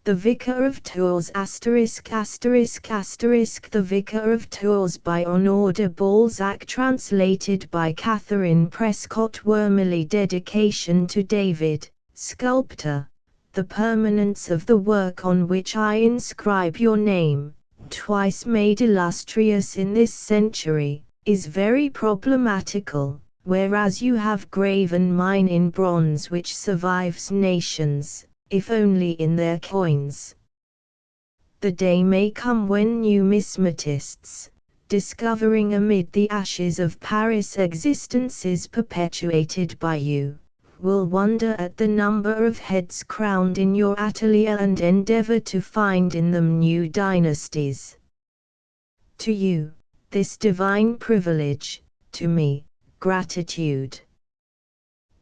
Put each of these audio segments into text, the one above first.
The Vicar of Tours ******** The Vicar of Tours by Honoré de Balzac, translated by Catherine Prescott Wormley. Dedication to David, sculptor. The permanence of the work on which I inscribe your name, twice made illustrious in this century, is very problematical, whereas you have graven mine in bronze which survives nations, if only in their coins. The day may come when numismatists, discovering amid the ashes of Paris existences perpetuated by you, will wonder at the number of heads crowned in your atelier and endeavor to find in them new dynasties. To you, this divine privilege; to me, gratitude.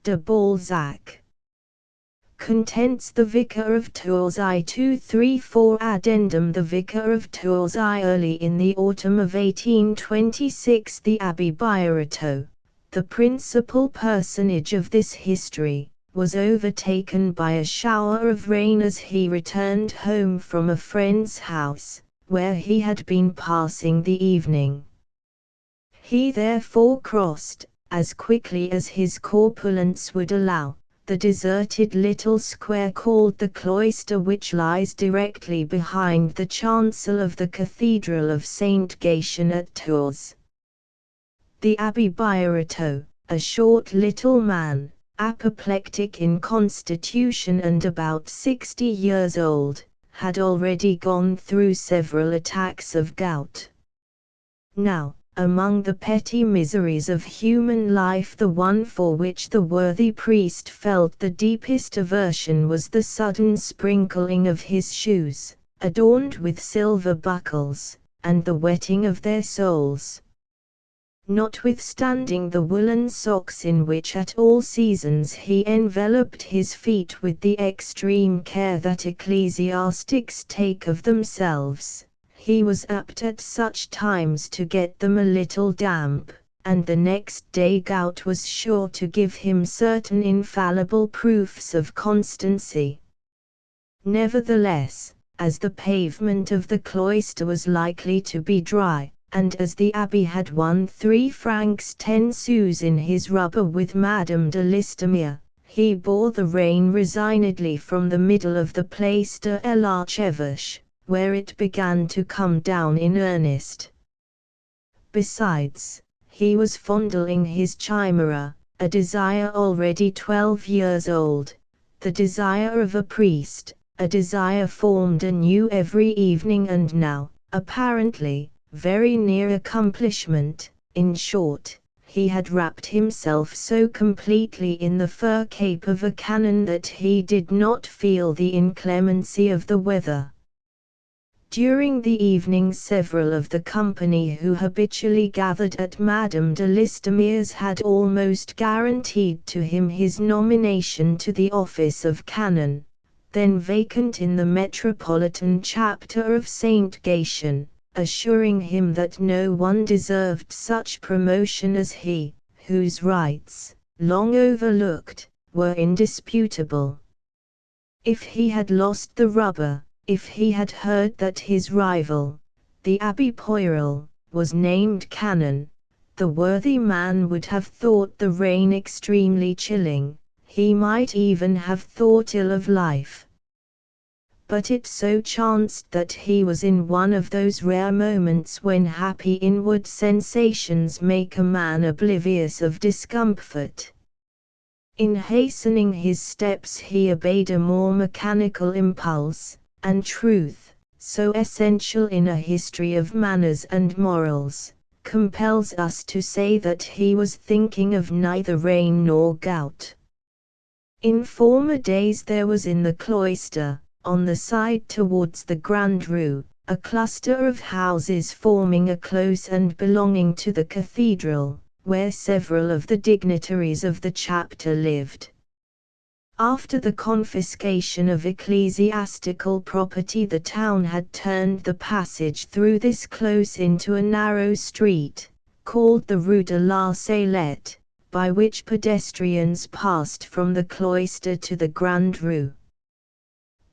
De Balzac. Contents: The Vicar of Tours I-234 Addendum. The Vicar of Tours I. Early in the autumn of 1826 the Abbé Birotteau, the principal personage of this history, was overtaken by a shower of rain as he returned home from a friend's house, where he had been passing the evening. He therefore crossed, as quickly as his corpulence would allow, the deserted little square called the Cloister, which lies directly behind the chancel of the Cathedral of Saint Gatien at Tours. The Abbé Birotteau, a short little man, apoplectic in constitution and about 60 years old, had already gone through several attacks of gout. Now, among the petty miseries of human life, the one for which the worthy priest felt the deepest aversion was the sudden sprinkling of his shoes, adorned with silver buckles, and the wetting of their soles. Notwithstanding the woolen socks in which at all seasons he enveloped his feet with the extreme care that ecclesiastics take of themselves, he was apt at such times to get them a little damp, and the next day gout was sure to give him certain infallible proofs of constancy. Nevertheless, as the pavement of the cloister was likely to be dry, and as the abbé had won 3 francs 10 sous in his rubber with Madame de Listomere, he bore the rain resignedly from the middle of the Place de l'Archevêché, where it began to come down in earnest. Besides, he was fondling his chimera, a desire already 12 years old, the desire of a priest, a desire formed anew every evening and now, apparently, very near accomplishment. In short, he had wrapped himself so completely in the fur cape of a canon that he did not feel the inclemency of the weather. During the evening several of the company who habitually gathered at Madame de Listomere's had almost guaranteed to him his nomination to the office of canon, then vacant in the metropolitan chapter of Saint Gatien, assuring him that no one deserved such promotion as he, whose rights, long overlooked, were indisputable. If he had lost the rubber, if he had heard that his rival, the Abbé Poirel, was named canon, the worthy man would have thought the rain extremely chilling, he might even have thought ill of life. But it so chanced that he was in one of those rare moments when happy inward sensations make a man oblivious of discomfort. In hastening his steps he obeyed a more mechanical impulse, and truth, so essential in a history of manners and morals, compels us to say that he was thinking of neither rain nor gout. In former days there was in the cloister, on the side towards the Grand Rue, a cluster of houses forming a close and belonging to the cathedral, where several of the dignitaries of the chapter lived. After the confiscation of ecclesiastical property, the town had turned the passage through this close into a narrow street, called the Rue de la Salette, by which pedestrians passed from the cloister to the Grand Rue.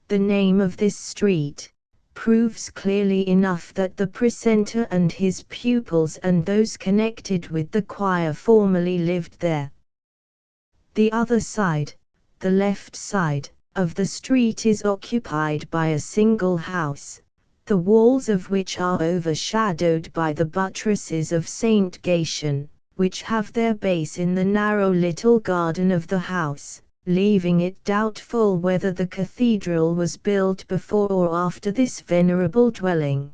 The name of this street proves clearly enough that the precentor and his pupils and those connected with the choir formerly lived there. The other side, the left side, of the street is occupied by a single house, the walls of which are overshadowed by the buttresses of St. Gatian, which have their base in the narrow little garden of the house, leaving it doubtful whether the cathedral was built before or after this venerable dwelling.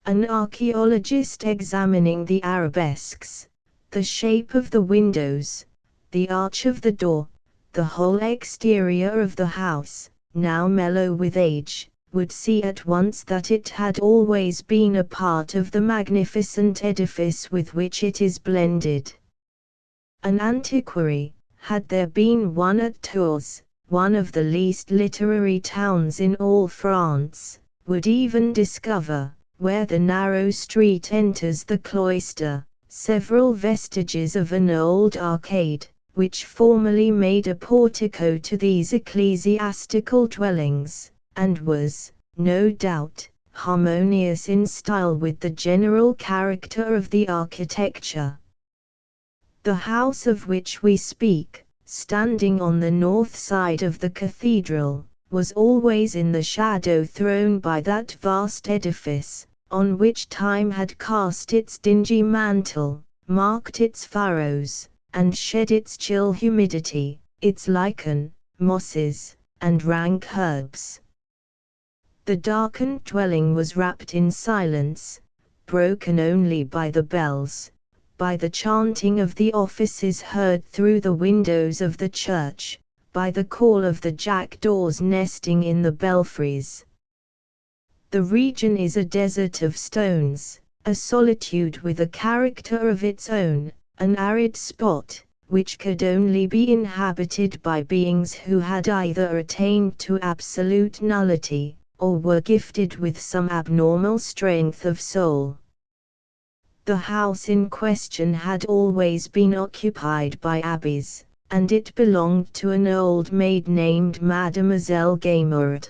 An archaeologist examining the arabesques, the shape of the windows, the arch of the door, the whole exterior of the house, now mellow with age, would see at once that it had always been a part of the magnificent edifice with which it is blended. An antiquary, had there been one at Tours, one of the least literary towns in all France, would even discover, where the narrow street enters the cloister, several vestiges of an old arcade, which formerly made a portico to these ecclesiastical dwellings, and was, no doubt, harmonious in style with the general character of the architecture. The house of which we speak, standing on the north side of the cathedral, was always in the shadow thrown by that vast edifice, on which time had cast its dingy mantle, marked its furrows, and shed its chill humidity, its lichen, mosses, and rank herbs. The darkened dwelling was wrapped in silence, broken only by the bells, by the chanting of the offices heard through the windows of the church, by the call of the jackdaws nesting in the belfries. The region is a desert of stones, a solitude with a character of its own, an arid spot, which could only be inhabited by beings who had either attained to absolute nullity, or were gifted with some abnormal strength of soul. The house in question had always been occupied by abbeys, and it belonged to an old maid named Mademoiselle Gaimard.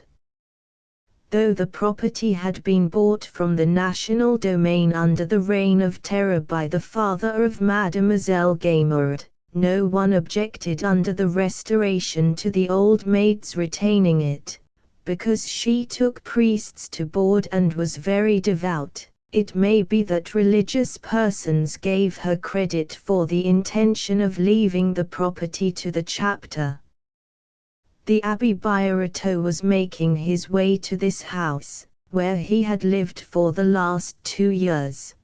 Though the property had been bought from the national domain under the Reign of Terror by the father of Mademoiselle Gaimard, no one objected under the Restoration to the old maid's retaining it, because she took priests to board and was very devout. It may be that religious persons gave her credit for the intention of leaving the property to the chapter. The Abbé Birotteau was making his way to this house, where he had lived for the last 2 years.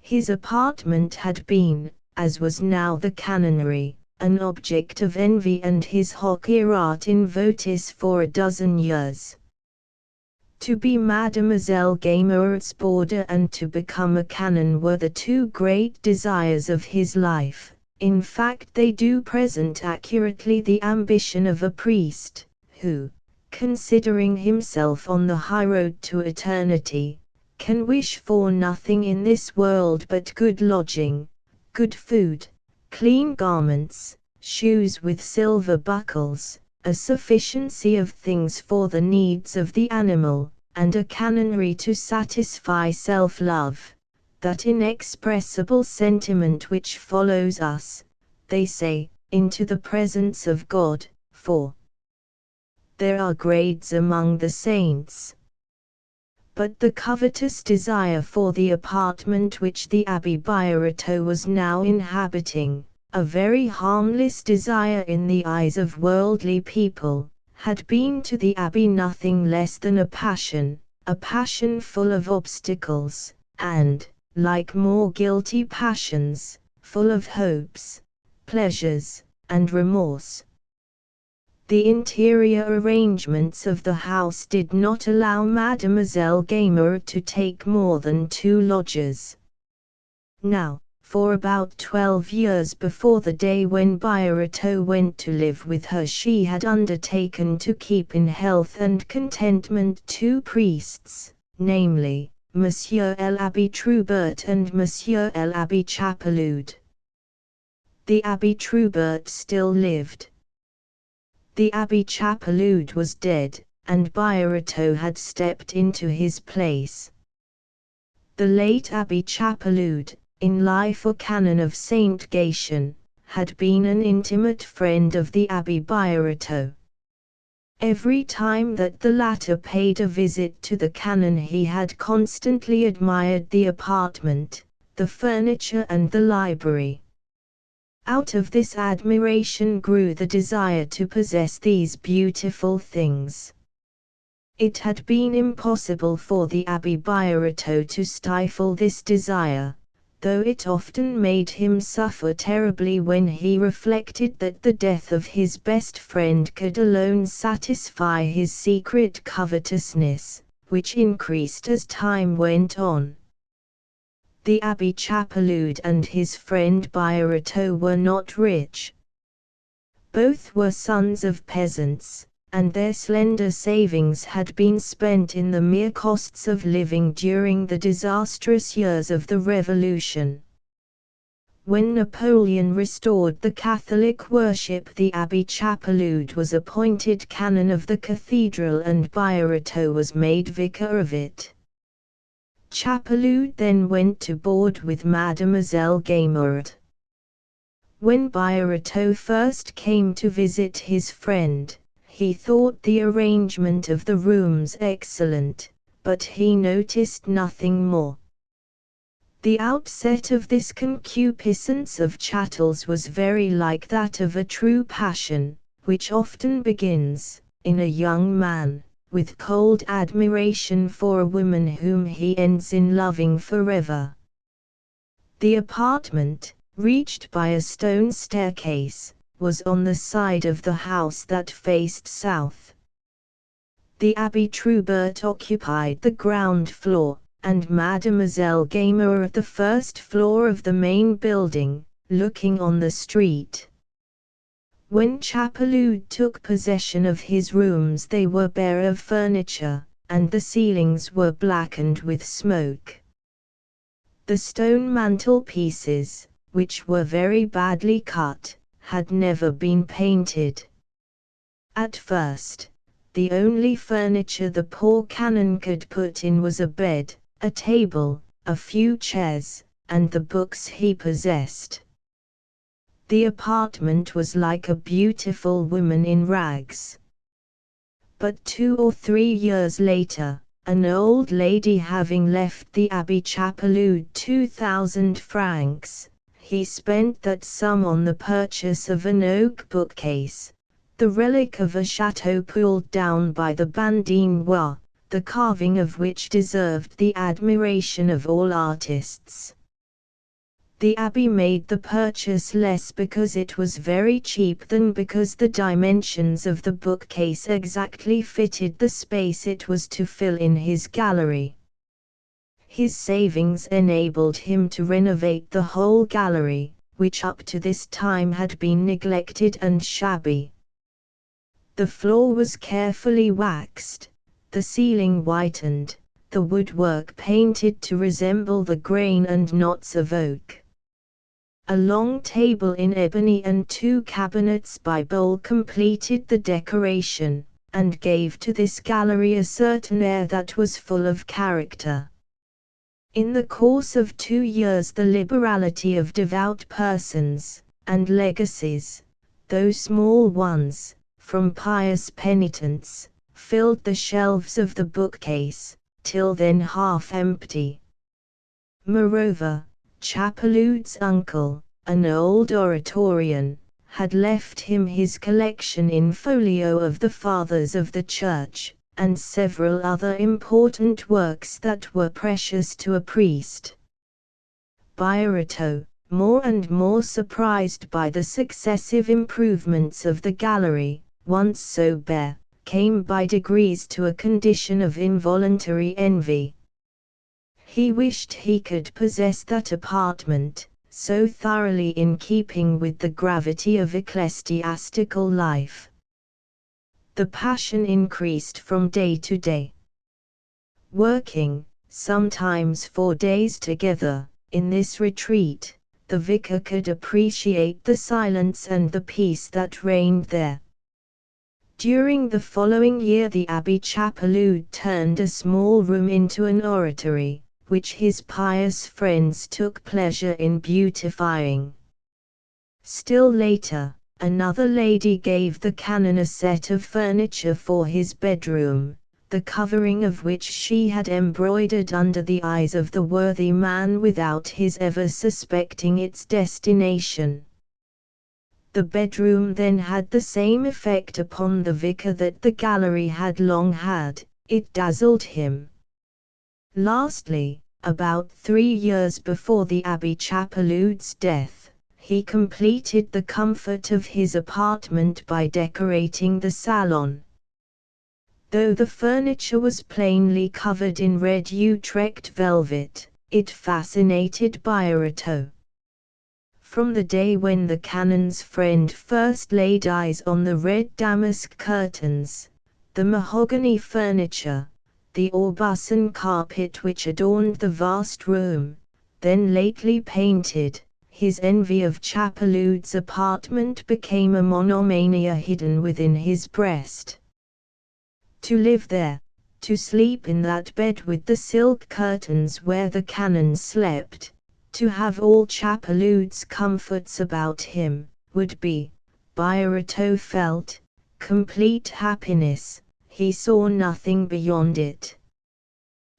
His apartment had been, as was now the canonry, an object of envy and his hoc erat in votis for a dozen years. To be Mademoiselle Gaimard's boarder and to become a canon were the two great desires of his life. In fact, they do present accurately the ambition of a priest, who, considering himself on the highroad to eternity, can wish for nothing in this world but good lodging, good food, clean garments, shoes with silver buckles, a sufficiency of things for the needs of the animal, and a canonry to satisfy self-love. That inexpressible sentiment which follows us, they say, into the presence of God, for there are grades among the saints. But the covetous desire for the apartment which the Abbé Birotteau was now inhabiting, a very harmless desire in the eyes of worldly people, had been to the abbé nothing less than a passion full of obstacles, and, like more guilty passions, full of hopes, pleasures, and remorse. The interior arrangements of the house did not allow Mademoiselle Gaimard to take more than 2 lodgers. Now, for about 12 years before the day when Birotteau went to live with her, she had undertaken to keep in health and contentment 2 priests, namely, Monsieur l'Abbé Troubert and Monsieur l'Abbé Chapeloud. The Abbé Troubert still lived. The Abbé Chapeloud was dead, and Birotteau had stepped into his place. The late Abbé Chapeloud, in life a canon of Saint Gatien, had been an intimate friend of the Abbé Birotteau. Every time that the latter paid a visit to the canon he had constantly admired the apartment, the furniture and the library. Out of this admiration grew the desire to possess these beautiful things. It had been impossible for the Abbé Birotteau to stifle this desire, though it often made him suffer terribly when he reflected that the death of his best friend could alone satisfy his secret covetousness, which increased as time went on. The Abbé Chapeloud and his friend Birotteau were not rich. Both were sons of peasants, and their slender savings had been spent in the mere costs of living during the disastrous years of the Revolution. When Napoleon restored the Catholic worship, the Abbé Chapeloud was appointed canon of the cathedral and Birotteau was made vicar of it. Chapeloud then went to board with Mademoiselle Gaimard. When Birotteau first came to visit his friend, he thought the arrangement of the rooms excellent, but he noticed nothing more. The outset of this concupiscence of chattels was very like that of a true passion, which often begins, in a young man, with cold admiration for a woman whom he ends in loving forever. The apartment, reached by a stone staircase, was on the side of the house that faced south. The Abbé Troubert occupied the ground floor, and Mademoiselle Gaimard the first floor of the main building, looking on the street. When Chapeloud took possession of his rooms they were bare of furniture, and the ceilings were blackened with smoke. The stone mantelpieces, which were very badly cut, had never been painted. At first, the only furniture the poor canon could put in was a bed, a table, a few chairs, and the books he possessed. The apartment was like a beautiful woman in rags. But 2 or 3 years later, an old lady having left the Abbé Chapeloud 2,000 francs, he spent that sum on the purchase of an oak bookcase, the relic of a chateau pulled down by the Bandinois, the carving of which deserved the admiration of all artists. The abbé made the purchase less because it was very cheap than because the dimensions of the bookcase exactly fitted the space it was to fill in his gallery. His savings enabled him to renovate the whole gallery, which up to this time had been neglected and shabby. The floor was carefully waxed, the ceiling whitened, the woodwork painted to resemble the grain and knots of oak. A long table in ebony and 2 cabinets by Bole completed the decoration, and gave to this gallery a certain air that was full of character. In the course of 2 years the liberality of devout persons, and legacies, though small ones, from pious penitents, filled the shelves of the bookcase, till then half empty. Moreover, Chapeloud's uncle, an old Oratorian, had left him his collection in folio of the Fathers of the Church, and several other important works that were precious to a priest. Birotteau, more and more surprised by the successive improvements of the gallery, once so bare, came by degrees to a condition of involuntary envy. He wished he could possess that apartment, so thoroughly in keeping with the gravity of ecclesiastical life. The passion increased from day to day. Working, sometimes for days together, in this retreat, the vicar could appreciate the silence and the peace that reigned there. During the following year the Abbé Chapeloud turned a small room into an oratory, which his pious friends took pleasure in beautifying. Still later, another lady gave the canon a set of furniture for his bedroom, the covering of which she had embroidered under the eyes of the worthy man without his ever suspecting its destination. The bedroom then had the same effect upon the vicar that the gallery had long had, it dazzled him. Lastly, about 3 years before the Abbé Chapeloud's death, he completed the comfort of his apartment by decorating the salon. Though the furniture was plainly covered in red Utrecht velvet, it fascinated Birotteau. From the day when the canon's friend first laid eyes on the red damask curtains, the mahogany furniture, the Aubusson carpet which adorned the vast room, then lately painted, his envy of Chapeloud's apartment became a monomania hidden within his breast. To live there, to sleep in that bed with the silk curtains where the canon slept, to have all Chapeloud's comforts about him, would be, Birotteau felt, complete happiness. He saw nothing beyond it.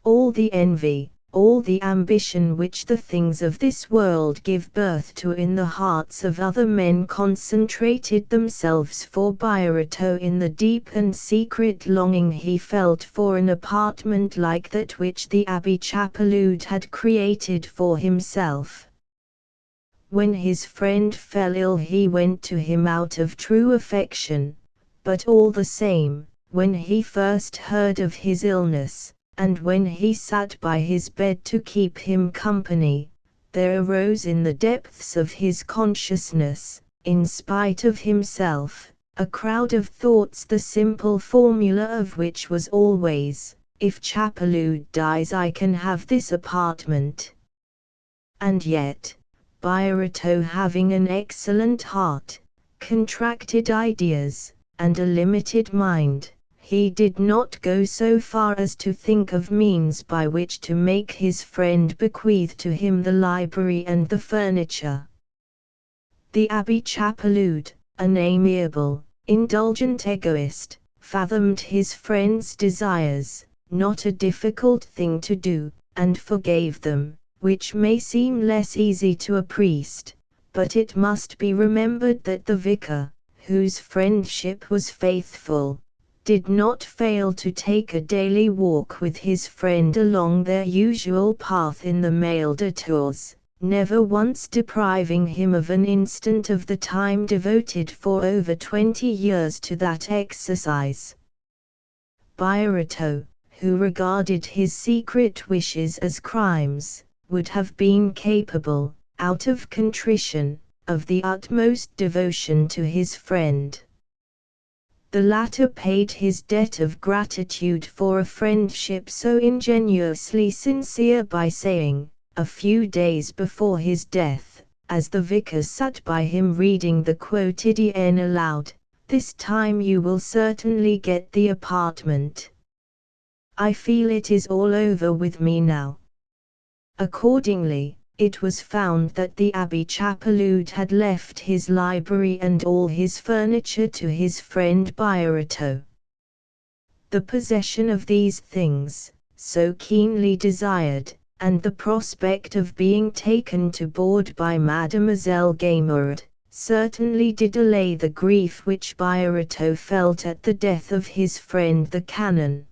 All the envy, all the ambition which the things of this world give birth to in the hearts of other men concentrated themselves for Birotteau in the deep and secret longing he felt for an apartment like that which the Abbé Chapeloud had created for himself. When his friend fell ill he went to him out of true affection, but all the same, when he first heard of his illness, and when he sat by his bed to keep him company, there arose in the depths of his consciousness, in spite of himself, a crowd of thoughts the simple formula of which was always, if Chapeloud dies I can have this apartment. And yet, Birotteau, having an excellent heart, contracted ideas, and a limited mind, he did not go so far as to think of means by which to make his friend bequeath to him the library and the furniture. The Abbé Chapeloud, an amiable, indulgent egoist, fathomed his friend's desires, not a difficult thing to do, and forgave them, which may seem less easy to a priest, but it must be remembered that the vicar, whose friendship was faithful, did not fail to take a daily walk with his friend along their usual path in the Mail de Tours, never once depriving him of an instant of the time devoted for over 20 years to that exercise. Birotteau, who regarded his secret wishes as crimes, would have been capable, out of contrition, of the utmost devotion to his friend. The latter paid his debt of gratitude for a friendship so ingenuously sincere by saying, a few days before his death, as the vicar sat by him reading the quotidienne aloud, "This time you will certainly get the apartment. I feel it is all over with me now." Accordingly, it was found that the Abbé Chapeloud had left his library and all his furniture to his friend Birotteau. The possession of these things, so keenly desired, and the prospect of being taken to board by Mademoiselle Gaimard, certainly did allay the grief which Birotteau felt at the death of his friend the canon.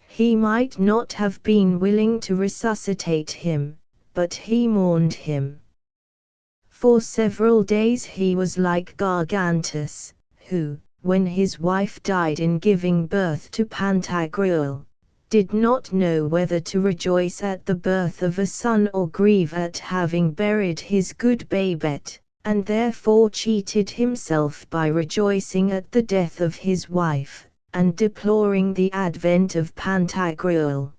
He might not have been willing to resuscitate him, but he mourned him. For several days he was like Gargantus, who, when his wife died in giving birth to Pantagruel, did not know whether to rejoice at the birth of a son or grieve at having buried his good Babette, and therefore cheated himself by rejoicing at the death of his wife, and deploring the advent of Pantagruel.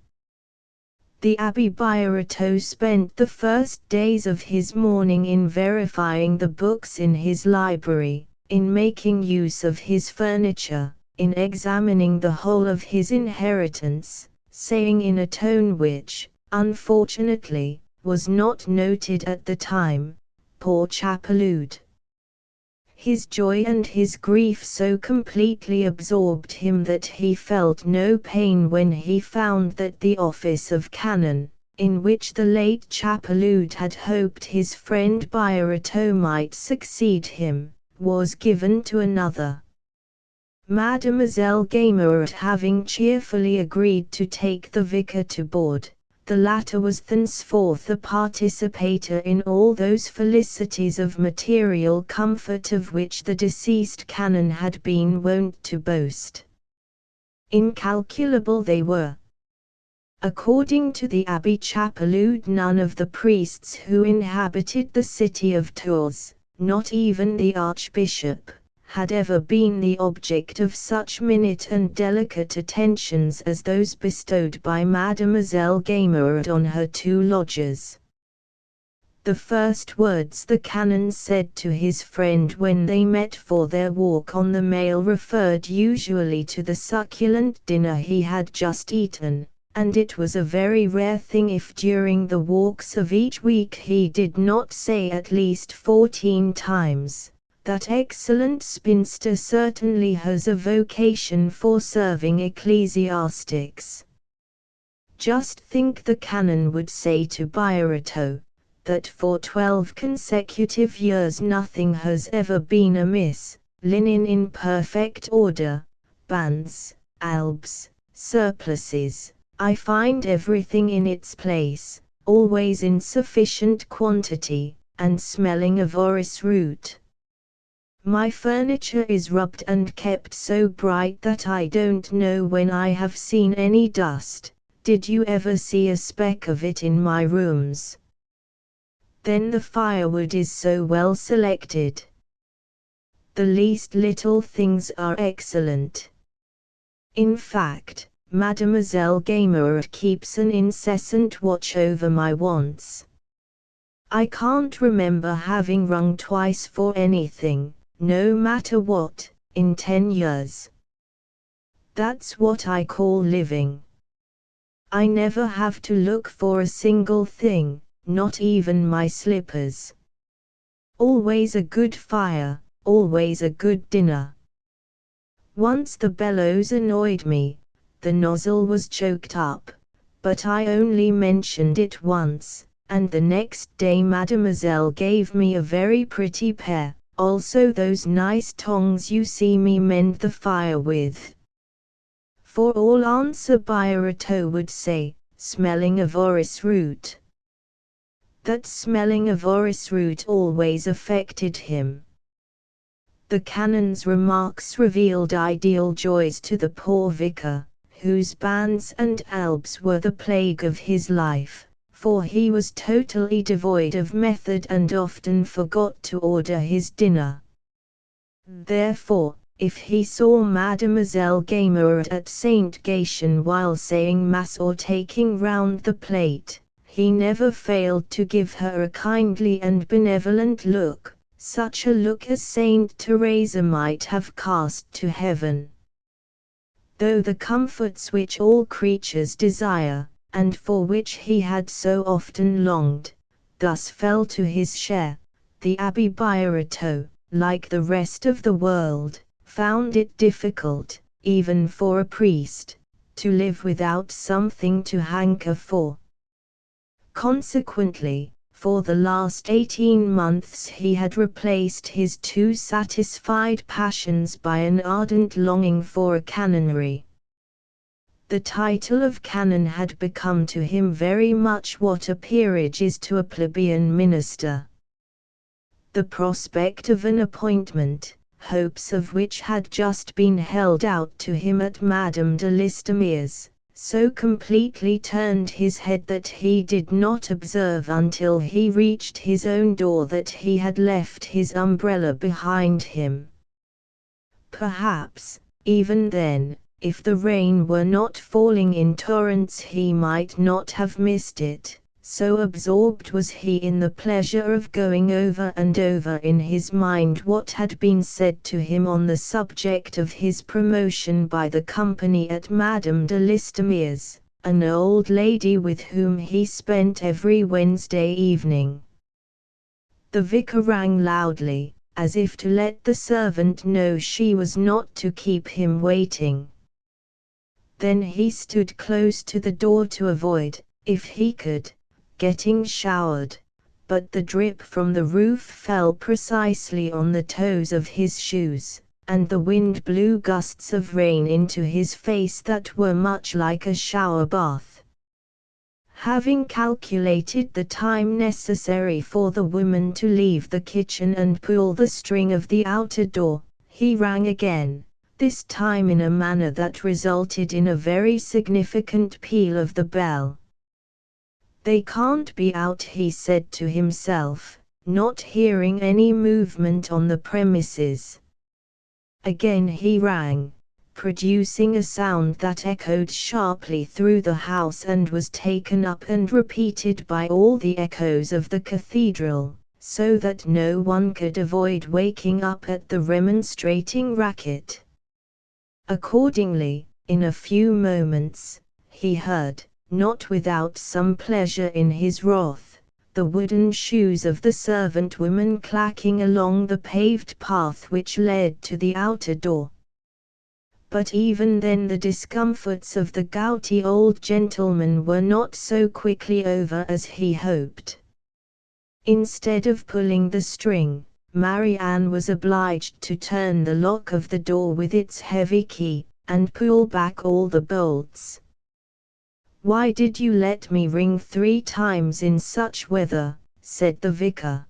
The Abbé Birotteau spent the first days of his mourning in verifying the books in his library, in making use of his furniture, in examining the whole of his inheritance, saying in a tone which, unfortunately, was not noted at the time, "Poor Chapelud." His joy and his grief so completely absorbed him that he felt no pain when he found that the office of canon, in which the late Chapelud had hoped his friend Bioreto might succeed him, was given to another. Mademoiselle Gaimard having cheerfully agreed to take the vicar to board, the latter was thenceforth a participator in all those felicities of material comfort of which the deceased canon had been wont to boast. Incalculable they were. According to the Abbé Chapelud, none of the priests who inhabited the city of Tours, not even the archbishop, had ever been the object of such minute and delicate attentions as those bestowed by Mademoiselle Gaimard on her two lodgers. The first words the canon said to his friend when they met for their walk on the Mail referred usually to the succulent dinner he had just eaten, and it was a very rare thing if during the walks of each week he did not say at least 14 times, "That excellent spinster certainly has a vocation for serving ecclesiastics." Just think, the canon would say to Bioreto, that for 12 consecutive years nothing has ever been amiss, linen in perfect order, bands, albs, surplices, I find everything in its place, always in sufficient quantity, and smelling of orris root. My furniture is rubbed and kept so bright that I don't know when I have seen any dust. Did you ever see a speck of it in my rooms? Then the firewood is so well selected. The least little things are excellent. In fact, Mademoiselle Gaimard keeps an incessant watch over my wants. I can't remember having rung twice for anything, no matter what, in 10 years. That's what I call living. I never have to look for a single thing, not even my slippers. Always a good fire, always a good dinner. Once the bellows annoyed me, the nozzle was choked up, but I only mentioned it once, and the next day Mademoiselle gave me a very pretty pair, also those nice tongs you see me mend the fire with. For all answer Bioreto would say, smelling of orris root. That smelling of orris root always affected him. The canon's remarks revealed ideal joys to the poor vicar, whose bands and albs were the plague of his life, for he was totally devoid of method and often forgot to order his dinner. Therefore, if he saw Mademoiselle Gaimard at Saint Gatien while saying Mass or taking round the plate, he never failed to give her a kindly and benevolent look, such a look as Saint Teresa might have cast to heaven. Though the comforts which all creatures desire, and for which he had so often longed, thus fell to his share, the Abbé Bioreto, like the rest of the world, found it difficult, even for a priest, to live without something to hanker for. Consequently, for the last 18 months he had replaced his too satisfied passions by an ardent longing for a canonry. The title of canon had become to him very much what a peerage is to a plebeian minister. The prospect of an appointment, hopes of which had just been held out to him at Madame de Listomere's, so completely turned his head that he did not observe until he reached his own door that he had left his umbrella behind him. Perhaps, even then, if the rain were not falling in torrents he might not have missed it, so absorbed was he in the pleasure of going over and over in his mind what had been said to him on the subject of his promotion by the company at Madame de Listomere's, an old lady with whom he spent every Wednesday evening. The vicar rang loudly, as if to let the servant know she was not to keep him waiting. Then he stood close to the door to avoid, if he could, getting showered, but the drip from the roof fell precisely on the toes of his shoes, and the wind blew gusts of rain into his face that were much like a shower bath. Having calculated the time necessary for the woman to leave the kitchen and pull the string of the outer door, he rang again, this time in a manner that resulted in a very significant peal of the bell. "They can't be out," he said to himself, not hearing any movement on the premises. Again he rang, producing a sound that echoed sharply through the house and was taken up and repeated by all the echoes of the cathedral, so that no one could avoid waking up at the remonstrating racket. Accordingly, in a few moments, he heard, not without some pleasure in his wrath, the wooden shoes of the servant woman clacking along the paved path which led to the outer door. But even then the discomforts of the gouty old gentleman were not so quickly over as he hoped. Instead of pulling the string, Marianne was obliged to turn the lock of the door with its heavy key, and pull back all the bolts. "Why did you let me ring 3 times in such weather?" said the vicar.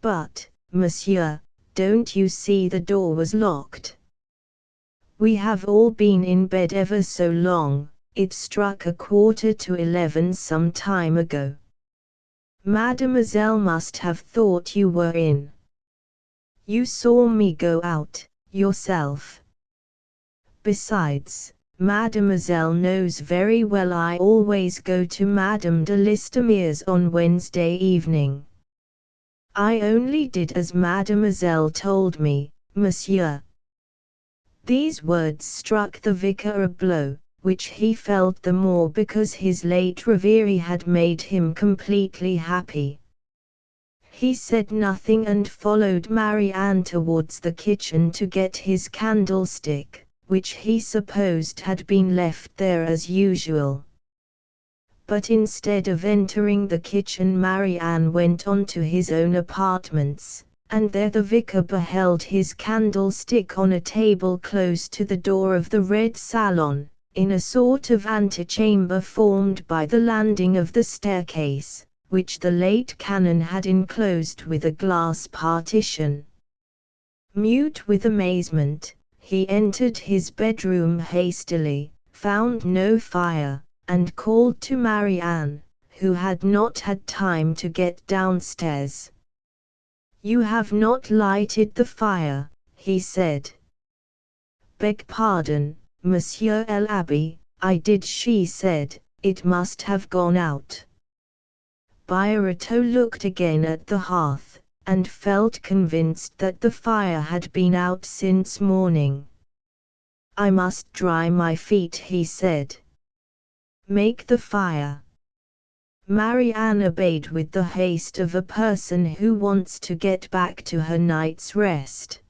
"But, monsieur, don't you see the door was locked? We have all been in bed ever so long. It struck 11:15 some time ago. Mademoiselle must have thought you were in. You saw me go out, yourself. Besides, Mademoiselle knows very well I always go to Madame de Listomere's on Wednesday evening. I only did as Mademoiselle told me, monsieur." These words struck the vicar a blow, which he felt the more because his late reverie had made him completely happy. He said nothing and followed Marianne towards the kitchen to get his candlestick, which he supposed had been left there as usual. But instead of entering the kitchen, Marianne went on to his own apartments, and there the vicar beheld his candlestick on a table close to the door of the red salon, in a sort of antechamber formed by the landing of the staircase, which the late canon had enclosed with a glass partition. Mute with amazement, he entered his bedroom hastily, found no fire, and called to Marianne, who had not had time to get downstairs. "You have not lighted the fire," he said. "Beg pardon, Monsieur l'Abbé, I did," she said, "it must have gone out." Birotteau looked again at the hearth, and felt convinced that the fire had been out since morning. "I must dry my feet," he said. "Make the fire." Marianne obeyed with the haste of a person who wants to get back to her night's rest.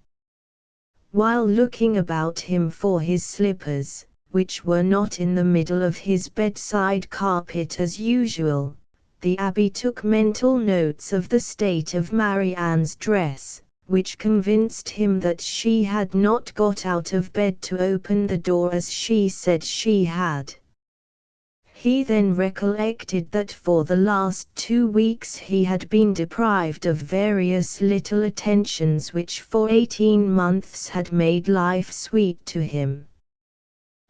While looking about him for his slippers, which were not in the middle of his bedside carpet as usual, the abbé took mental notes of the state of Marianne's dress, which convinced him that she had not got out of bed to open the door as she said she had. He then recollected that for the last 2 weeks he had been deprived of various little attentions which for 18 months had made life sweet to him.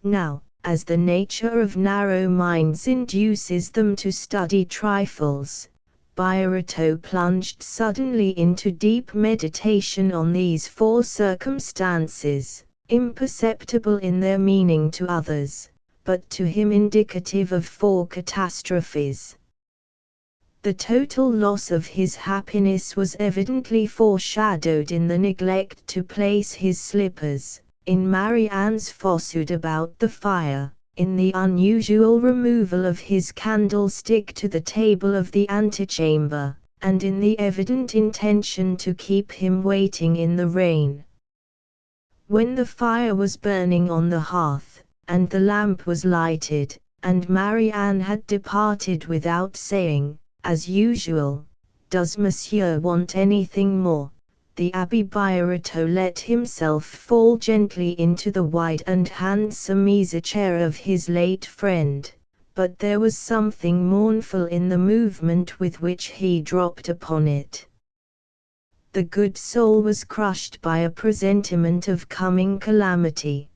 Now, as the nature of narrow minds induces them to study trifles, Birotteau plunged suddenly into deep meditation on these 4 circumstances, imperceptible in their meaning to others, but to him indicative of 4 catastrophes. The total loss of his happiness was evidently foreshadowed in the neglect to place his slippers, in Marianne's fossud about the fire, in the unusual removal of his candlestick to the table of the antechamber, and in the evident intention to keep him waiting in the rain. When the fire was burning on the hearth, and the lamp was lighted, and Marianne had departed without saying, as usual, "Does Monsieur want anything more?" the Abbé Birotteau let himself fall gently into the wide and handsome easy-chair of his late friend, but there was something mournful in the movement with which he dropped upon it. The good soul was crushed by a presentiment of coming calamity.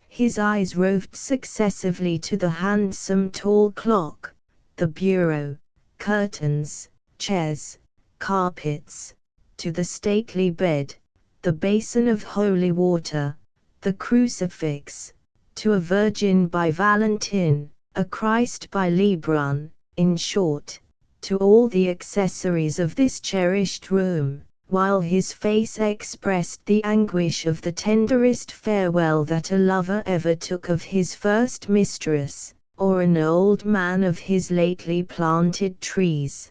His eyes roved successively to the handsome tall clock, the bureau, curtains, chairs, carpets, to the stately bed, the basin of holy water, the crucifix, to a Virgin by Valentin, a Christ by Lebrun, in short, to all the accessories of this cherished room, while his face expressed the anguish of the tenderest farewell that a lover ever took of his first mistress, or an old man of his lately planted trees.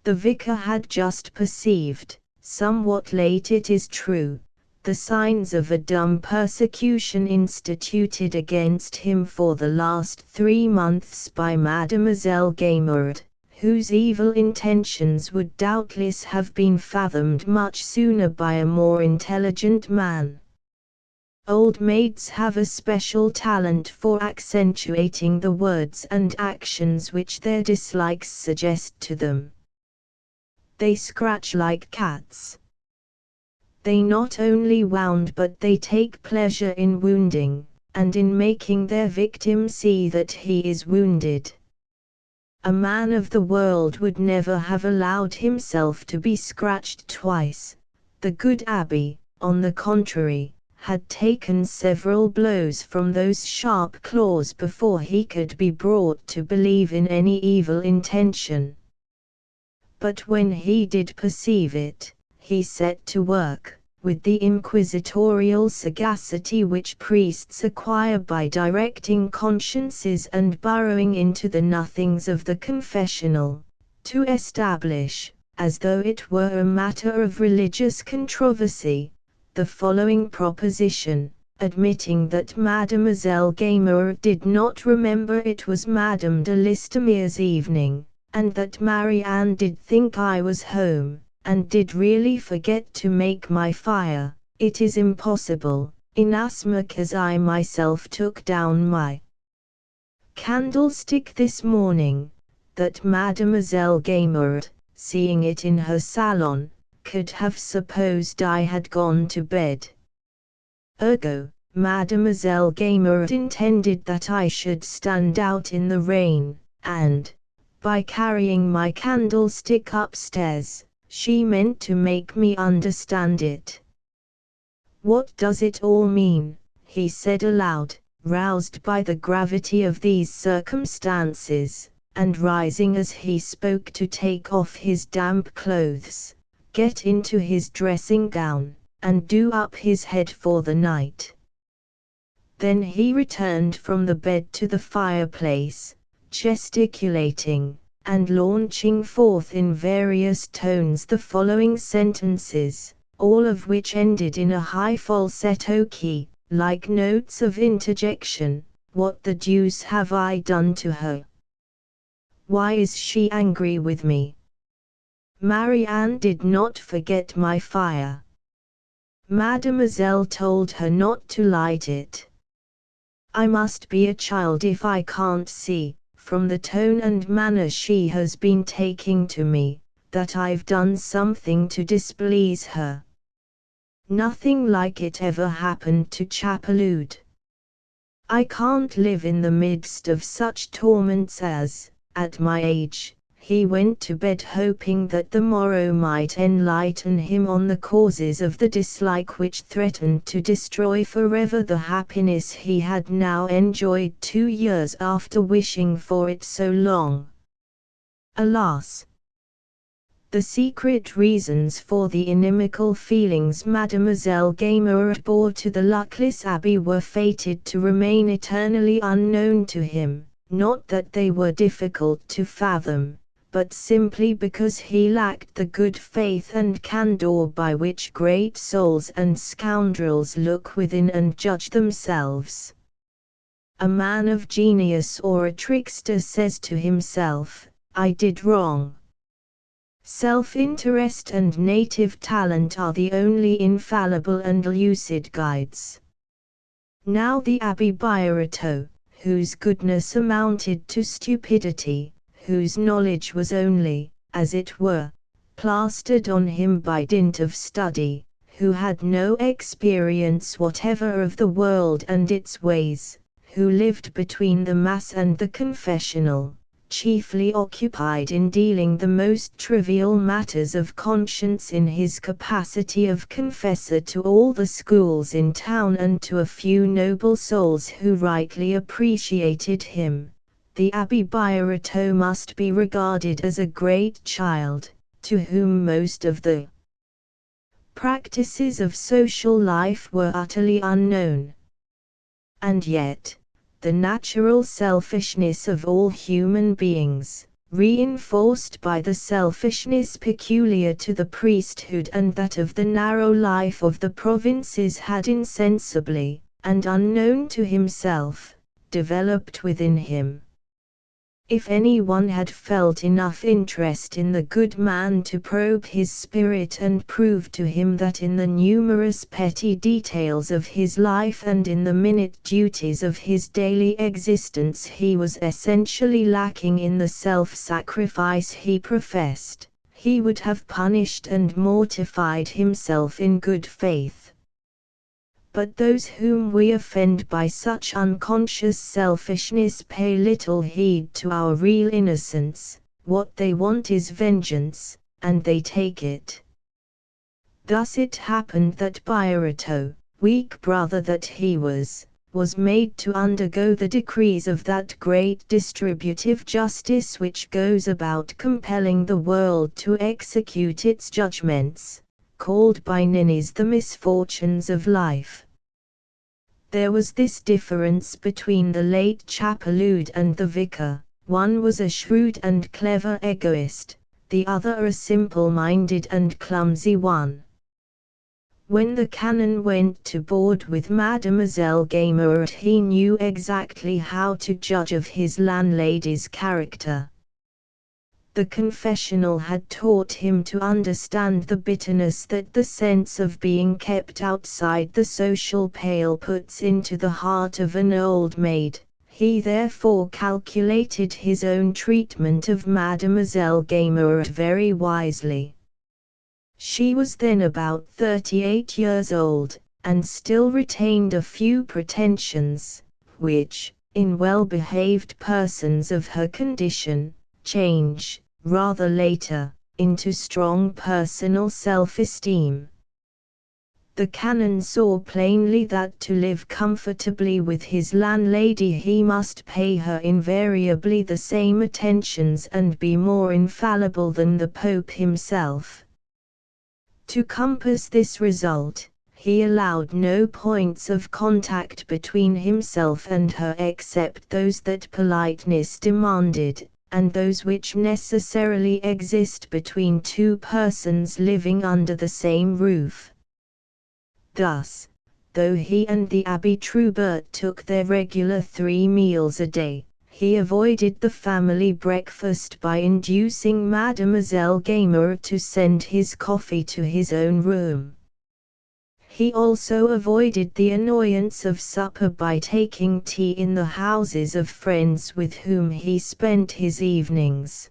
The vicar had just perceived, somewhat late it is true, the signs of a dumb persecution instituted against him for the last 3 months by Mademoiselle Gaimard, whose evil intentions would doubtless have been fathomed much sooner by a more intelligent man. Old maids have a special talent for accentuating the words and actions which their dislikes suggest to them. They scratch like cats. They not only wound but they take pleasure in wounding, and in making their victim see that he is wounded. A man of the world would never have allowed himself to be scratched twice. The good abbé, on the contrary, had taken several blows from those sharp claws before he could be brought to believe in any evil intention. But when he did perceive it, he set to work, with the inquisitorial sagacity which priests acquire by directing consciences and burrowing into the nothings of the confessional, to establish, as though it were a matter of religious controversy, the following proposition, admitting that Mademoiselle Gaimard did not remember it was Madame de Listomere's evening, and that Marianne did think I was home, and did really forget to make my fire. It is impossible, inasmuch as I myself took down my candlestick this morning, that Mademoiselle Gaimard, seeing it in her salon, could have supposed I had gone to bed. Ergo, Mademoiselle Gaimard intended that I should stand out in the rain, and, by carrying my candlestick upstairs, she meant to make me understand it. "What does it all mean?" he said aloud, roused by the gravity of these circumstances, and rising as he spoke to take off his damp clothes, get into his dressing gown, and do up his head for the night. Then he returned from the bed to the fireplace, gesticulating, and launching forth in various tones the following sentences, all of which ended in a high falsetto key, like notes of interjection. "What the deuce have I done to her? Why is she angry with me? Marianne did not forget my fire. Mademoiselle told her not to light it. I must be a child if I can't see, from the tone and manner she has been taking to me, that I've done something to displease her. Nothing like it ever happened to Chapeloud. I can't live in the midst of such torments as, at my age, he went to bed hoping that the morrow might enlighten him on the causes of the dislike which threatened to destroy forever the happiness he had now enjoyed 2 years after wishing for it so long. Alas! The secret reasons for the inimical feelings Mademoiselle Gaimard bore to the luckless abbé were fated to remain eternally unknown to him, not that they were difficult to fathom, but simply because he lacked the good faith and candor by which great souls and scoundrels look within and judge themselves. A man of genius or a trickster says to himself, "I did wrong." Self-interest and native talent are the only infallible and lucid guides. Now the Abbé Birotteau, whose goodness amounted to stupidity, whose knowledge was only, as it were, plastered on him by dint of study, who had no experience whatever of the world and its ways, who lived between the Mass and the confessional, chiefly occupied in dealing the most trivial matters of conscience in his capacity of confessor to all the schools in town and to a few noble souls who rightly appreciated him, the Abbé Birotteau must be regarded as a great child, to whom most of the practices of social life were utterly unknown. And yet, the natural selfishness of all human beings, reinforced by the selfishness peculiar to the priesthood and that of the narrow life of the provinces, had insensibly, and unknown to himself, developed within him. If anyone had felt enough interest in the good man to probe his spirit and prove to him that in the numerous petty details of his life and in the minute duties of his daily existence he was essentially lacking in the self-sacrifice he professed, he would have punished and mortified himself in good faith. But those whom we offend by such unconscious selfishness pay little heed to our real innocence. What they want is vengeance, and they take it. Thus it happened that Birotteau, weak brother that he was made to undergo the decrees of that great distributive justice which goes about compelling the world to execute its judgments, called by ninnies the misfortunes of life. There was this difference between the late Chapeloud and the vicar: one was a shrewd and clever egoist, the other a simple-minded and clumsy one. When the canon went to board with Mademoiselle Gaimard he knew exactly how to judge of his landlady's character. The confessional had taught him to understand the bitterness that the sense of being kept outside the social pale puts into the heart of an old maid. He therefore calculated his own treatment of Mademoiselle Gaimard very wisely. She was then about 38 years old, and still retained a few pretensions, which, in well-behaved persons of her condition, change, rather later, into strong personal self-esteem. The canon saw plainly that to live comfortably with his landlady he must pay her invariably the same attentions and be more infallible than the Pope himself. To compass this result, he allowed no points of contact between himself and her except those that politeness demanded, and those which necessarily exist between two persons living under the same roof. Thus, though he and the Abbé Troubert took their regular 3 meals a day, he avoided the family breakfast by inducing Mademoiselle Gaimard to send his coffee to his own room. He also avoided the annoyance of supper by taking tea in the houses of friends with whom he spent his evenings.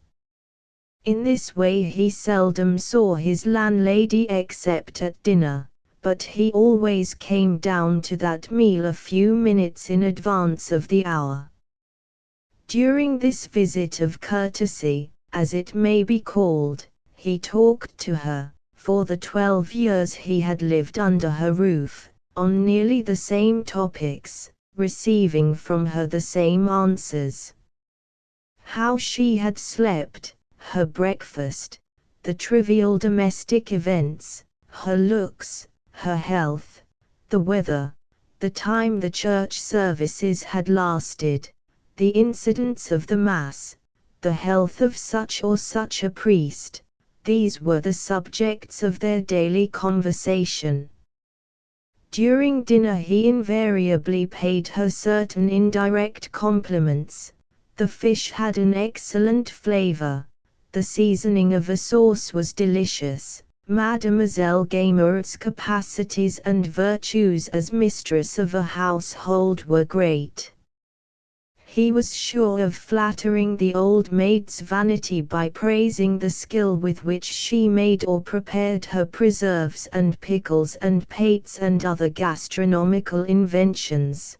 In this way he seldom saw his landlady except at dinner, but he always came down to that meal a few minutes in advance of the hour. During this visit of courtesy, as it may be called, he talked to her, for the 12 years he had lived under her roof, on nearly the same topics, receiving from her the same answers. How she had slept, her breakfast, the trivial domestic events, her looks, her health, the weather, the time the church services had lasted, the incidents of the Mass, the health of such or such a priest. These were the subjects of their daily conversation. During dinner he invariably paid her certain indirect compliments. The fish had an excellent flavor. The seasoning of a sauce was delicious. Mademoiselle Gamert's capacities and virtues as mistress of a household were great. He was sure of flattering the old maid's vanity by praising the skill with which she made or prepared her preserves and pickles and pates and other gastronomical inventions.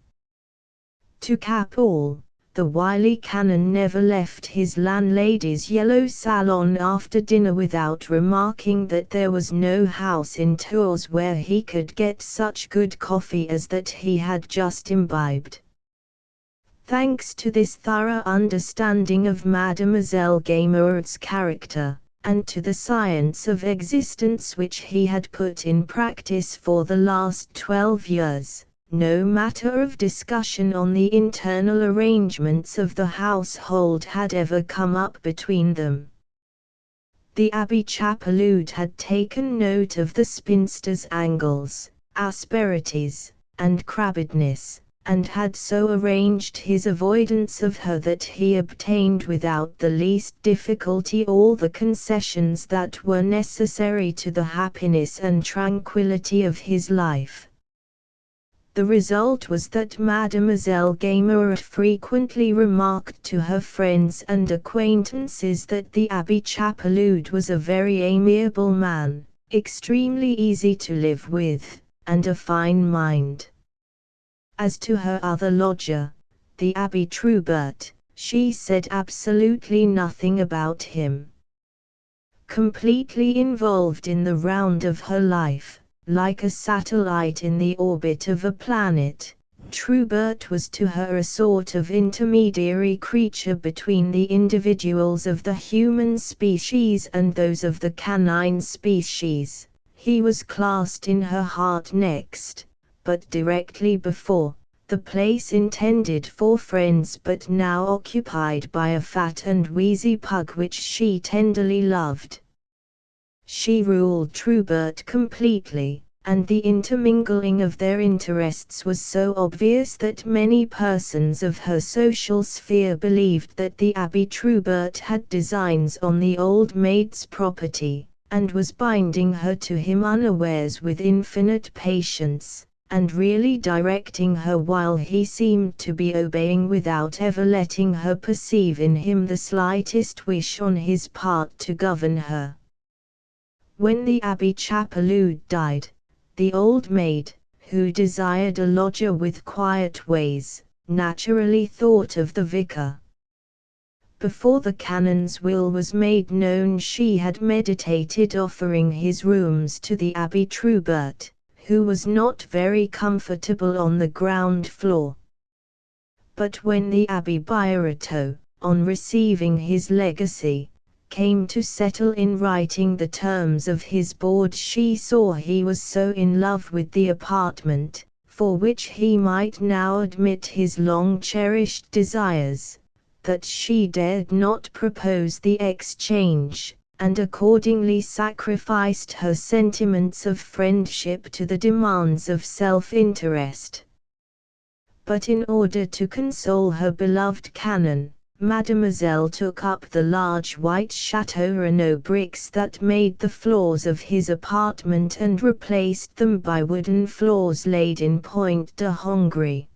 To cap all, the wily canon never left his landlady's yellow salon after dinner without remarking that there was no house in Tours where he could get such good coffee as that he had just imbibed. Thanks to this thorough understanding of Mademoiselle Gamert's character, and to the science of existence which he had put in practice for the last 12 years, no matter of discussion on the internal arrangements of the household had ever come up between them. The Abbé Chapeloud had taken note of the spinster's angles, asperities, and crabbedness, and had so arranged his avoidance of her that he obtained without the least difficulty all the concessions that were necessary to the happiness and tranquillity of his life. The result was that Mademoiselle Gamert frequently remarked to her friends and acquaintances that the Abbé Chapeloud was a very amiable man, extremely easy to live with, and a fine mind. As to her other lodger, the Abbé Troubert, she said absolutely nothing about him. Completely involved in the round of her life, like a satellite in the orbit of a planet, Troubert was to her a sort of intermediary creature between the individuals of the human species and those of the canine species. He was classed in her heart next, but directly before, the place intended for friends but now occupied by a fat and wheezy pug which she tenderly loved. She ruled Troubert completely, and the intermingling of their interests was so obvious that many persons of her social sphere believed that the Abbé Troubert had designs on the old maid's property, and was binding her to him unawares with infinite patience, and really directing her while he seemed to be obeying without ever letting her perceive in him the slightest wish on his part to govern her. When the Abbé Chapeloud died, the old maid, who desired a lodger with quiet ways, naturally thought of the vicar. Before the canon's will was made known she had meditated offering his rooms to the Abbé Troubert, who was not very comfortable on the ground floor. But when the Abbé Birotteau, on receiving his legacy, came to settle in writing the terms of his board, she saw he was so in love with the apartment, for which he might now admit his long-cherished desires, that she dared not propose the exchange, and accordingly sacrificed her sentiments of friendship to the demands of self-interest. But in order to console her beloved canon, Mademoiselle took up the large white Chateau Renaud bricks that made the floors of his apartment and replaced them by wooden floors laid in Point de Hongrie.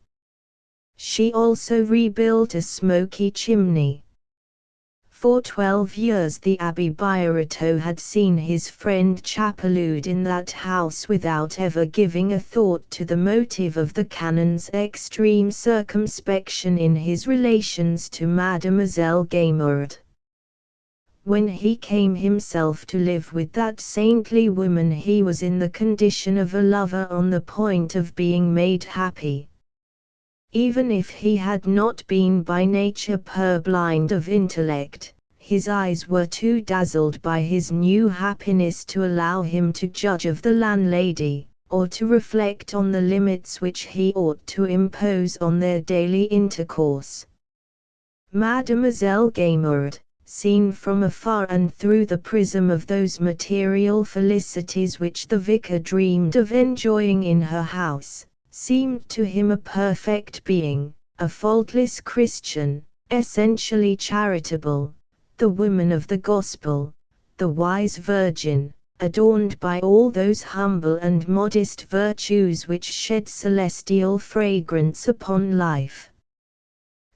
She also rebuilt a smoky chimney. For 12 years the Abbé Birotteau had seen his friend Chapeloud in that house without ever giving a thought to the motive of the canon's extreme circumspection in his relations to Mademoiselle Gamert. When he came himself to live with that saintly woman he was in the condition of a lover on the point of being made happy. Even if he had not been by nature purblind of intellect, His eyes were too dazzled by his new happiness to allow him to judge of the landlady, or to reflect on the limits which he ought to impose on their daily intercourse. Mademoiselle Gaimard, seen from afar and through the prism of those material felicities which the vicar dreamed of enjoying in her house, seemed to him a perfect being, a faultless Christian, essentially charitable, the woman of the gospel, the wise virgin, adorned by all those humble and modest virtues which shed celestial fragrance upon life.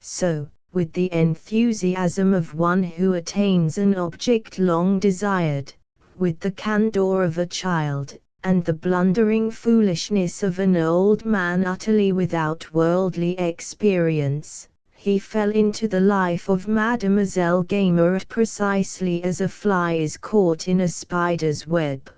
So, with the enthusiasm of one who attains an object long desired, with the candor of a child, and the blundering foolishness of an old man utterly without worldly experience, he fell into the life of Mademoiselle Gaimard precisely as a fly is caught in a spider's web.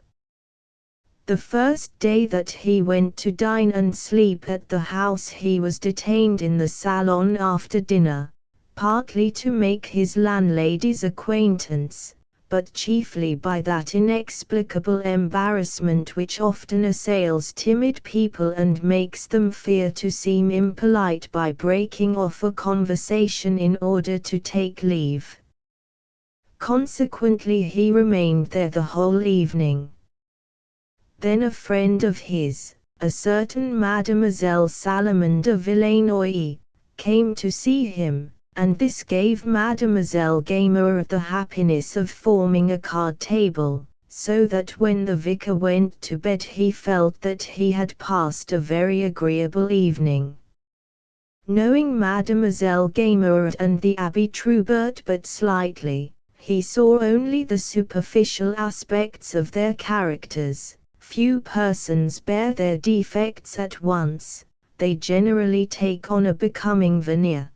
The first day that he went to dine and sleep at the house he was detained in the salon after dinner, partly to make his landlady's acquaintance, but chiefly by that inexplicable embarrassment which often assails timid people and makes them fear to seem impolite by breaking off a conversation in order to take leave. Consequently he remained there the whole evening. Then a friend of his, a certain Mademoiselle Salomon de Villenoy, came to see him, and this gave Mademoiselle Gaimard the happiness of forming a card table, so that when the vicar went to bed he felt that he had passed a very agreeable evening. Knowing Mademoiselle Gaimard and the Abbé Troubert but slightly, he saw only the superficial aspects of their characters. Few persons bear their defects at once, they generally take on a becoming veneer.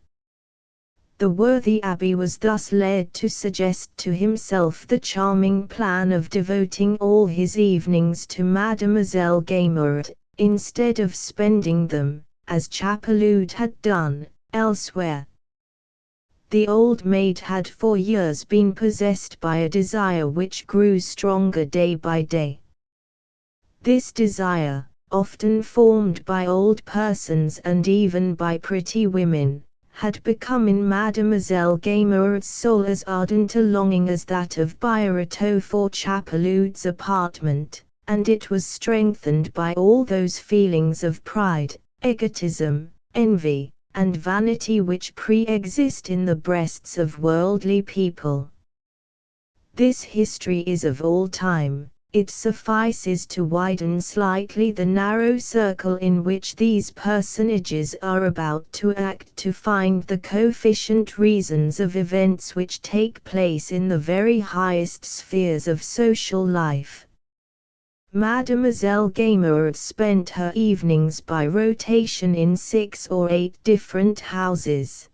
The worthy abbé was thus led to suggest to himself the charming plan of devoting all his evenings to Mademoiselle Gaimard, instead of spending them, as Chapeloud had done, elsewhere. The old maid had for years been possessed by a desire which grew stronger day by day. This desire, often formed by old persons and even by pretty women, had become in Mademoiselle Gaimard's soul as ardent a longing as that of Birotteau for Chapeloud's apartment, and it was strengthened by all those feelings of pride, egotism, envy, and vanity which pre-exist in the breasts of worldly people. This history is of all time. It suffices to widen slightly the narrow circle in which these personages are about to act to find the coefficient reasons of events which take place in the very highest spheres of social life. Mademoiselle Gaimard spent her evenings by rotation in 6 or 8 different houses.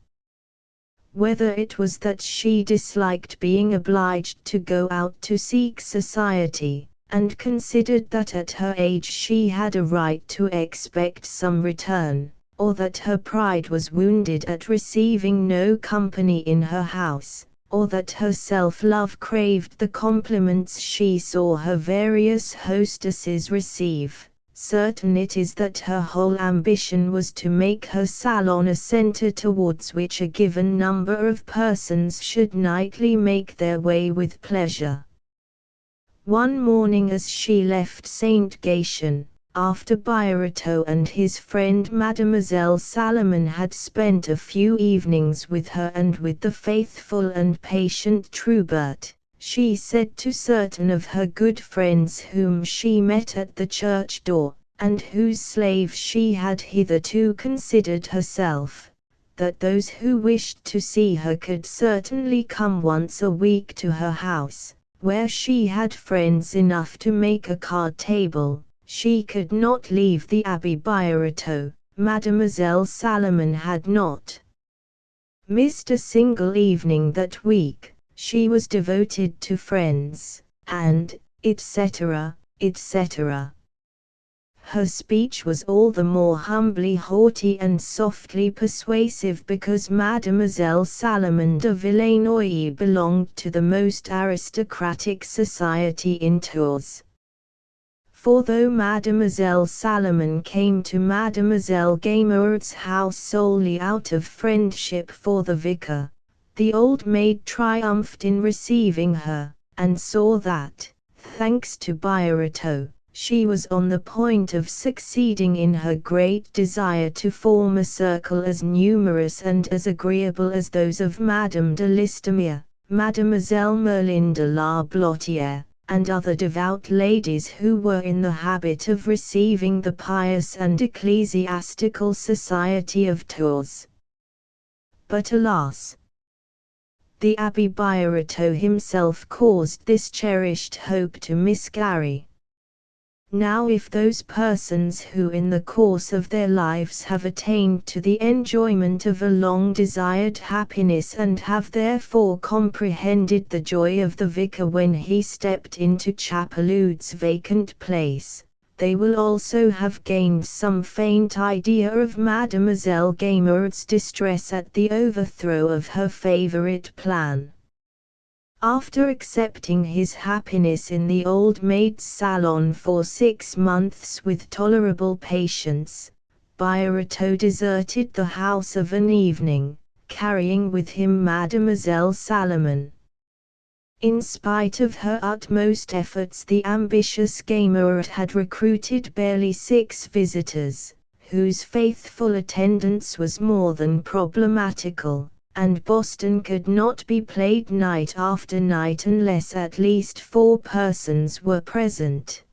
Whether it was that she disliked being obliged to go out to seek society, and considered that at her age she had a right to expect some return, or that her pride was wounded at receiving no company in her house, or that her self-love craved the compliments she saw her various hostesses receive, certain it is that her whole ambition was to make her salon a centre towards which a given number of persons should nightly make their way with pleasure. One morning as she left Saint Gatien, after Birotteau and his friend Mademoiselle Salomon had spent a few evenings with her and with the faithful and patient Troubert, she said to certain of her good friends whom she met at the church door, and whose slave she had hitherto considered herself, that those who wished to see her could certainly come once a week to her house, where she had friends enough to make a card table. She could not leave the Abbé Birotteau. Mademoiselle Salomon had not missed a single evening that week. She was devoted to friends, and, etc., etc. Her speech was all the more humbly haughty and softly persuasive because Mademoiselle Salomon de Villenoix belonged to the most aristocratic society in Tours. For though Mademoiselle Salomon came to Mademoiselle Gaimard's house solely out of friendship for the vicar, the old maid triumphed in receiving her, and saw that, thanks to Birotteau, she was on the point of succeeding in her great desire to form a circle as numerous and as agreeable as those of Madame de Listomere, Mademoiselle Merlin de la Blottière, and other devout ladies who were in the habit of receiving the pious and ecclesiastical society of Tours. But alas! The Abbé Birotteau himself caused this cherished hope to miscarry. Now if those persons who in the course of their lives have attained to the enjoyment of a long-desired happiness and have therefore comprehended the joy of the vicar when he stepped into Chapeloud's vacant place, they will also have gained some faint idea of Mademoiselle Gaimard's distress at the overthrow of her favorite plan. After accepting his happiness in the old maid's salon for 6 months with tolerable patience, Birotteau deserted the house of an evening, carrying with him Mademoiselle Salomon. In spite of her utmost efforts, the ambitious Gaimard had recruited barely 6 visitors, whose faithful attendance was more than problematical, and Boston could not be played night after night unless at least 4 persons were present.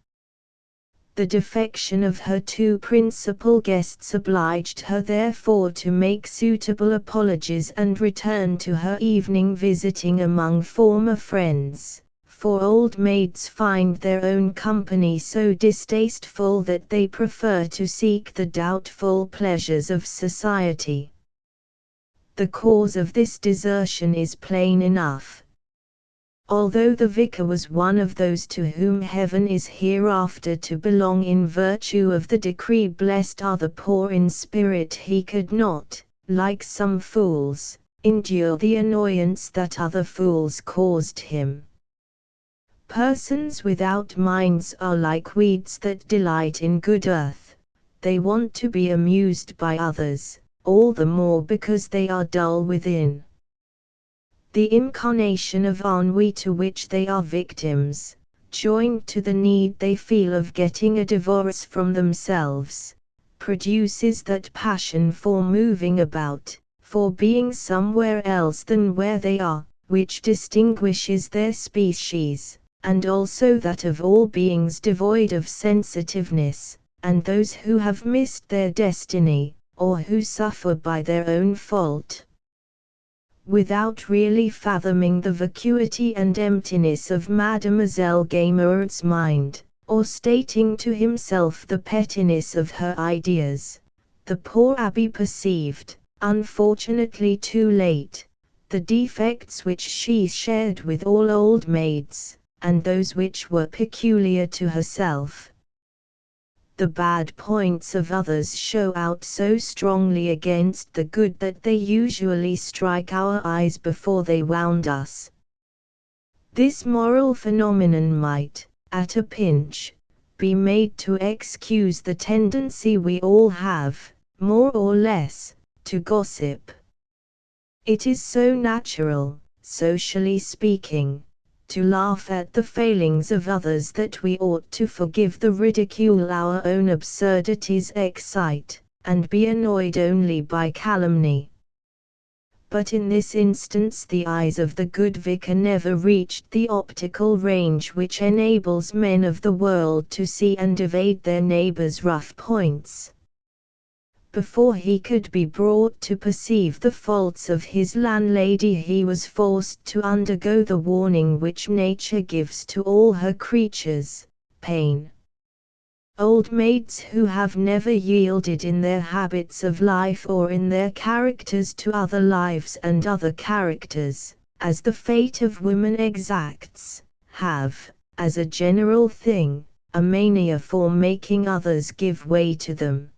The defection of her 2 principal guests obliged her therefore to make suitable apologies and return to her evening visiting among former friends, for old maids find their own company so distasteful that they prefer to seek the doubtful pleasures of society. The cause of this desertion is plain enough. Although the vicar was one of those to whom heaven is hereafter to belong in virtue of the decree blessed are the poor in spirit, he could not, like some fools, endure the annoyance that other fools caused him. Persons without minds are like weeds that delight in good earth. They want to be amused by others, all the more because they are dull within. The incarnation of ennui to which they are victims, joined to the need they feel of getting a divorce from themselves, produces that passion for moving about, for being somewhere else than where they are, which distinguishes their species, and also that of all beings devoid of sensitiveness, and those who have missed their destiny, or who suffer by their own fault. Without really fathoming the vacuity and emptiness of Mademoiselle Gaimard's mind, or stating to himself the pettiness of her ideas, the poor abbé perceived, unfortunately too late, the defects which she shared with all old maids, and those which were peculiar to herself. The bad points of others show out so strongly against the good that they usually strike our eyes before they wound us. This moral phenomenon might, at a pinch, be made to excuse the tendency we all have, more or less, to gossip. It is so natural, socially speaking, to laugh at the failings of others that we ought to forgive the ridicule our own absurdities excite, and be annoyed only by calumny. But in this instance the eyes of the good vicar never reached the optical range which enables men of the world to see and evade their neighbors' rough points. Before he could be brought to perceive the faults of his landlady, he was forced to undergo the warning which nature gives to all her creatures: pain. Old maids who have never yielded in their habits of life or in their characters to other lives and other characters, as the fate of women exacts, have, as a general thing, a mania for making others give way to them.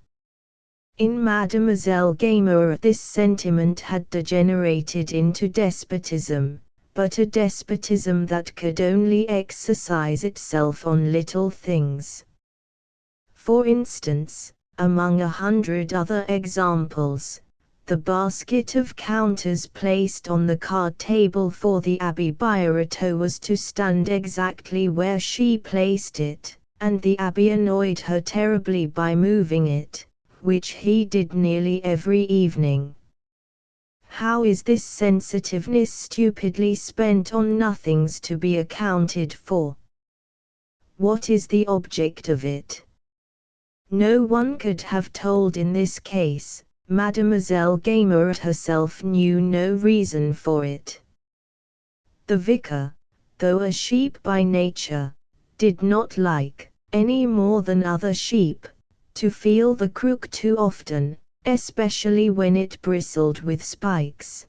In Mademoiselle Gamer this sentiment had degenerated into despotism, but a despotism that could only exercise itself on little things. For instance, among 100 other examples, the basket of counters placed on the card table for the Abbé Birotteau was to stand exactly where she placed it, and the Abbé annoyed her terribly by moving it, which he did nearly every evening. How is this sensitiveness stupidly spent on nothings to be accounted for? What is the object of it? No one could have told in this case. Mademoiselle Gamer herself knew no reason for it. The vicar, though a sheep by nature, did not like, any more than other sheep, to feel the crook too often, especially when it bristled with spikes.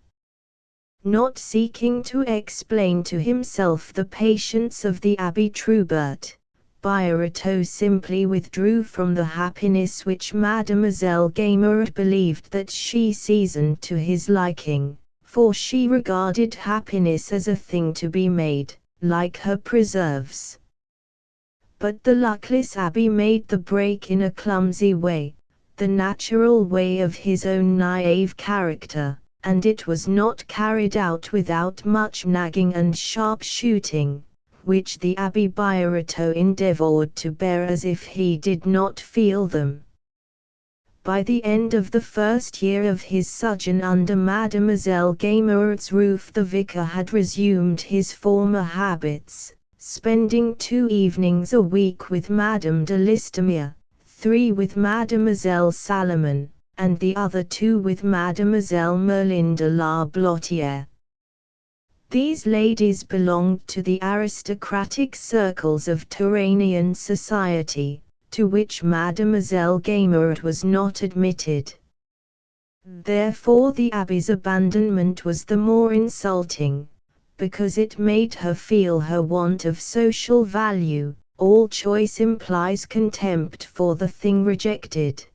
Not seeking to explain to himself the patience of the Abbé Troubert, Birotteau simply withdrew from the happiness which Mademoiselle Gamer believed that she seasoned to his liking, for she regarded happiness as a thing to be made, like her preserves. But the luckless Abbé made the break in a clumsy way, the natural way of his own naive character, and it was not carried out without much nagging and sharp shooting, which the Abbé Birotteau endeavored to bear as if he did not feel them. By the end of the first year of his sojourn under Mademoiselle Gamert's roof the vicar had resumed his former habits, spending 2 evenings a week with Madame de Listomere, 3 with Mademoiselle Salomon, and the other 2 with Mademoiselle Merlin de la Blottière. These ladies belonged to the aristocratic circles of Turanian society, to which Mademoiselle Gaimard was not admitted. Therefore the Abbé's abandonment was the more insulting, because it made her feel her want of social value. All choice implies contempt for the thing rejected.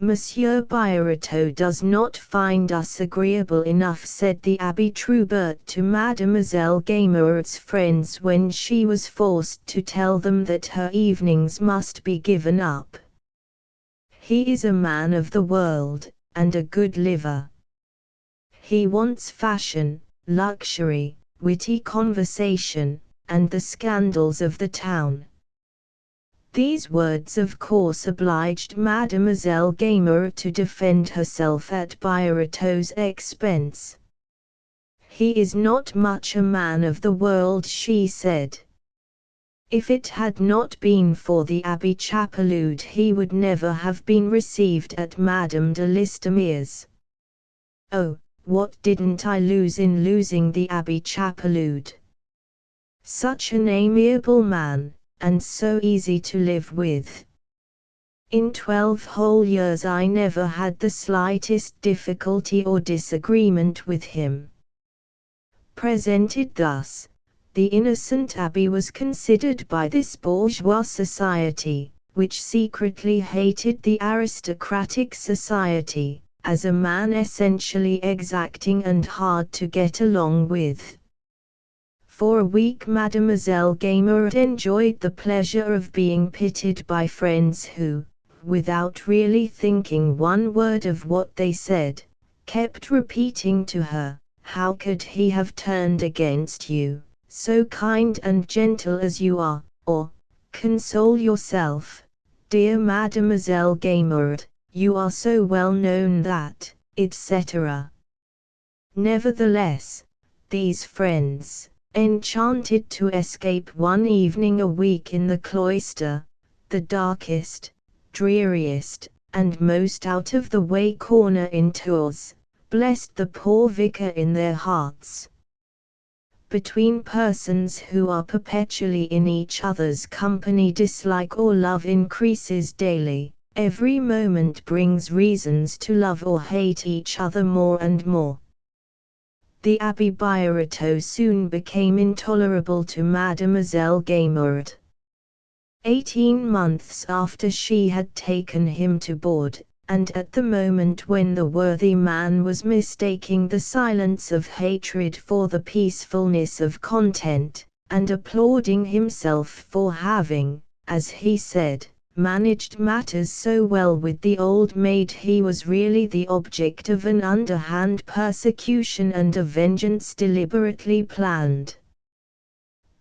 Monsieur Birotteau does not find us agreeable enough, said the Abbé Troubert to Mademoiselle Gaimard's friends when she was forced to tell them that her evenings must be given up. He is a man of the world, and a good liver. He wants fashion, luxury, witty conversation, and the scandals of the town. These words of course obliged Mademoiselle Gaimard to defend herself at Birotteau's expense. He is not much a man of the world, she said. If it had not been for the Abbé Chapeloud he would never have been received at Madame de Listomere's. Oh, what didn't I lose in losing the Abbé Chapeloud? Such an amiable man, and so easy to live with. In 12 whole years I never had the slightest difficulty or disagreement with him. Presented thus, the innocent Abbé was considered by this bourgeois society, which secretly hated the aristocratic society, as a man essentially exacting and hard to get along with. For a week Mademoiselle Gaimard enjoyed the pleasure of being pitied by friends who, without really thinking one word of what they said, kept repeating to her, "How could he have turned against you, so kind and gentle as you are?" or, "Console yourself, dear Mademoiselle Gaimard, you are so well known that," etc. Nevertheless, these friends, enchanted to escape one evening a week in the cloister, the darkest, dreariest, and most out-of-the-way corner in Tours, blessed the poor vicar in their hearts. Between persons who are perpetually in each other's company dislike or love increases daily, every moment brings reasons to love or hate each other more and more. The Abbé Birotteau soon became intolerable to Mademoiselle Gaimard. 18 months after she had taken him to board, and at the moment when the worthy man was mistaking the silence of hatred for the peacefulness of content, and applauding himself for having, as he said, managed matters so well with the old maid, he was really the object of an underhand persecution and a vengeance deliberately planned.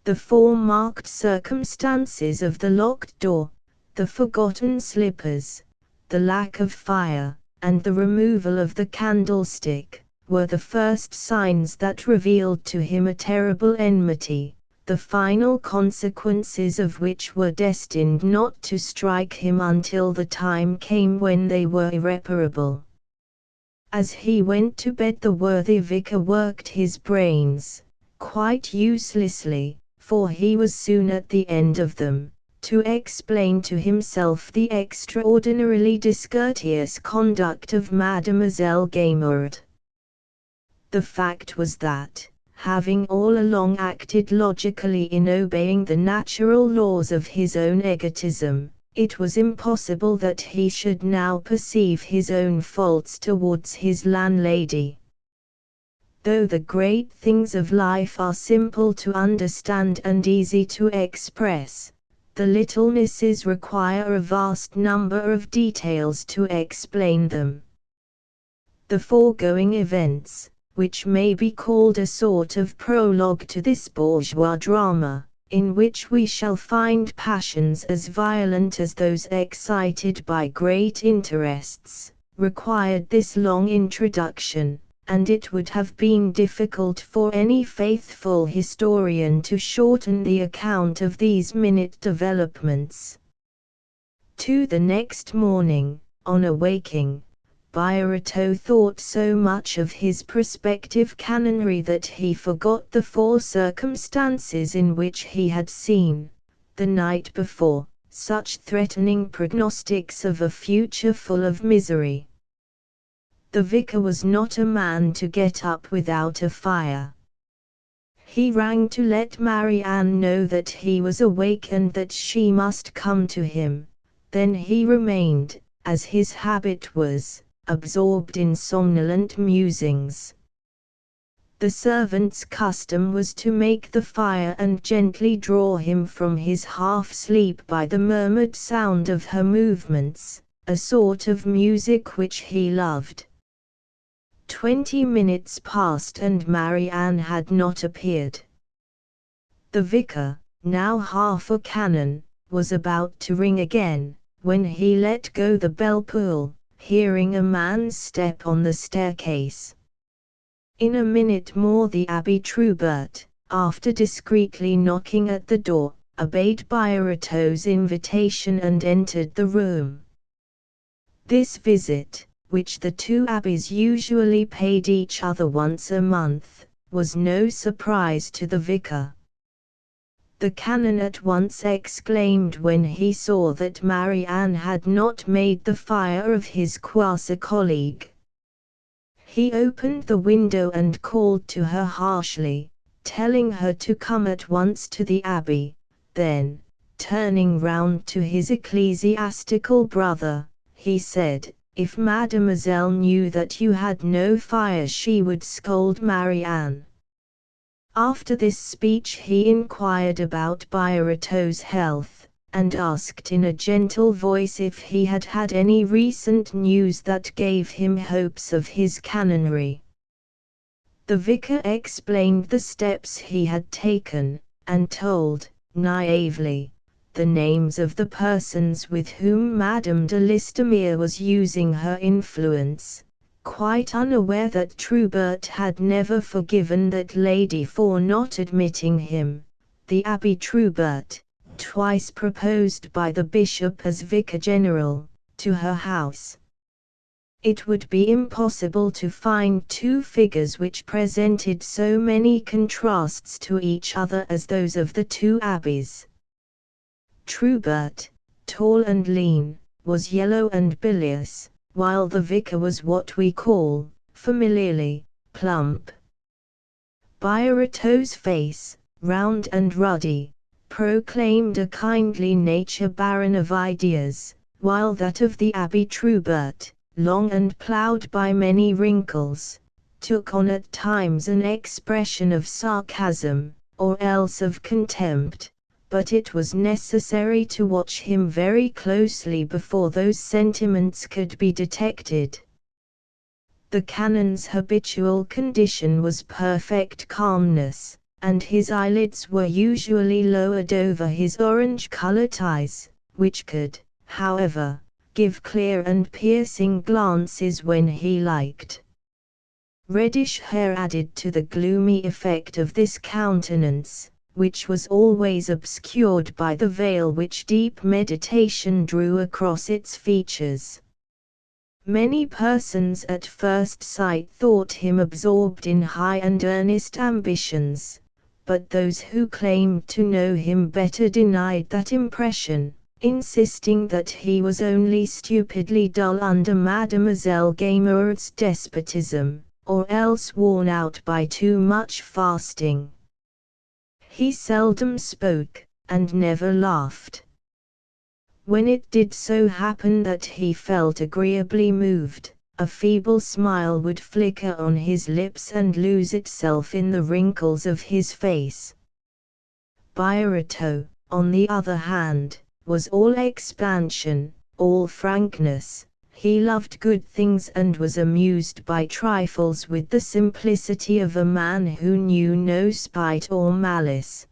The four marked circumstances of the locked door, the forgotten slippers, the lack of fire, and the removal of the candlestick, were the first signs that revealed to him a terrible enmity, the final consequences of which were destined not to strike him until the time came when they were irreparable. As he went to bed, the worthy vicar worked his brains, quite uselessly, for he was soon at the end of them, to explain to himself the extraordinarily discourteous conduct of Mademoiselle Gaimard. The fact was that, having all along acted logically in obeying the natural laws of his own egotism, it was impossible that he should now perceive his own faults towards his landlady. Though the great things of life are simple to understand and easy to express, the littlenesses require a vast number of details to explain them. The foregoing events, which may be called a sort of prologue to this bourgeois drama, in which we shall find passions as violent as those excited by great interests, required this long introduction, and it would have been difficult for any faithful historian to shorten the account of these minute developments. To the next morning, on awaking, Birotteau thought so much of his prospective canonry that he forgot the four circumstances in which he had seen, the night before, such threatening prognostics of a future full of misery. The vicar was not a man to get up without a fire. He rang to let Marianne know that he was awake and that she must come to him. Then he remained, as his habit was, absorbed in somnolent musings. The servant's custom was to make the fire and gently draw him from his half-sleep by the murmured sound of her movements, a sort of music which he loved. 20 minutes passed and Marianne had not appeared. The vicar, now half a canon, was about to ring again, when he let go the bell-pull, hearing a man's step on the staircase. In a minute more the Abbé Troubert, after discreetly knocking at the door, obeyed Birotteau's invitation and entered the room. This visit, which the two abbés usually paid each other once a month, was no surprise to the vicar. The canon at once exclaimed when he saw that Marianne had not made the fire of his quasi-colleague. He opened the window and called to her harshly, telling her to come at once to the abbey. Then, turning round to his ecclesiastical brother, he said, "If Mademoiselle knew that you had no fire she would scold Marianne." After this speech he inquired about Birotteau's health, and asked in a gentle voice if he had had any recent news that gave him hopes of his canonry. The vicar explained the steps he had taken, and told, naively, the names of the persons with whom Madame de Listomere was using her influence, quite unaware that Troubert had never forgiven that lady for not admitting him, the Abbé Troubert, twice proposed by the bishop as vicar general, to her house. It would be impossible to find two figures which presented so many contrasts to each other as those of the two abbés. Troubert, tall and lean, was yellow and bilious, while the vicar was what we call, familiarly, plump. Birotteau's face, round and ruddy, proclaimed a kindly nature barren of ideas, while that of the Abbé Troubert, long and ploughed by many wrinkles, took on at times an expression of sarcasm, or else of contempt, but it was necessary to watch him very closely before those sentiments could be detected. The canon's habitual condition was perfect calmness, and his eyelids were usually lowered over his orange-colored eyes, which could, however, give clear and piercing glances when he liked. Reddish hair added to the gloomy effect of this countenance, which was always obscured by the veil which deep meditation drew across its features. Many persons at first sight thought him absorbed in high and earnest ambitions, but those who claimed to know him better denied that impression, insisting that he was only stupidly dull under Mademoiselle Gaimard's despotism, or else worn out by too much fasting. He seldom spoke, and never laughed. When it did so happen that he felt agreeably moved, a feeble smile would flicker on his lips and lose itself in the wrinkles of his face. Birotteau, on the other hand, was all expansion, all frankness. He loved good things and was amused by trifles with the simplicity of a man who knew no spite or malice.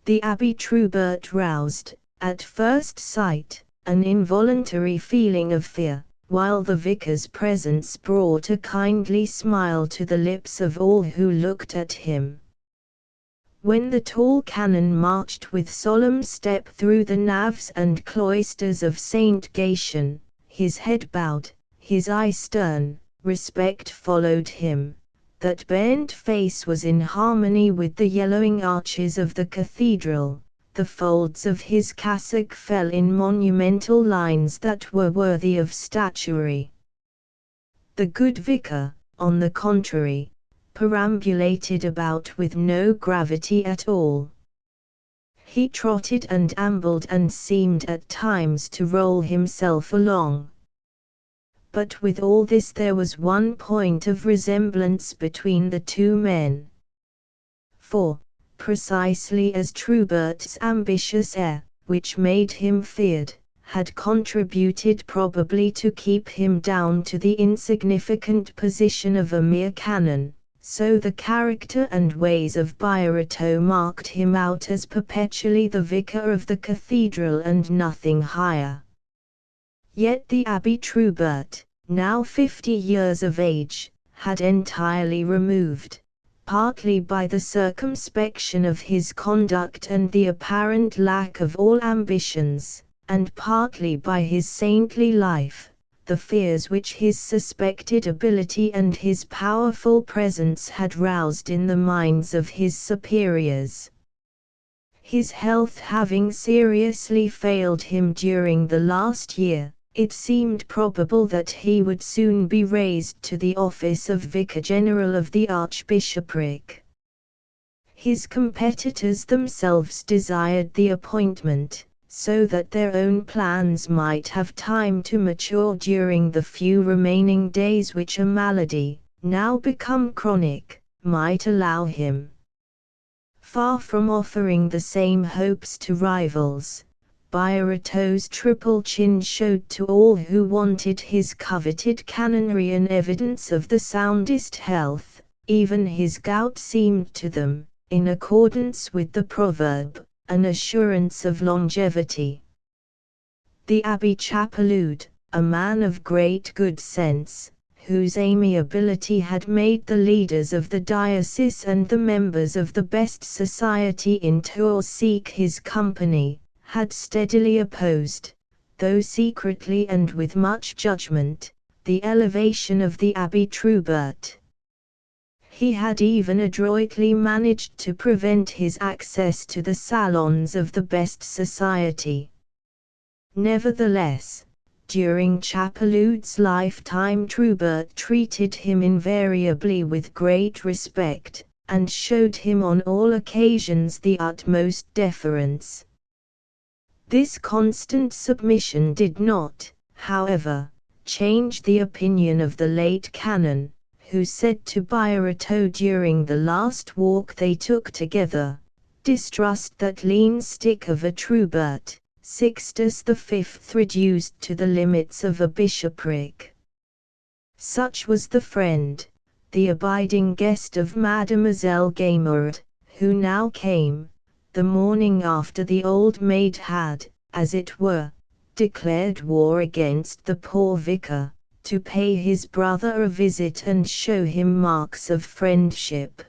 The Abbé Troubert roused, at first sight, an involuntary feeling of fear, while the vicar's presence brought a kindly smile to the lips of all who looked at him. When the tall canon marched with solemn step through the naves and cloisters of Saint Gatien, his head bowed, his eye stern, respect followed him. That bent face was in harmony with the yellowing arches of the cathedral. The folds of his cassock fell in monumental lines that were worthy of statuary. The good vicar, on the contrary, perambulated about with no gravity at all. He trotted and ambled and seemed at times to roll himself along. But with all this there was one point of resemblance between the two men. For, precisely as Troubert's ambitious air, which made him feared, had contributed probably to keep him down to the insignificant position of a mere canon, so the character and ways of Birotteau marked him out as perpetually the vicar of the cathedral and nothing higher. Yet the Abbé Troubert, now 50 years of age, had entirely removed, partly by the circumspection of his conduct and the apparent lack of all ambitions, and partly by his saintly life, the fears which his suspected ability and his powerful presence had roused in the minds of his superiors. His health having seriously failed him during the last year, it seemed probable that he would soon be raised to the office of Vicar General of the Archbishopric. His competitors themselves desired the appointment, so that their own plans might have time to mature during the few remaining days which a malady, now become chronic, might allow him. Far from offering the same hopes to rivals, Birotteau's triple chin showed to all who wanted his coveted canonry an evidence of the soundest health. Even his gout seemed to them, in accordance with the proverb, an assurance of longevity. The Abbé Chapeloud, a man of great good sense, whose amiability had made the leaders of the diocese and the members of the best society in Tours seek his company, had steadily opposed, though secretly and with much judgment, the elevation of the Abbé Troubert. He had even adroitly managed to prevent his access to the salons of the best society. Nevertheless, during Chapeloud's lifetime Troubert treated him invariably with great respect, and showed him on all occasions the utmost deference. This constant submission did not, however, change the opinion of the late canon, who said to Byreto during the last walk they took together, "Distrust that lean stick of a Trubert, Sixtus V reduced to the limits of a bishopric." Such was the friend, the abiding guest of Mademoiselle Gaimard, who now came, the morning after the old maid had, as it were, declared war against the poor vicar, to pay his brother a visit and show him marks of friendship.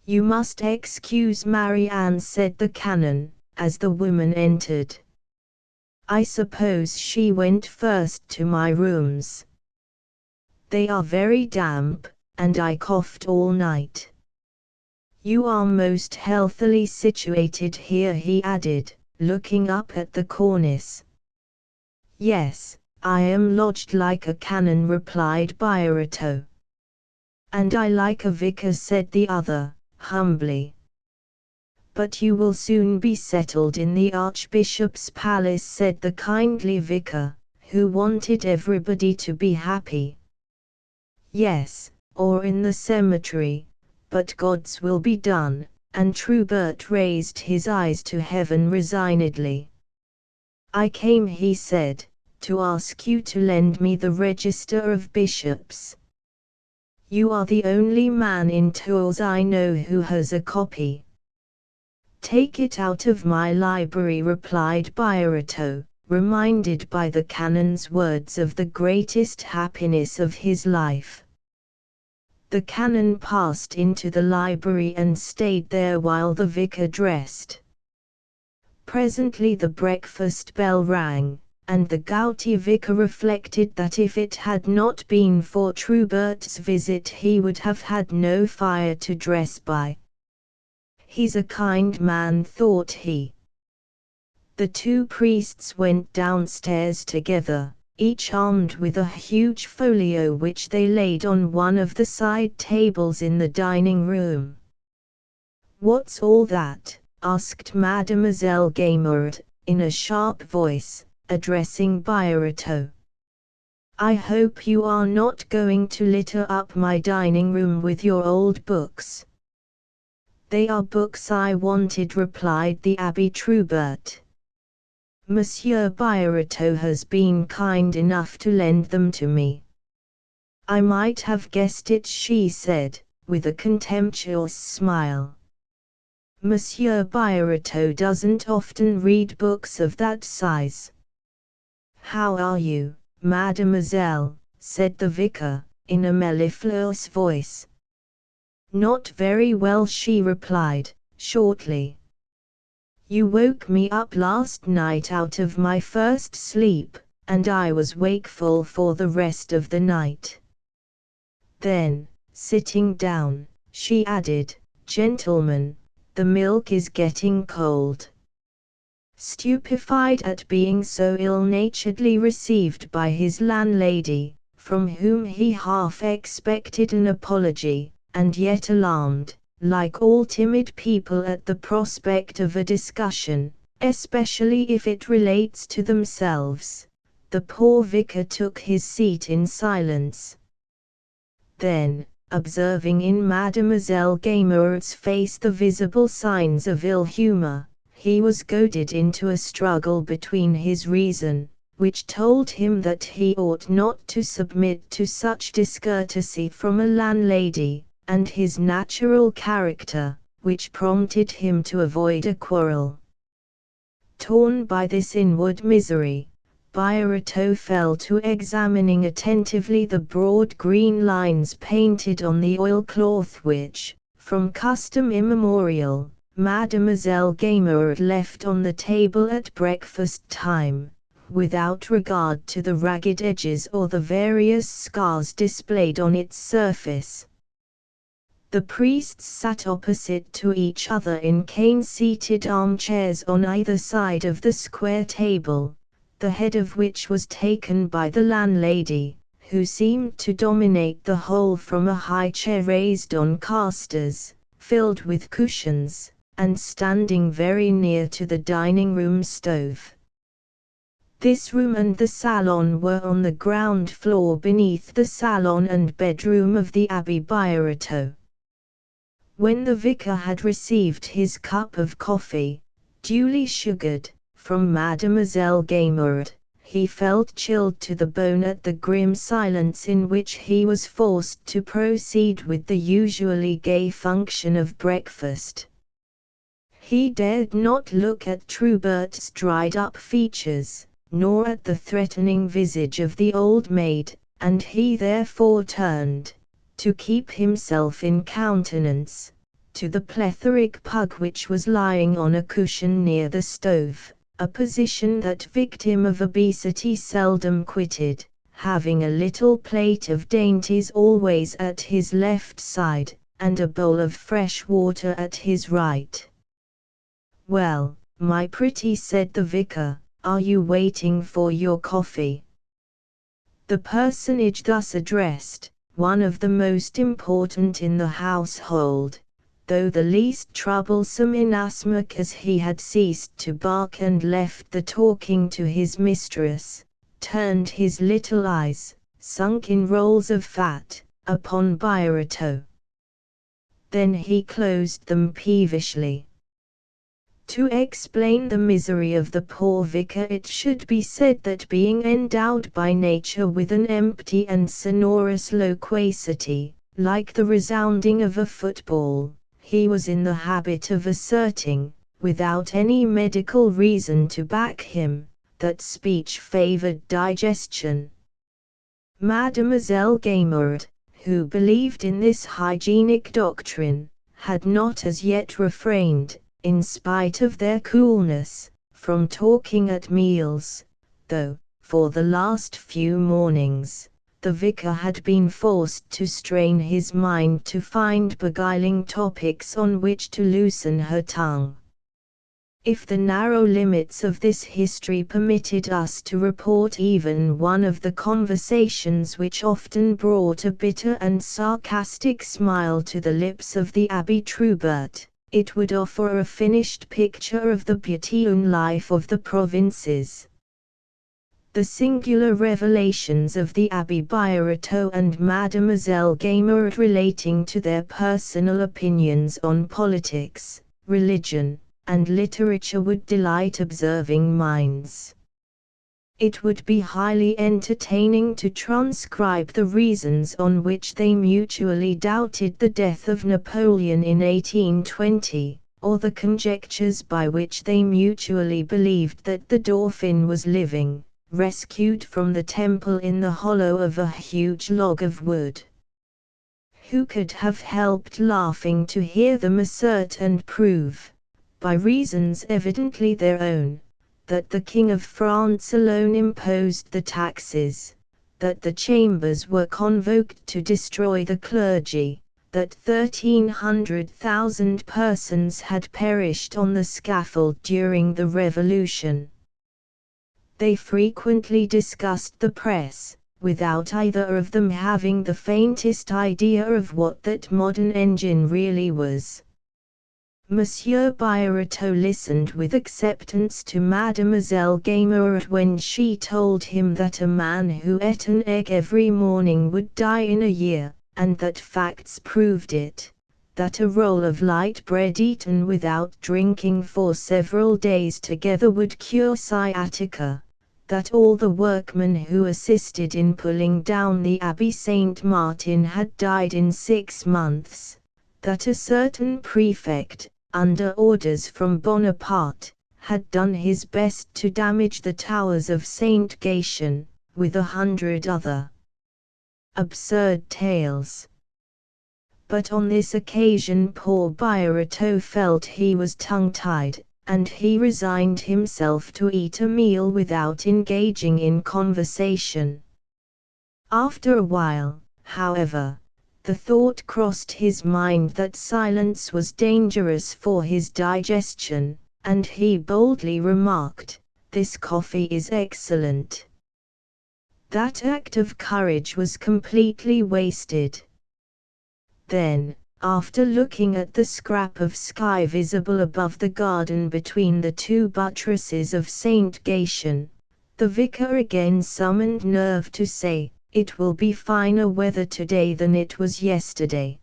"You must excuse Marianne," said the canon, as the woman entered. "I suppose she went first to my rooms. They are very damp, and I coughed all night. You are most healthily situated here," he added, looking up at the cornice. "Yes, I am lodged like a canon," replied Byreto. "And I like a vicar," said the other, humbly. "But you will soon be settled in the Archbishop's palace," said the kindly vicar, who wanted everybody to be happy. "Yes, or in the cemetery, but God's will be done," and Trubert raised his eyes to heaven resignedly. "I came," he said, "to ask you to lend me the Register of Bishops. You are the only man in Tours I know who has a copy." "Take it out of my library," replied Byreto, reminded by the canon's words of the greatest happiness of his life. The canon passed into the library and stayed there while the vicar dressed. Presently the breakfast bell rang, and the gouty vicar reflected that if it had not been for Trubert's visit he would have had no fire to dress by. "He's a kind man," thought he. The two priests went downstairs together, each armed with a huge folio which they laid on one of the side tables in the dining room. "What's all that?" asked Mademoiselle Gaimard, in a sharp voice, addressing Byreto. "I hope you are not going to litter up my dining room with your old books." "They are books I wanted," replied the Abbé Trubert. "Monsieur Byreto has been kind enough to lend them to me." "I might have guessed it," she said, with a contemptuous smile. "Monsieur Byreto doesn't often read books of that size." "How are you, mademoiselle?" said the vicar, in a mellifluous voice. "Not very well," she replied, shortly. "You woke me up last night out of my first sleep, and I was wakeful for the rest of the night." Then, sitting down, she added, "Gentlemen, the milk is getting cold." Stupefied at being so ill-naturedly received by his landlady, from whom he half expected an apology, and yet alarmed, like all timid people at the prospect of a discussion, especially if it relates to themselves, the poor vicar took his seat in silence. Then, observing in Mademoiselle Gaimard's face the visible signs of ill humor, he was goaded into a struggle between his reason, which told him that he ought not to submit to such discourtesy from a landlady, and his natural character, which prompted him to avoid a quarrel. Torn by this inward misery, Byreto fell to examining attentively the broad green lines painted on the oilcloth which, from custom immemorial, Mademoiselle Gaimard left on the table at breakfast time, without regard to the ragged edges or the various scars displayed on its surface. The priests sat opposite to each other in cane-seated armchairs on either side of the square table, the head of which was taken by the landlady, who seemed to dominate the whole from a high chair raised on casters, filled with cushions, and standing very near to the dining-room stove. This room and the salon were on the ground floor beneath the salon and bedroom of the Abbé Birotteau. When the vicar had received his cup of coffee, duly sugared, from Mademoiselle Gaimard, he felt chilled to the bone at the grim silence in which he was forced to proceed with the usually gay function of breakfast. He dared not look at Trubert's dried-up features, nor at the threatening visage of the old maid, and he therefore turned, to keep himself in countenance, to the plethoric pug which was lying on a cushion near the stove, a position that victim of obesity seldom quitted, having a little plate of dainties always at his left side, and a bowl of fresh water at his right. "Well, my pretty," said the vicar, "are you waiting for your coffee?" The personage thus addressed, one of the most important in the household, though the least troublesome inasmuch as he had ceased to bark and left the talking to his mistress, turned his little eyes, sunk in rolls of fat, upon Birotteau. Then he closed them peevishly. To explain the misery of the poor vicar, it should be said that being endowed by nature with an empty and sonorous loquacity, like the resounding of a football, he was in the habit of asserting, without any medical reason to back him, that speech favored digestion. Mademoiselle Gaimard, who believed in this hygienic doctrine, had not as yet refrained, in spite of their coolness, from talking at meals, though, for the last few mornings, the vicar had been forced to strain his mind to find beguiling topics on which to loosen her tongue. If the narrow limits of this history permitted us to report even one of the conversations which often brought a bitter and sarcastic smile to the lips of the Abbé Trubert, it would offer a finished picture of the Beautéon life of the provinces. The singular revelations of the Abbé Birotteau and Mademoiselle Gaimard relating to their personal opinions on politics, religion, and literature would delight observing minds. It would be highly entertaining to transcribe the reasons on which they mutually doubted the death of Napoleon in 1820, or the conjectures by which they mutually believed that the Dauphin was living, rescued from the temple in the hollow of a huge log of wood. Who could have helped laughing to hear them assert and prove, by reasons evidently their own, that the King of France alone imposed the taxes, that the chambers were convoked to destroy the clergy, that 1,300,000 persons had perished on the scaffold during the Revolution. They frequently discussed the press, without either of them having the faintest idea of what that modern engine really was. Monsieur Birotteau listened with acceptance to Mademoiselle Gaimard when she told him that a man who ate an egg every morning would die in a year, and that facts proved it, that a roll of light bread eaten without drinking for several days together would cure sciatica, that all the workmen who assisted in pulling down the Abbey Saint Martin had died in 6 months, that a certain prefect, under orders from Bonaparte, had done his best to damage the towers of Saint Gatian, with 100 other absurd tales. But on this occasion poor Birotteau felt he was tongue-tied, and he resigned himself to eat a meal without engaging in conversation. After a while, however, the thought crossed his mind that silence was dangerous for his digestion, and he boldly remarked, "This coffee is excellent." That act of courage was completely wasted. Then, after looking at the scrap of sky visible above the garden between the two buttresses of St. Gatian, the vicar again summoned nerve to say, "It will be finer weather today than it was yesterday."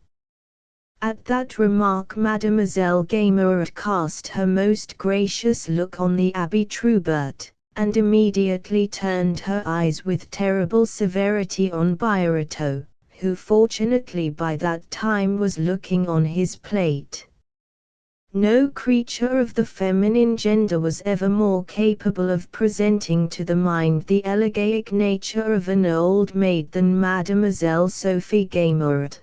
At that remark Mademoiselle Gaimard cast her most gracious look on the Abbé Troubert, and immediately turned her eyes with terrible severity on Birotteau, who fortunately by that time was looking on his plate. No creature of the feminine gender was ever more capable of presenting to the mind the elegiac nature of an old maid than Mademoiselle Sophie Gaimard.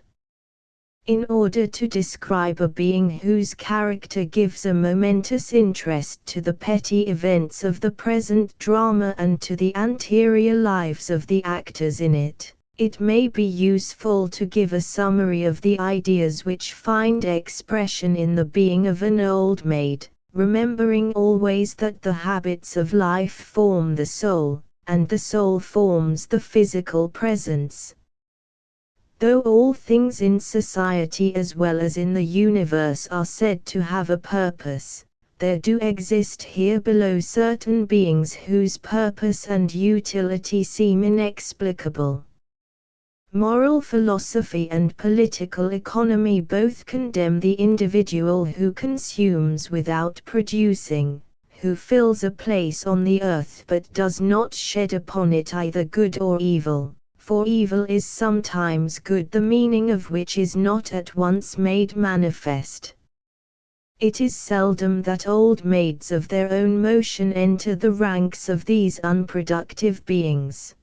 In order to describe a being whose character gives a momentous interest to the petty events of the present drama and to the anterior lives of the actors in it, it may be useful to give a summary of the ideas which find expression in the being of an old maid, remembering always that the habits of life form the soul, and the soul forms the physical presence. Though all things in society as well as in the universe are said to have a purpose, there do exist here below certain beings whose purpose and utility seem inexplicable. Moral philosophy and political economy both condemn the individual who consumes without producing, who fills a place on the earth but does not shed upon it either good or evil, for evil is sometimes good, the meaning of which is not at once made manifest. It is seldom that old maids of their own motion enter the ranks of these unproductive beings.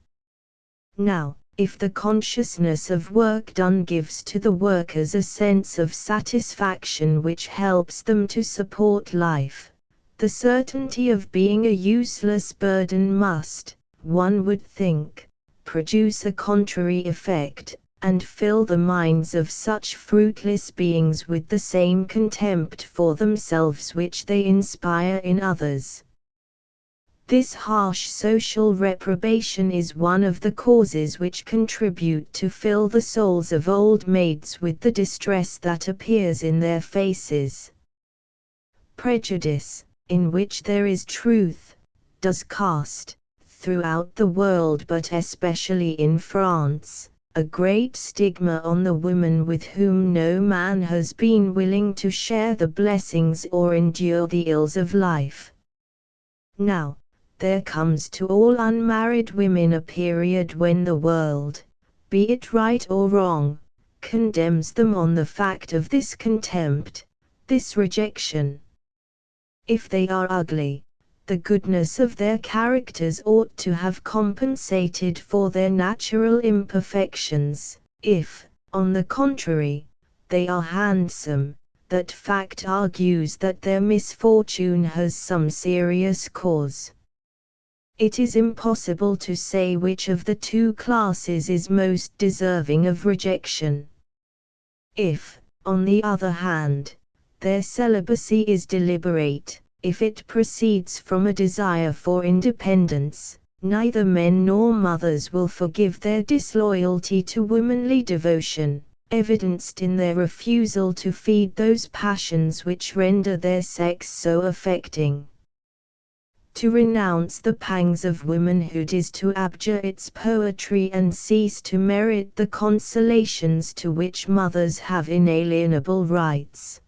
Now, if the consciousness of work done gives to the workers a sense of satisfaction which helps them to support life, the certainty of being a useless burden must, one would think, produce a contrary effect, and fill the minds of such fruitless beings with the same contempt for themselves which they inspire in others. This harsh social reprobation is one of the causes which contribute to fill the souls of old maids with the distress that appears in their faces. Prejudice, in which there is truth, does cast, throughout the world but especially in France, a great stigma on the woman with whom no man has been willing to share the blessings or endure the ills of life. Now, there comes to all unmarried women a period when the world, be it right or wrong, condemns them on the fact of this contempt, this rejection. If they are ugly, the goodness of their characters ought to have compensated for their natural imperfections. If, on the contrary, they are handsome, that fact argues that their misfortune has some serious cause. It is impossible to say which of the two classes is most deserving of rejection. If, on the other hand, their celibacy is deliberate, if it proceeds from a desire for independence, neither men nor mothers will forgive their disloyalty to womanly devotion, evidenced in their refusal to feed those passions which render their sex so affecting. To renounce the pangs of womanhood is to abjure its poetry and cease to merit the consolations to which mothers have inalienable rights.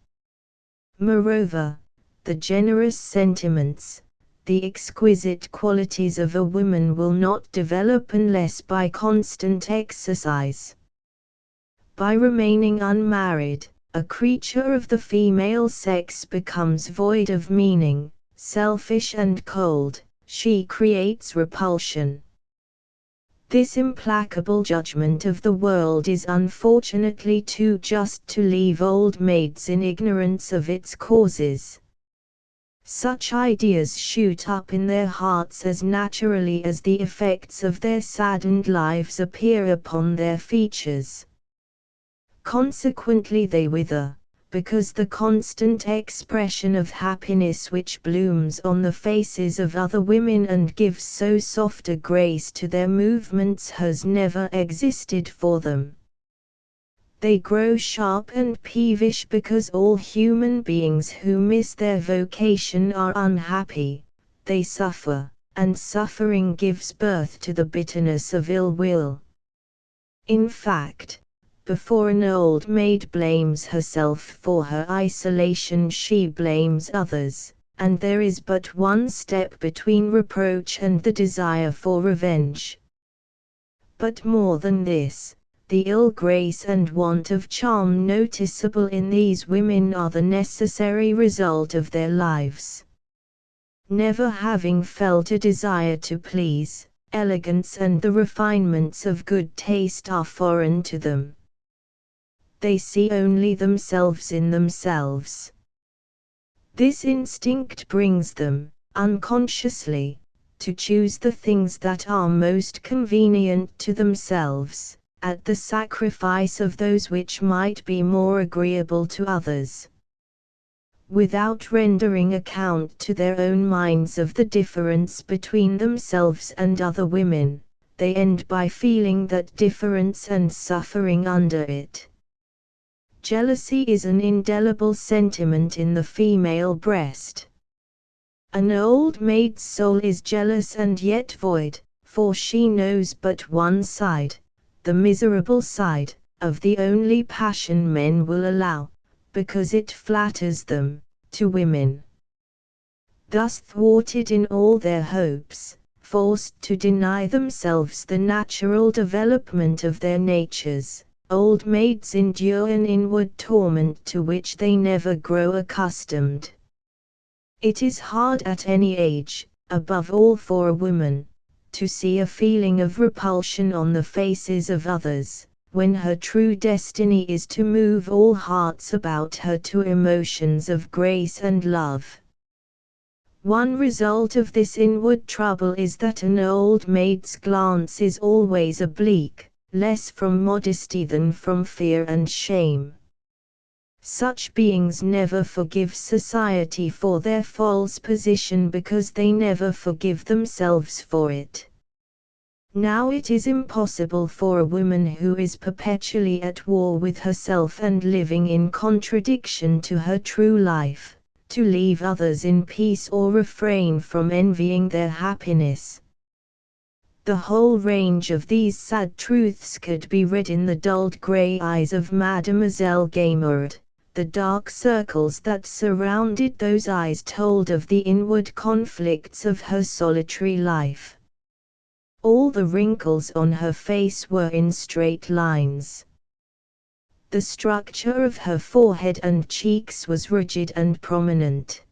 Moreover, the generous sentiments, the exquisite qualities of a woman will not develop unless by constant exercise. By remaining unmarried, a creature of the female sex becomes void of meaning, selfish and cold, she creates repulsion. This implacable judgment of the world is unfortunately too just to leave old maids in ignorance of its causes. Such ideas shoot up in their hearts as naturally as the effects of their saddened lives appear upon their features. Consequently they wither, because the constant expression of happiness which blooms on the faces of other women and gives so soft a grace to their movements has never existed for them. They grow sharp and peevish because all human beings who miss their vocation are unhappy. They suffer, and suffering gives birth to the bitterness of ill will. In fact, before an old maid blames herself for her isolation, she blames others, and there is but one step between reproach and the desire for revenge. But more than this, the ill grace and want of charm noticeable in these women are the necessary result of their lives. Never having felt a desire to please, elegance and the refinements of good taste are foreign to them. They see only themselves in themselves. This instinct brings them, unconsciously, to choose the things that are most convenient to themselves, at the sacrifice of those which might be more agreeable to others. Without rendering account to their own minds of the difference between themselves and other women, they end by feeling that difference and suffering under it. Jealousy is an indelible sentiment in the female breast. An old maid's soul is jealous and yet void, for she knows but one side, the miserable side, of the only passion men will allow, because it flatters them, to women. Thus thwarted in all their hopes, forced to deny themselves the natural development of their natures, old maids endure an inward torment to which they never grow accustomed. It is hard at any age, above all for a woman, to see a feeling of repulsion on the faces of others, when her true destiny is to move all hearts about her to emotions of grace and love. One result of this inward trouble is that an old maid's glance is always oblique, less from modesty than from fear and shame. Such beings never forgive society for their false position because they never forgive themselves for it. Now it is impossible for a woman who is perpetually at war with herself and living in contradiction to her true life, to leave others in peace or refrain from envying their happiness. The whole range of these sad truths could be read in the dulled grey eyes of Mademoiselle Gaimard. The dark circles that surrounded those eyes told of the inward conflicts of her solitary life. All the wrinkles on her face were in straight lines. The structure of her forehead and cheeks was rigid and prominent.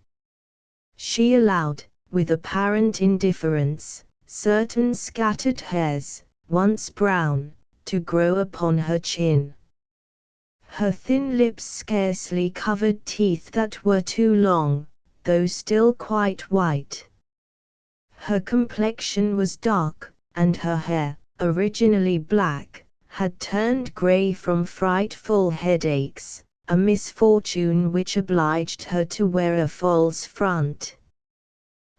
She allowed, with apparent indifference, certain scattered hairs, once brown, to grow upon her chin. Her thin lips scarcely covered teeth that were too long, though still quite white. Her complexion was dark, and her hair, originally black, had turned grey from frightful headaches, a misfortune which obliged her to wear a false front.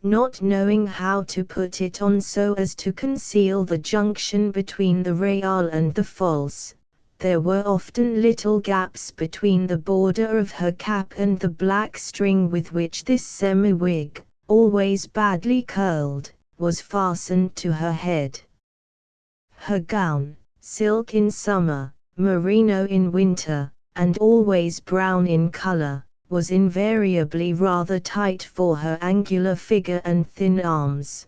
Not knowing how to put it on so as to conceal the junction between the real and the false, there were often little gaps between the border of her cap and the black string with which this semi-wig, always badly curled, was fastened to her head. Her gown, silk in summer, merino in winter, and always brown in color, was invariably rather tight for her angular figure and thin arms.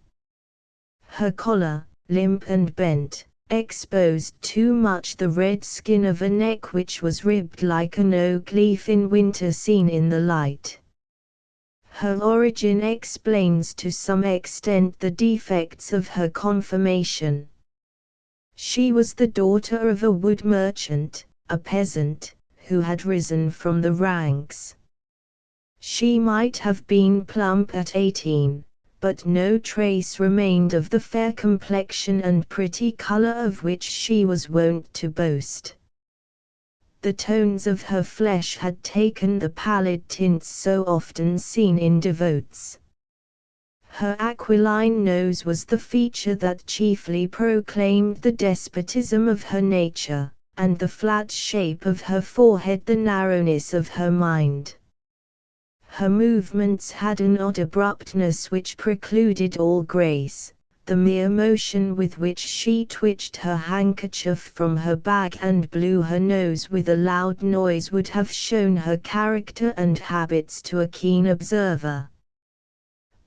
Her collar, limp and bent, exposed too much the red skin of a neck which was ribbed like an oak leaf in winter seen in the light. Her origin explains to some extent the defects of her conformation. She was the daughter of a wood merchant, a peasant, who had risen from the ranks. She might have been plump at 18, but no trace remained of the fair complexion and pretty color of which she was wont to boast. The tones of her flesh had taken the pallid tints so often seen in devotes. Her aquiline nose was the feature that chiefly proclaimed the despotism of her nature, and the flat shape of her forehead the narrowness of her mind. Her movements had an odd abruptness which precluded all grace. The mere motion with which she twitched her handkerchief from her bag and blew her nose with a loud noise would have shown her character and habits to a keen observer.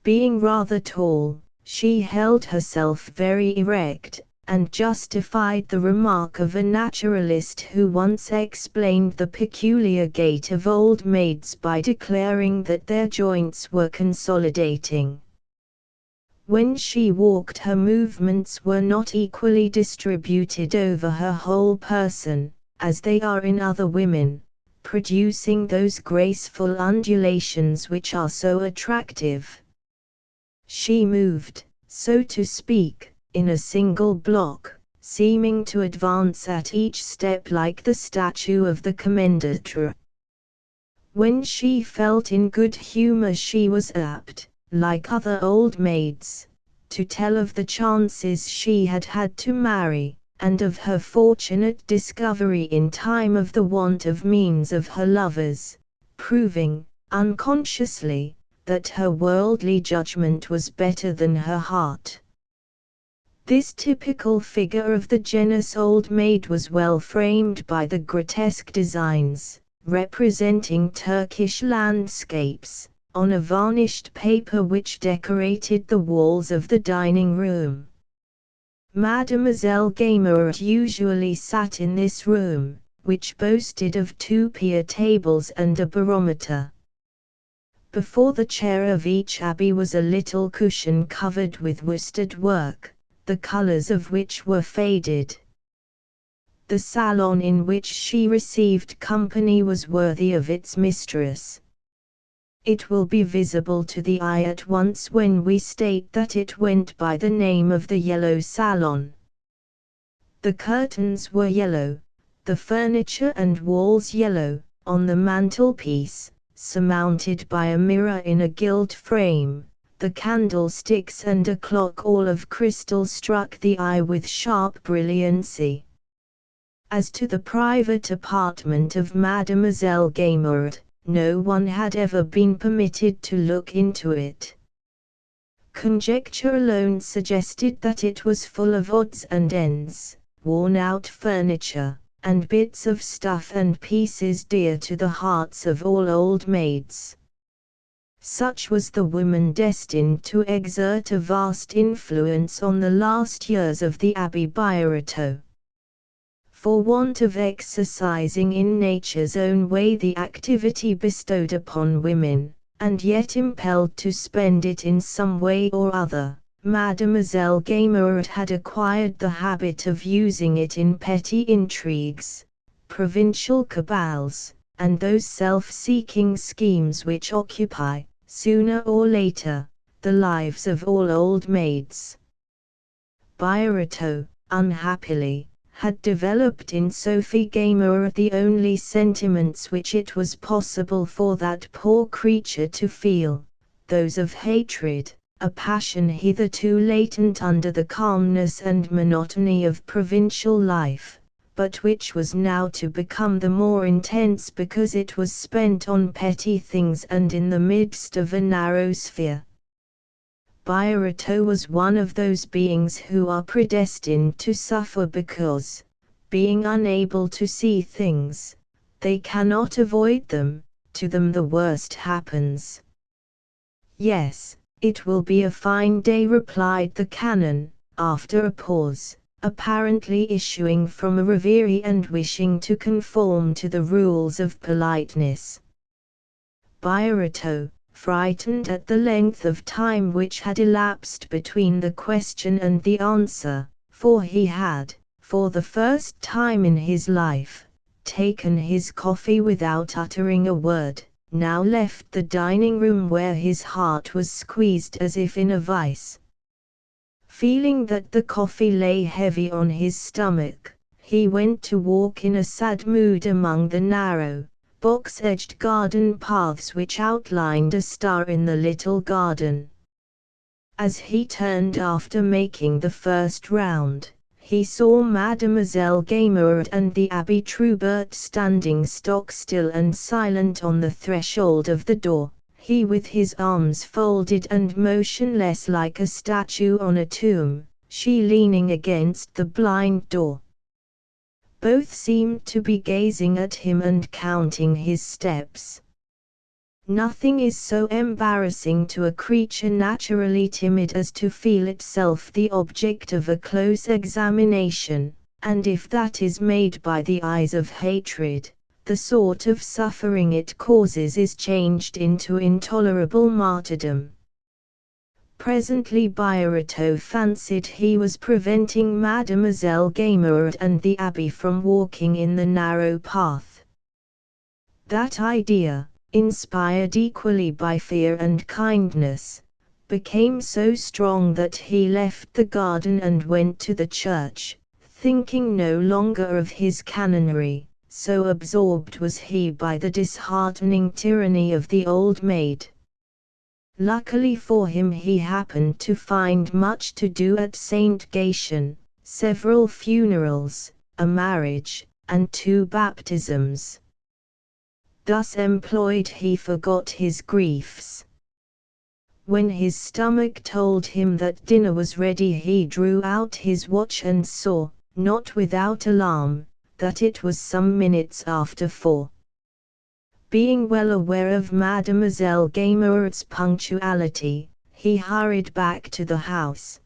Being rather tall, she held herself very erect, and justified the remark of a naturalist who once explained the peculiar gait of old maids by declaring that their joints were consolidating. When she walked, her movements were not equally distributed over her whole person, as they are in other women, producing those graceful undulations which are so attractive. She moved, so to speak, in a single block, seeming to advance at each step like the statue of the Commendator. When she felt in good humor she was apt, like other old maids, to tell of the chances she had had to marry, and of her fortunate discovery in time of the want of means of her lovers, proving, unconsciously, that her worldly judgment was better than her heart. This typical figure of the genus old maid was well framed by the grotesque designs, representing Turkish landscapes, on a varnished paper which decorated the walls of the dining room. Mademoiselle Gaimard usually sat in this room, which boasted of 2 pier tables and a barometer. Before the chair of each abbé was a little cushion covered with worsted work, the colors of which were faded. The salon in which she received company was worthy of its mistress. It will be visible to the eye at once when we state that it went by the name of the Yellow Salon. The curtains were yellow, the furniture and walls yellow. On the mantelpiece, surmounted by a mirror in a gilt frame, the candlesticks and a clock all of crystal struck the eye with sharp brilliancy. As to the private apartment of Mademoiselle Gaimard, no one had ever been permitted to look into it. Conjecture alone suggested that it was full of odds and ends, worn-out furniture, and bits of stuff and pieces dear to the hearts of all old maids. Such was the woman destined to exert a vast influence on the last years of the Abbé Birotteau. For want of exercising in nature's own way the activity bestowed upon women, and yet impelled to spend it in some way or other, Mademoiselle Gaimard had acquired the habit of using it in petty intrigues, provincial cabals, and those self-seeking schemes which occupy, sooner or later, the lives of all old maids. Birotteau, unhappily, had developed in Sophie Gaimard the only sentiments which it was possible for that poor creature to feel, those of hatred, a passion hitherto latent under the calmness and monotony of provincial life, but which was now to become the more intense because it was spent on petty things and in the midst of a narrow sphere. Birotteau was one of those beings who are predestined to suffer because, being unable to see things, they cannot avoid them. To them the worst happens. "Yes, it will be a fine day," replied the canon, after a pause, apparently issuing from a reverie and wishing to conform to the rules of politeness. Birotteau, frightened at the length of time which had elapsed between the question and the answer, for he had, for the first time in his life, taken his coffee without uttering a word, now left the dining room where his heart was squeezed as if in a vice. Feeling that the coffee lay heavy on his stomach, he went to walk in a sad mood among the narrow, box-edged garden paths which outlined a star in the little garden. As he turned after making the first round, he saw Mademoiselle Gaimard and the Abbé Troubert standing stock-still and silent on the threshold of the door, he with his arms folded and motionless like a statue on a tomb, she leaning against the blind door. Both seemed to be gazing at him and counting his steps. Nothing is so embarrassing to a creature naturally timid as to feel itself the object of a close examination, and if that is made by the eyes of hatred, the sort of suffering it causes is changed into intolerable martyrdom. Presently Birotteau fancied he was preventing Mademoiselle Gaimard and the Abbé from walking in the narrow path. That idea, inspired equally by fear and kindness, became so strong that he left the garden and went to the church, thinking no longer of his canonry, so absorbed was he by the disheartening tyranny of the old maid. Luckily for him he happened to find much to do at Saint Gatien, several funerals, a marriage, and 2 baptisms. Thus employed he forgot his griefs. When his stomach told him that dinner was ready he drew out his watch and saw, not without alarm, that it was some minutes after 4. Being well aware of Mademoiselle Gaimard's punctuality, he hurried back to the house.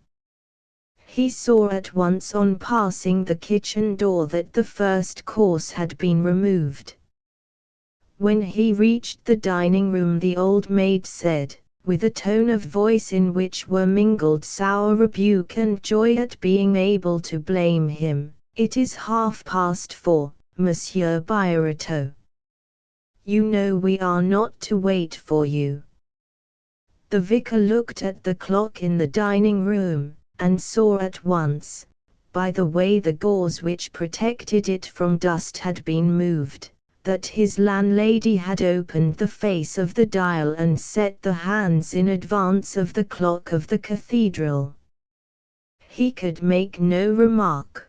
He saw at once on passing the kitchen door that the first course had been removed. When he reached the dining room the old maid said, with a tone of voice in which were mingled sour rebuke and joy at being able to blame him, "It is 4:30, Monsieur Birotteau. You know we are not to wait for you." The vicar looked at the clock in the dining room, and saw at once, by the way the gauze which protected it from dust had been moved, that his landlady had opened the face of the dial and set the hands in advance of the clock of the cathedral. He could make no remark.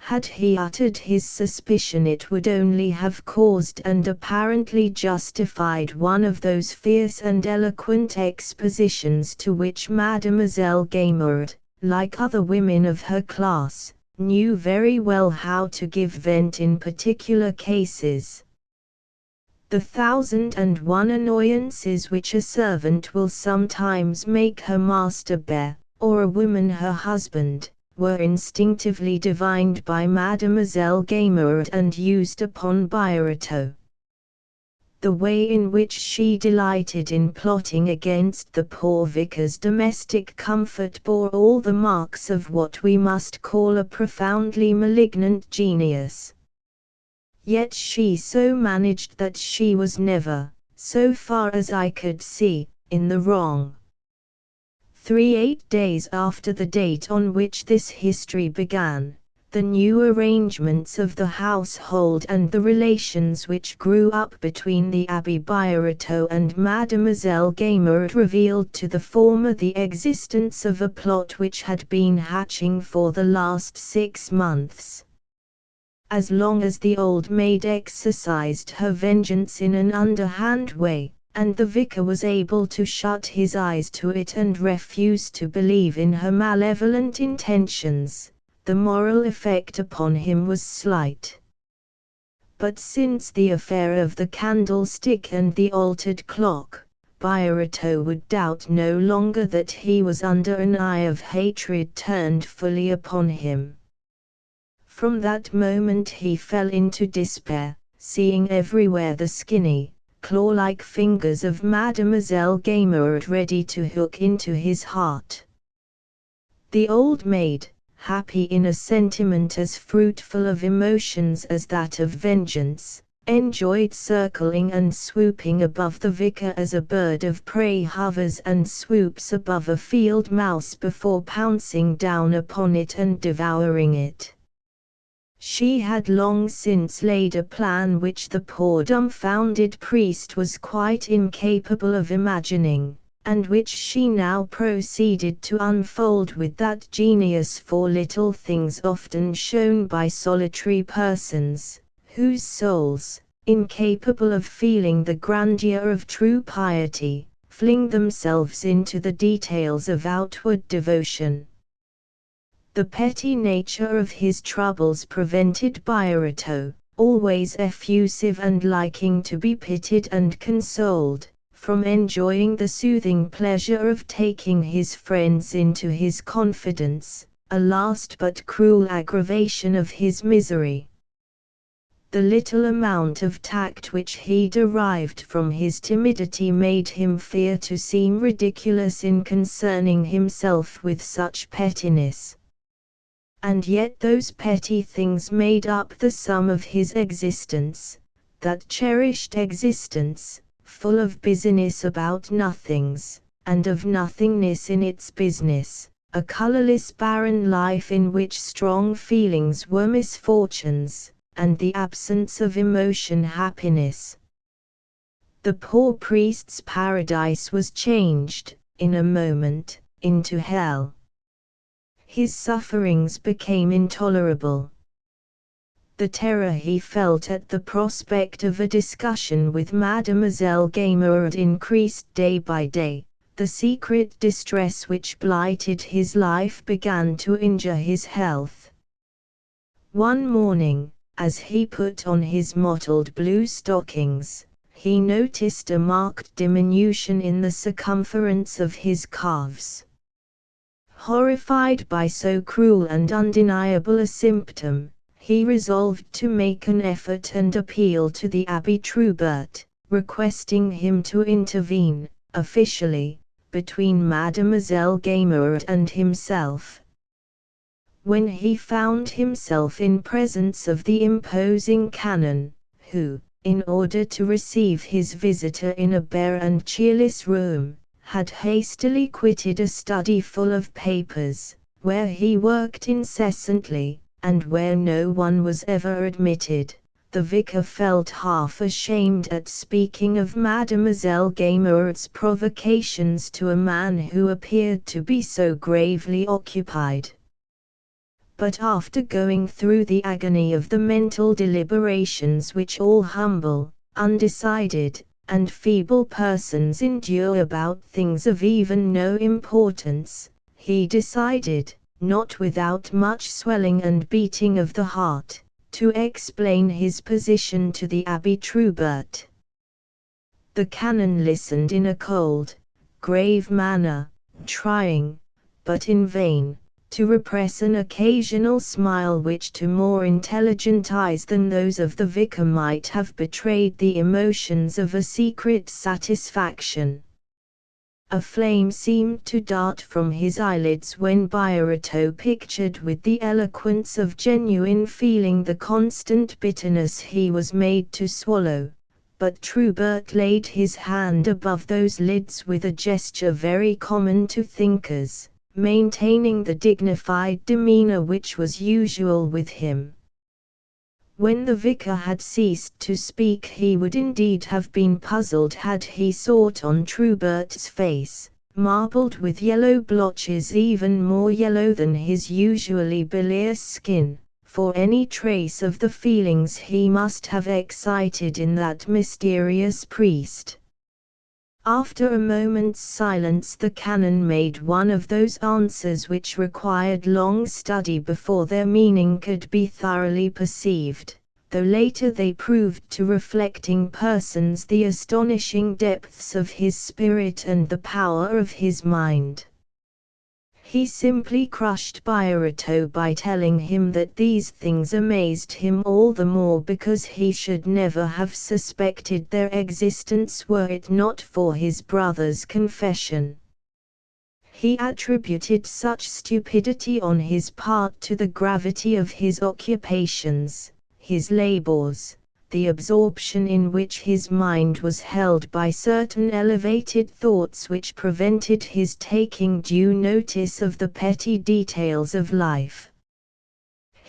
Had he uttered his suspicion it would only have caused and apparently justified one of those fierce and eloquent expositions to which Mademoiselle Gaimard, like other women of her class, knew very well how to give vent in particular cases. The 1,001 annoyances which a servant will sometimes make her master bear, or a woman her husband, were instinctively divined by Mademoiselle Gaimard and used upon Birotteau. The way in which she delighted in plotting against the poor vicar's domestic comfort bore all the marks of what we must call a profoundly malignant genius. Yet she so managed that she was never, so far as I could see, in the wrong. 8 days after the date on which this history began, the new arrangements of the household and the relations which grew up between the Abbé Birotteau and Mademoiselle Gaimard revealed to the former the existence of a plot which had been hatching for the last 6 months. As long as the old maid exercised her vengeance in an underhand way, and the vicar was able to shut his eyes to it and refuse to believe in her malevolent intentions, the moral effect upon him was slight. But since the affair of the candlestick and the altered clock, Birotteau would doubt no longer that he was under an eye of hatred turned fully upon him. From that moment he fell into despair, seeing everywhere the skinny, claw-like fingers of Mademoiselle Gaimard ready to hook into his heart. The old maid, happy in a sentiment as fruitful of emotions as that of vengeance, enjoyed circling and swooping above the vicar as a bird of prey hovers and swoops above a field mouse before pouncing down upon it and devouring it. She had long since laid a plan which the poor dumbfounded priest was quite incapable of imagining, and which she now proceeded to unfold with that genius for little things often shown by solitary persons, whose souls, incapable of feeling the grandeur of true piety, fling themselves into the details of outward devotion. The petty nature of his troubles prevented Byaruto, always effusive and liking to be pitied and consoled, from enjoying the soothing pleasure of taking his friends into his confidence, a last but cruel aggravation of his misery. The little amount of tact which he derived from his timidity made him fear to seem ridiculous in concerning himself with such pettiness. And yet those petty things made up the sum of his existence, that cherished existence, full of business about nothings, and of nothingness in its business, a colorless barren life in which strong feelings were misfortunes, and the absence of emotion happiness. The poor priest's paradise was changed, in a moment, into hell. His sufferings became intolerable. The terror he felt at the prospect of a discussion with Mademoiselle Gaimard increased day by day. The secret distress which blighted his life began to injure his health. One morning, as he put on his mottled blue stockings, he noticed a marked diminution in the circumference of his calves. Horrified by so cruel and undeniable a symptom, he resolved to make an effort and appeal to the Abbé Trubert, requesting him to intervene, officially, between Mademoiselle Gaimard and himself. When he found himself in presence of the imposing canon, who, in order to receive his visitor in a bare and cheerless room, had hastily quitted a study full of papers, where he worked incessantly, and where no one was ever admitted, the vicar felt half ashamed at speaking of Mademoiselle Gaimard's provocations to a man who appeared to be so gravely occupied. But after going through the agony of the mental deliberations which all humble, undecided, and feeble persons endure about things of even no importance, he decided, not without much swelling and beating of the heart, to explain his position to the Abbé Trubert. The canon listened in a cold, grave manner, trying, but in vain, to repress an occasional smile which to more intelligent eyes than those of the vicar might have betrayed the emotions of a secret satisfaction. A flame seemed to dart from his eyelids when Byaruto pictured with the eloquence of genuine feeling the constant bitterness he was made to swallow, but Trubert laid his hand above those lids with a gesture very common to thinkers, maintaining the dignified demeanor which was usual with him. When the vicar had ceased to speak, he would indeed have been puzzled had he sought on Trubert's face, marbled with yellow blotches even more yellow than his usually bilious skin, for any trace of the feelings he must have excited in that mysterious priest. After a moment's silence the canon made one of those answers which required long study before their meaning could be thoroughly perceived, though later they proved to reflecting persons the astonishing depths of his spirit and the power of his mind. He simply crushed Byaruto by telling him that these things amazed him all the more because he should never have suspected their existence were it not for his brother's confession. He attributed such stupidity on his part to the gravity of his occupations, his labors, the absorption in which his mind was held by certain elevated thoughts which prevented his taking due notice of the petty details of life.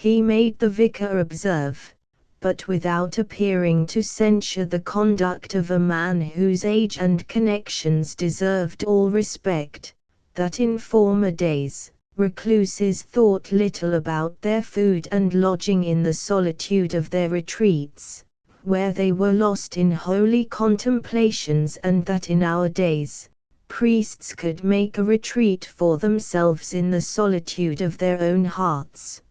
he made the vicar observe, but without appearing to censure the conduct of a man whose age and connections deserved all respect, that in former days, recluses thought little about their food and lodging in the solitude of their retreats, where they were lost in holy contemplations, and that in our days, priests could make a retreat for themselves in the solitude of their own hearts.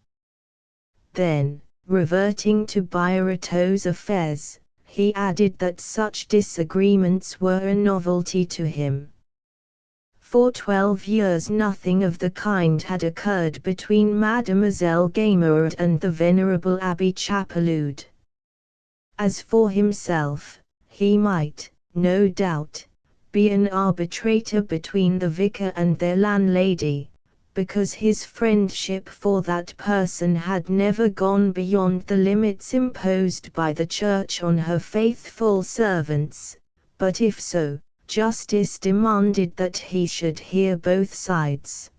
Then, reverting to Birotteau's affairs, he added that such disagreements were a novelty to him. For 12 years nothing of the kind had occurred between Mademoiselle Gaimard and the venerable Abbé Chapeloud. As for himself, he might, no doubt, be an arbitrator between the vicar and their landlady, because his friendship for that person had never gone beyond the limits imposed by the Church on her faithful servants, but if so, justice demanded that he should hear both sides.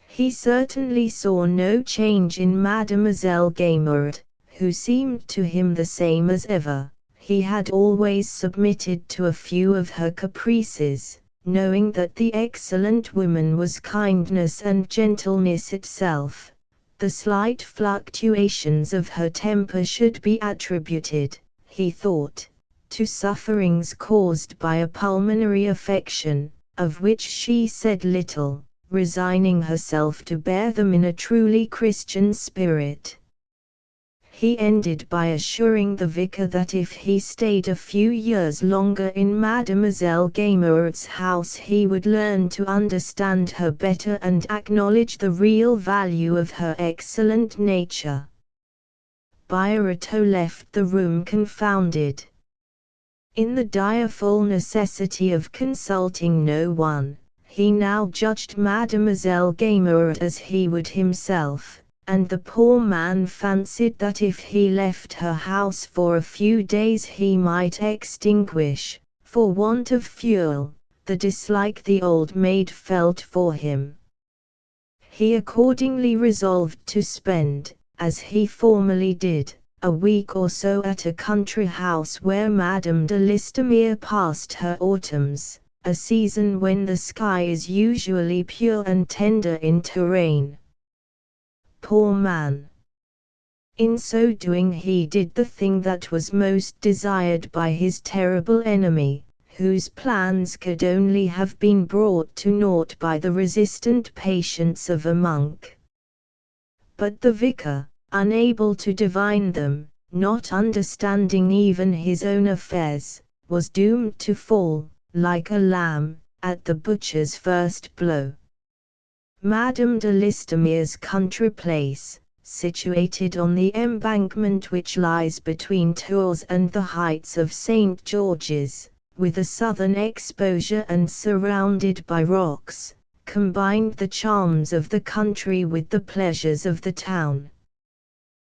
He certainly saw no change in Mademoiselle Gaimard, who seemed to him the same as ever. He had always submitted to a few of her caprices, knowing that the excellent woman was kindness and gentleness itself. The slight fluctuations of her temper should be attributed, he thought, to sufferings caused by a pulmonary affection, of which she said little, resigning herself to bear them in a truly Christian spirit. He ended by assuring the vicar that if he stayed a few years longer in Mademoiselle Gaimard's house he would learn to understand her better and acknowledge the real value of her excellent nature. Birotteau left the room confounded. In the direful necessity of consulting no one, he now judged Mademoiselle Gaimard as he would himself, and the poor man fancied that if he left her house for a few days he might extinguish, for want of fuel, the dislike the old maid felt for him. He accordingly resolved to spend, as he formerly did, a week or so at a country house where Madame de Listomere passed her autumns, a season when the sky is usually pure and tender in Touraine. Poor man! In so doing he did the thing that was most desired by his terrible enemy, whose plans could only have been brought to naught by the resistant patience of a monk. But the vicar, unable to divine them, not understanding even his own affairs, was doomed to fall, like a lamb, at the butcher's first blow. Madame de Listomere's country place, situated on the embankment which lies between Tours and the heights of St. George's, with a southern exposure and surrounded by rocks, combined the charms of the country with the pleasures of the town.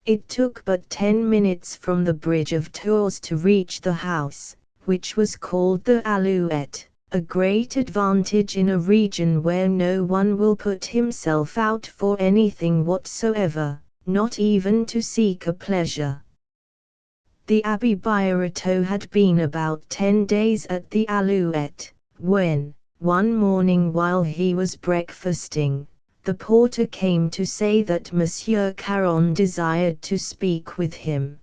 It took but 10 minutes from the bridge of Tours to reach the house, which was called the Alouette, a great advantage in a region where no one will put himself out for anything whatsoever, not even to seek a pleasure. The Abbé Birotteau had been about 10 days at the Alouette, when, one morning while he was breakfasting, the porter came to say that Monsieur Caron desired to speak with him.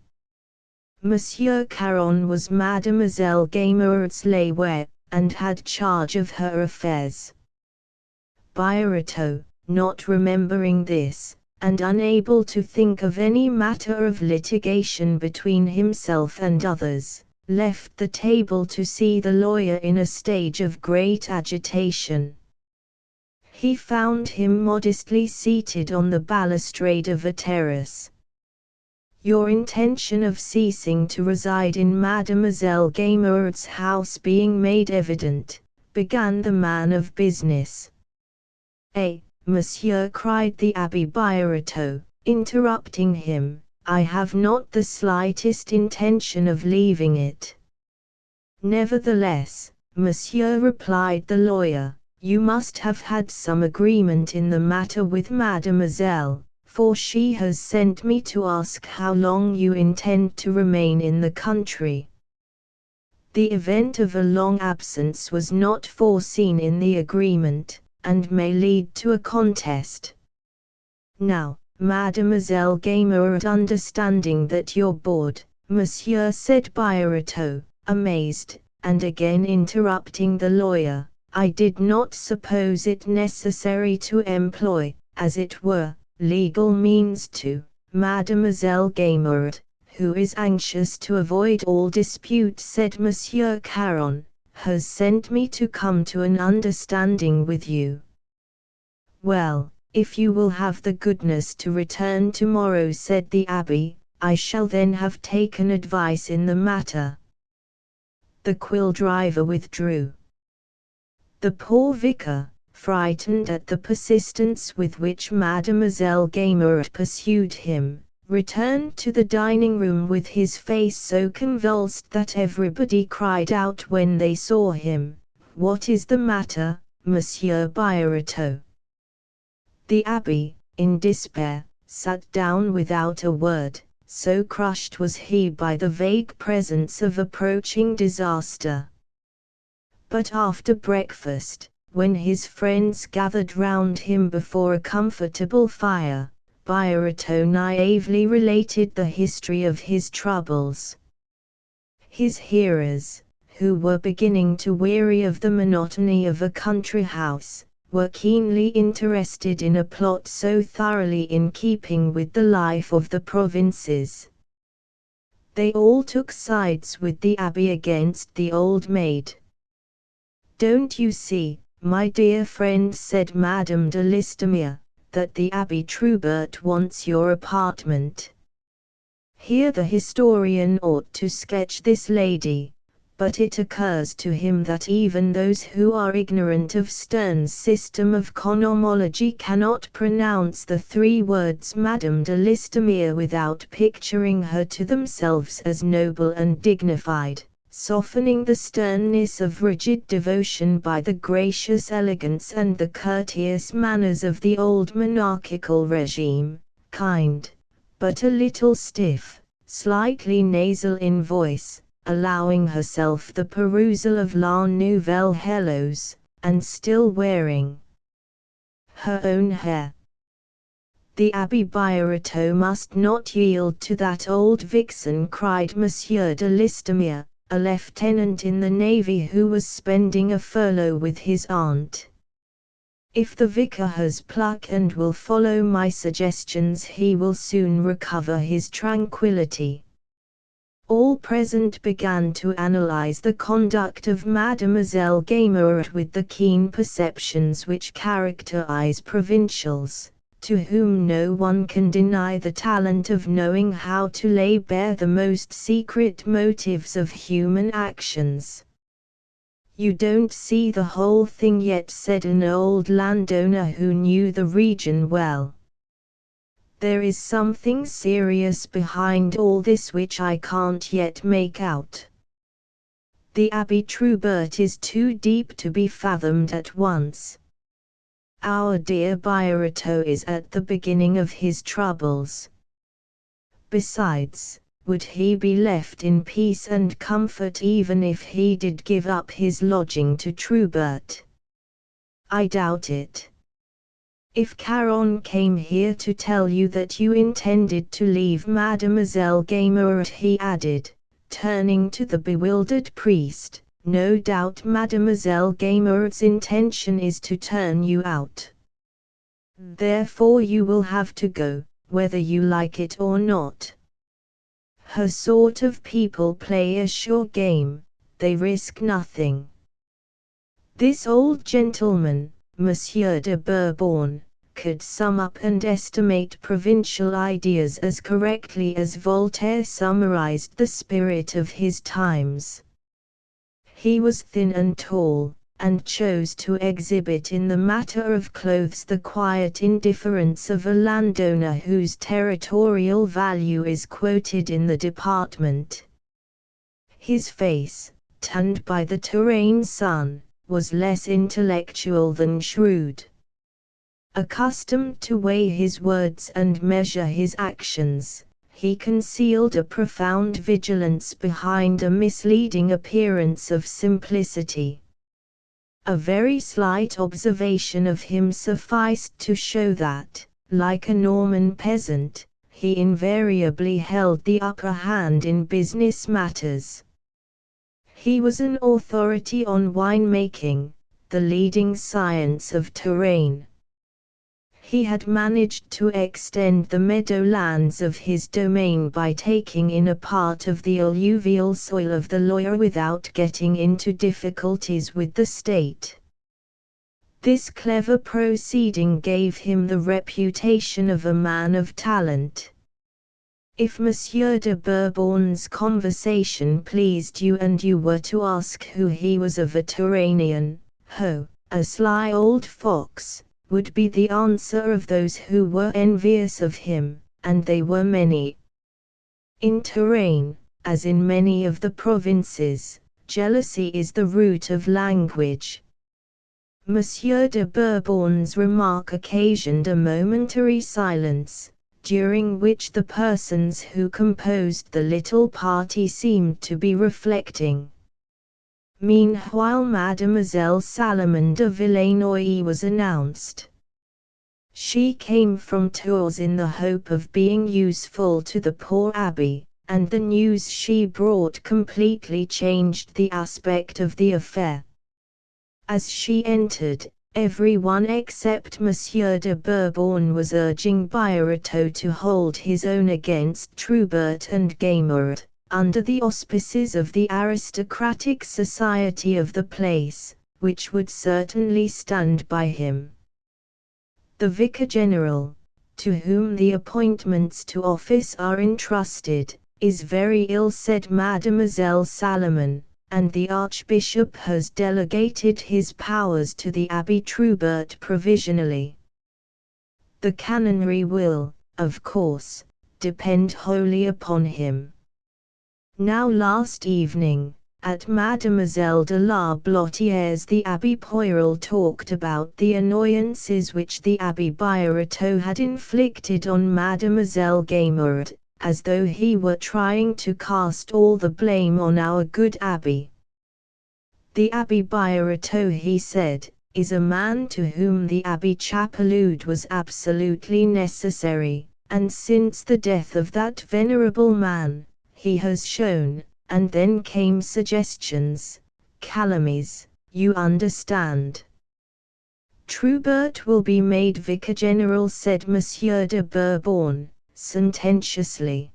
Monsieur Caron was Mademoiselle Gaimard's lawyer, and had charge of her affairs. Birotteau, not remembering this, and unable to think of any matter of litigation between himself and others, left the table to see the lawyer in a stage of great agitation. He found him modestly seated on the balustrade of a terrace. "Your intention of ceasing to reside in Mademoiselle Gaimard's house being made evident," began the man of business. Monsieur," cried the Abbé Birotteau, interrupting him, "I have not the slightest intention of leaving it." "Nevertheless, monsieur," replied the lawyer, "you must have had some agreement in the matter with Mademoiselle, for she has sent me to ask how long you intend to remain in the country. The event of a long absence was not foreseen in the agreement, and may lead to a contest. Now, Mademoiselle Gamer, understanding that you're bored, Monsieur, said Birotteau, amazed, and again interrupting the lawyer, I did not suppose it necessary to employ, as it were, legal means to. Mademoiselle Gamer, who is anxious to avoid all dispute, said Monsieur Caron, has sent me to come to an understanding with you. Well, if you will have the goodness to return tomorrow, said the abbé, I shall then have taken advice in the matter. The quill driver withdrew. The poor vicar, frightened at the persistence with which Mademoiselle Gamer pursued him, returned to the dining room with his face so convulsed that everybody cried out when they saw him, What is the matter, Monsieur Birotteau? The abbé, in despair, sat down without a word, so crushed was he by the vague presence of approaching disaster. But after breakfast, when his friends gathered round him before a comfortable fire, Birotteau naively related the history of his troubles. His hearers, who were beginning to weary of the monotony of a country house, were keenly interested in a plot so thoroughly in keeping with the life of the provinces. They all took sides with the abbé against the old maid. Don't you see, my dear friend, said Madame de Listomere, that the Abbé Trubert wants your apartment? Here the historian ought to sketch this lady, but it occurs to him that even those who are ignorant of Sterne's system of chronology cannot pronounce the three words Madame de Listomere without picturing her to themselves as noble and dignified, softening the sternness of rigid devotion by the gracious elegance and the courteous manners of the old monarchical regime, kind, but a little stiff, slightly nasal in voice, allowing herself the perusal of La Nouvelle Hellos, and still wearing her own hair. The Abbé Birotteau must not yield to that old vixen, cried Monsieur de Listomere, a lieutenant in the navy who was spending a furlough with his aunt. If the vicar has pluck and will follow my suggestions, he will soon recover his tranquility. All present began to analyze the conduct of Mademoiselle Gamer with the keen perceptions which characterize provincials, to whom no one can deny the talent of knowing how to lay bare the most secret motives of human actions. You don't see the whole thing yet, said an old landowner who knew the region well. There is something serious behind all this which I can't yet make out. The Abbé Trubert is too deep to be fathomed at once. Our dear Birotteau is at the beginning of his troubles. Besides, would he be left in peace and comfort even if he did give up his lodging to Trubert? I doubt it. If Caron came here to tell you that you intended to leave Mademoiselle Gamer, he added, turning to the bewildered priest, no doubt Mademoiselle Gamer's intention is to turn you out. Therefore you will have to go, whether you like it or not. Her sort of people play a sure game, they risk nothing. This old gentleman, Monsieur de Bourbon, could sum up and estimate provincial ideas as correctly as Voltaire summarized the spirit of his times. He was thin and tall, and chose to exhibit in the matter of clothes the quiet indifference of a landowner whose territorial value is quoted in the department. His face, tanned by the Touraine sun, was less intellectual than shrewd. Accustomed to weigh his words and measure his actions, he concealed a profound vigilance behind a misleading appearance of simplicity. A very slight observation of him sufficed to show that, like a Norman peasant, he invariably held the upper hand in business matters. He was an authority on winemaking, the leading science of Touraine. He had managed to extend the meadowlands of his domain by taking in a part of the alluvial soil of the Loire without getting into difficulties with the state. This clever proceeding gave him the reputation of a man of talent. If Monsieur de Bourbon's conversation pleased you and you were to ask who he was of a Tourainian, ho, a sly old fox, would be the answer of those who were envious of him, and they were many. In Touraine, as in many of the provinces, jealousy is the root of language. Monsieur de Bourbon's remark occasioned a momentary silence, during which the persons who composed the little party seemed to be reflecting. Meanwhile Mademoiselle Salomon de Villenoix was announced. She came from Tours in the hope of being useful to the poor abbé, and the news she brought completely changed the aspect of the affair. As she entered, everyone except Monsieur de Bourbon was urging Birotteau to hold his own against Troubert and Gaimard, under the auspices of the aristocratic society of the place, which would certainly stand by him. The Vicar General, to whom the appointments to office are entrusted, is very ill, said Mademoiselle Salomon, and the Archbishop has delegated his powers to the Abbé Troubert provisionally. The canonry will, of course, depend wholly upon him. Now last evening, at Mademoiselle de la Blottiere's, the Abbé Poirel talked about the annoyances which the Abbé Birotteau had inflicted on Mademoiselle Gaimard, as though he were trying to cast all the blame on our good abbé. The Abbé Birotteau, he said, is a man to whom the Abbé Chapeloud was absolutely necessary, and since the death of that venerable man, he has shown, and then came suggestions, calumnies, you understand. Troubert will be made Vicar General, said Monsieur de Bourbon, sententiously.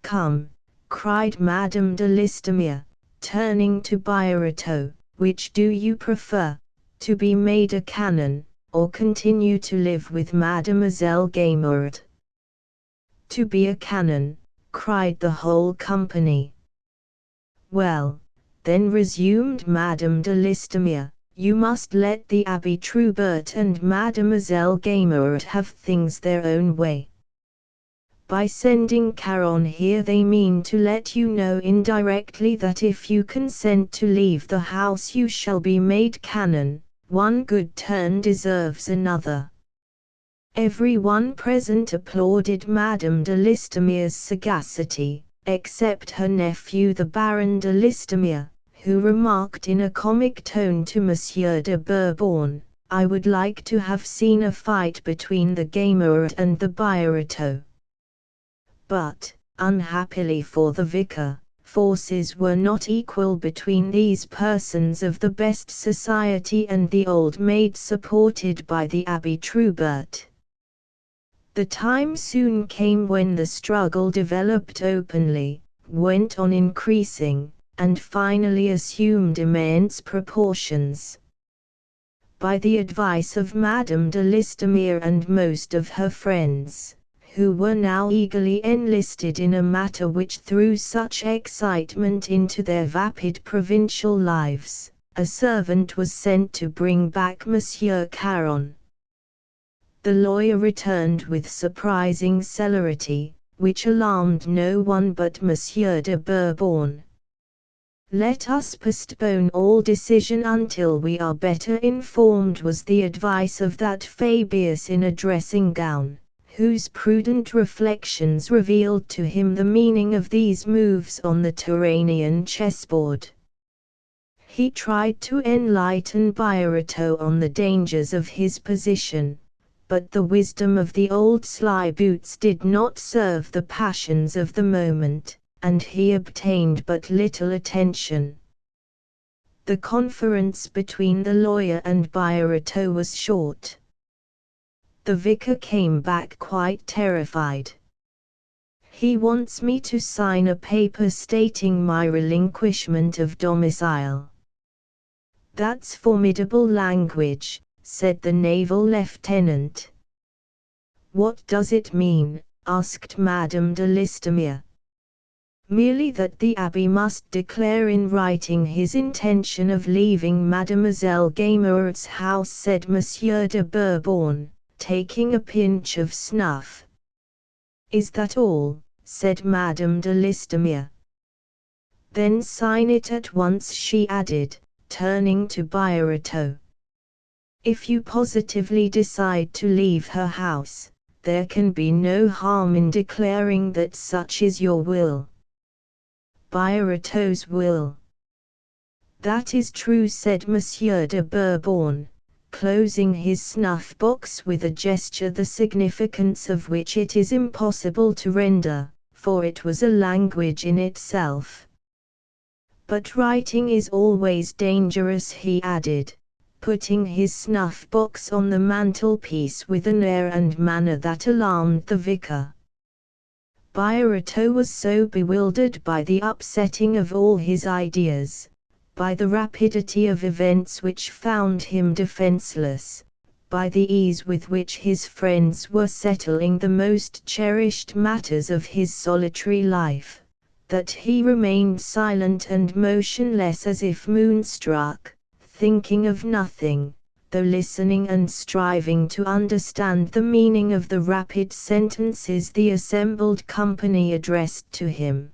Come, cried Madame de Listomere, turning to Birotteau, which do you prefer, to be made a canon, or continue to live with Mademoiselle Gaimard? To be a canon, cried the whole company. Well, then, resumed Madame de Listomere, you must let the Abbé Troubert and Mademoiselle Gaimard have things their own way. By sending Caron here they mean to let you know indirectly that if you consent to leave the house you shall be made canon. One good turn deserves another. Everyone present applauded Madame de Listomere's sagacity, except her nephew the Baron de Listomere, who remarked in a comic tone to Monsieur de Bourbon, I would like to have seen a fight between the Gaimard and the Birotteau. But, unhappily for the vicar, forces were not equal between these persons of the best society and the old maid supported by the Abbé Troubert. The time soon came when the struggle developed openly, went on increasing, and finally assumed immense proportions. By the advice of Madame de Listomere and most of her friends, who were now eagerly enlisted in a matter which threw such excitement into their vapid provincial lives, a servant was sent to bring back Monsieur Caron. The lawyer returned with surprising celerity, which alarmed no one but Monsieur de Bourbon. "Let us postpone all decision until we are better informed," was the advice of that Fabius in a dressing gown, whose prudent reflections revealed to him the meaning of these moves on the Turanian chessboard. He tried to enlighten Biarritto on the dangers of his position, but the wisdom of the old slyboots did not serve the passions of the moment, and he obtained but little attention. The conference between the lawyer and Biarritto was short. The vicar came back quite terrified. "He wants me to sign a paper stating my relinquishment of domicile." "That's formidable language," said the naval lieutenant. "What does it mean?" asked Madame de Listomere. "Merely that the abbé must declare in writing his intention of leaving Mademoiselle Gamert's house," said Monsieur de Bourbon, taking a pinch of snuff. "Is that all?" said Madame de Listomere. "Then sign it at once," she added, turning to Biarritto. "If you positively decide to leave her house, there can be no harm in declaring that such is your will." "Biarritto's will." "That is true," said Monsieur de Bourbon, closing his snuff-box with a gesture the significance of which it is impossible to render, for it was a language in itself. "But writing is always dangerous," he added, putting his snuff-box on the mantelpiece with an air and manner that alarmed the vicar. Biarritto was so bewildered by the upsetting of all his ideas, by the rapidity of events which found him defenseless, by the ease with which his friends were settling the most cherished matters of his solitary life, that he remained silent and motionless as if moonstruck, thinking of nothing, though listening and striving to understand the meaning of the rapid sentences the assembled company addressed to him.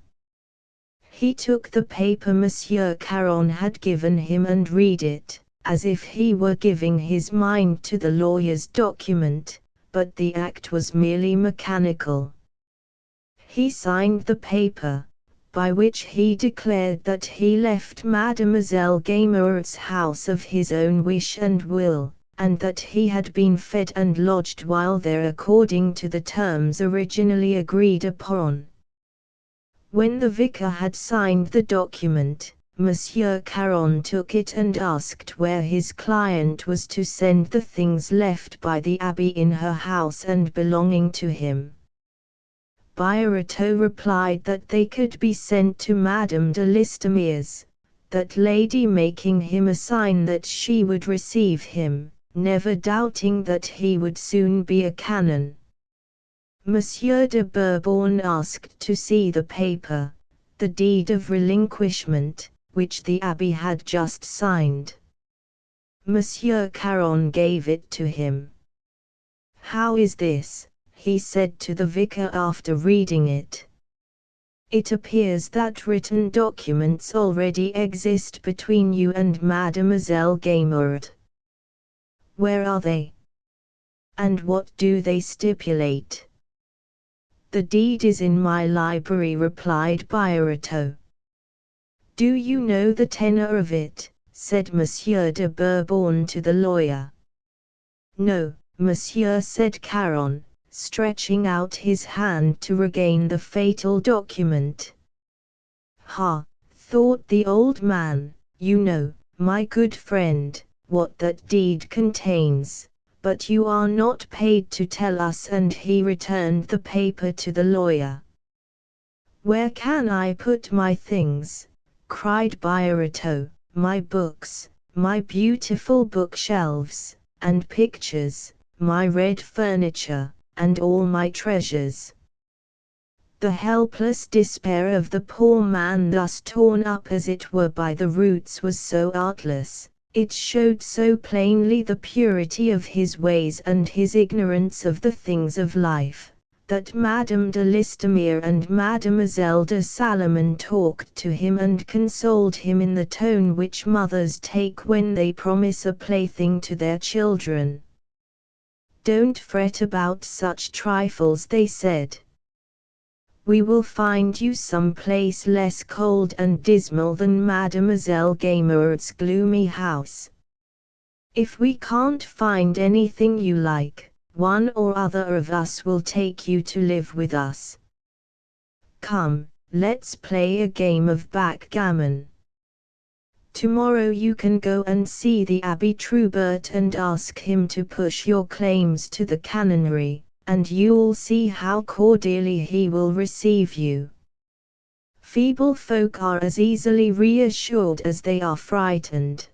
He took the paper Monsieur Caron had given him and read it, as if he were giving his mind to the lawyer's document, but the act was merely mechanical. He signed the paper, by which he declared that he left Mademoiselle Gamert's house of his own wish and will, and that he had been fed and lodged while there according to the terms originally agreed upon. When the vicar had signed the document, Monsieur Caron took it and asked where his client was to send the things left by the abbé in her house and belonging to him. Biarritto replied that they could be sent to Madame de Listomere's, that lady making him a sign that she would receive him, never doubting that he would soon be a canon. Monsieur de Bourbon asked to see the paper, the deed of relinquishment, which the abbé had just signed. Monsieur Caron gave it to him. "How is this?" he said to the vicar after reading it. "It appears that written documents already exist between you and Mademoiselle Gamert. Where are they? And what do they stipulate?" "The deed is in my library," replied Biarritto. "Do you know the tenor of it?" said Monsieur de Bourbon to the lawyer. "No, monsieur," said Caron, stretching out his hand to regain the fatal document. "Ha," thought the old man, "you know, my good friend, what that deed contains, but you are not paid to tell us," and he returned the paper to the lawyer. "Where can I put my things?" cried Biarritto, "my books, my beautiful bookshelves, and pictures, my red furniture, and all my treasures." The helpless despair of the poor man thus torn up as it were by the roots was so artless, it showed so plainly the purity of his ways and his ignorance of the things of life, that Madame de Listomere and Mademoiselle de Salomon talked to him and consoled him in the tone which mothers take when they promise a plaything to their children. "Don't fret about such trifles," they said. "We will find you some place less cold and dismal than Mademoiselle Gaimard's gloomy house. If we can't find anything you like, one or other of us will take you to live with us. Come, let's play a game of backgammon. Tomorrow you can go and see the Abbé Troubert and ask him to push your claims to the canonry, and you'll see how cordially he will receive you." Feeble folk are as easily reassured as they are frightened.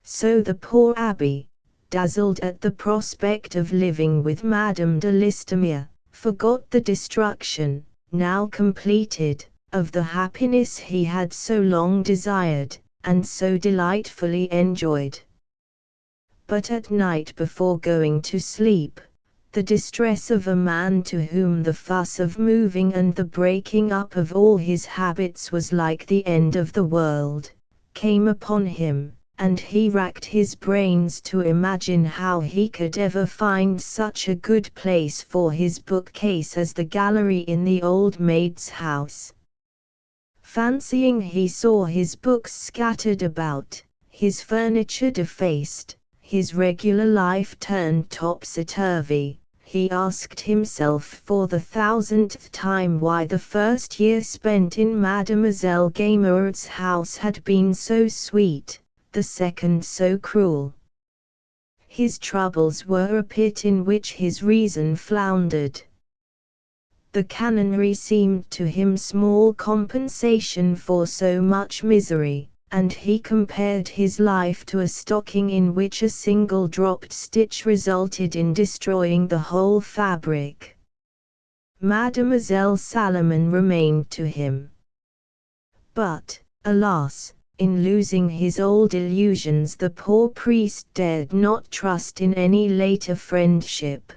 So the poor abbé, dazzled at the prospect of living with Madame de Listomere, forgot the destruction, now completed, of the happiness he had so long desired, and so delightfully enjoyed. But at night before going to sleep, the distress of a man to whom the fuss of moving and the breaking up of all his habits was like the end of the world, came upon him, and he racked his brains to imagine how he could ever find such a good place for his bookcase as the gallery in the old maid's house. Fancying he saw his books scattered about, his furniture defaced, his regular life turned topsy-turvy, he asked himself for the 1000th time why the first year spent in Mademoiselle Gaimard's house had been so sweet, the second so cruel. His troubles were a pit in which his reason floundered. The canonry seemed to him small compensation for so much misery, and he compared his life to a stocking in which a single dropped stitch resulted in destroying the whole fabric. Mademoiselle Salomon remained to him. But, alas, in losing his old illusions the poor priest dared not trust in any later friendship.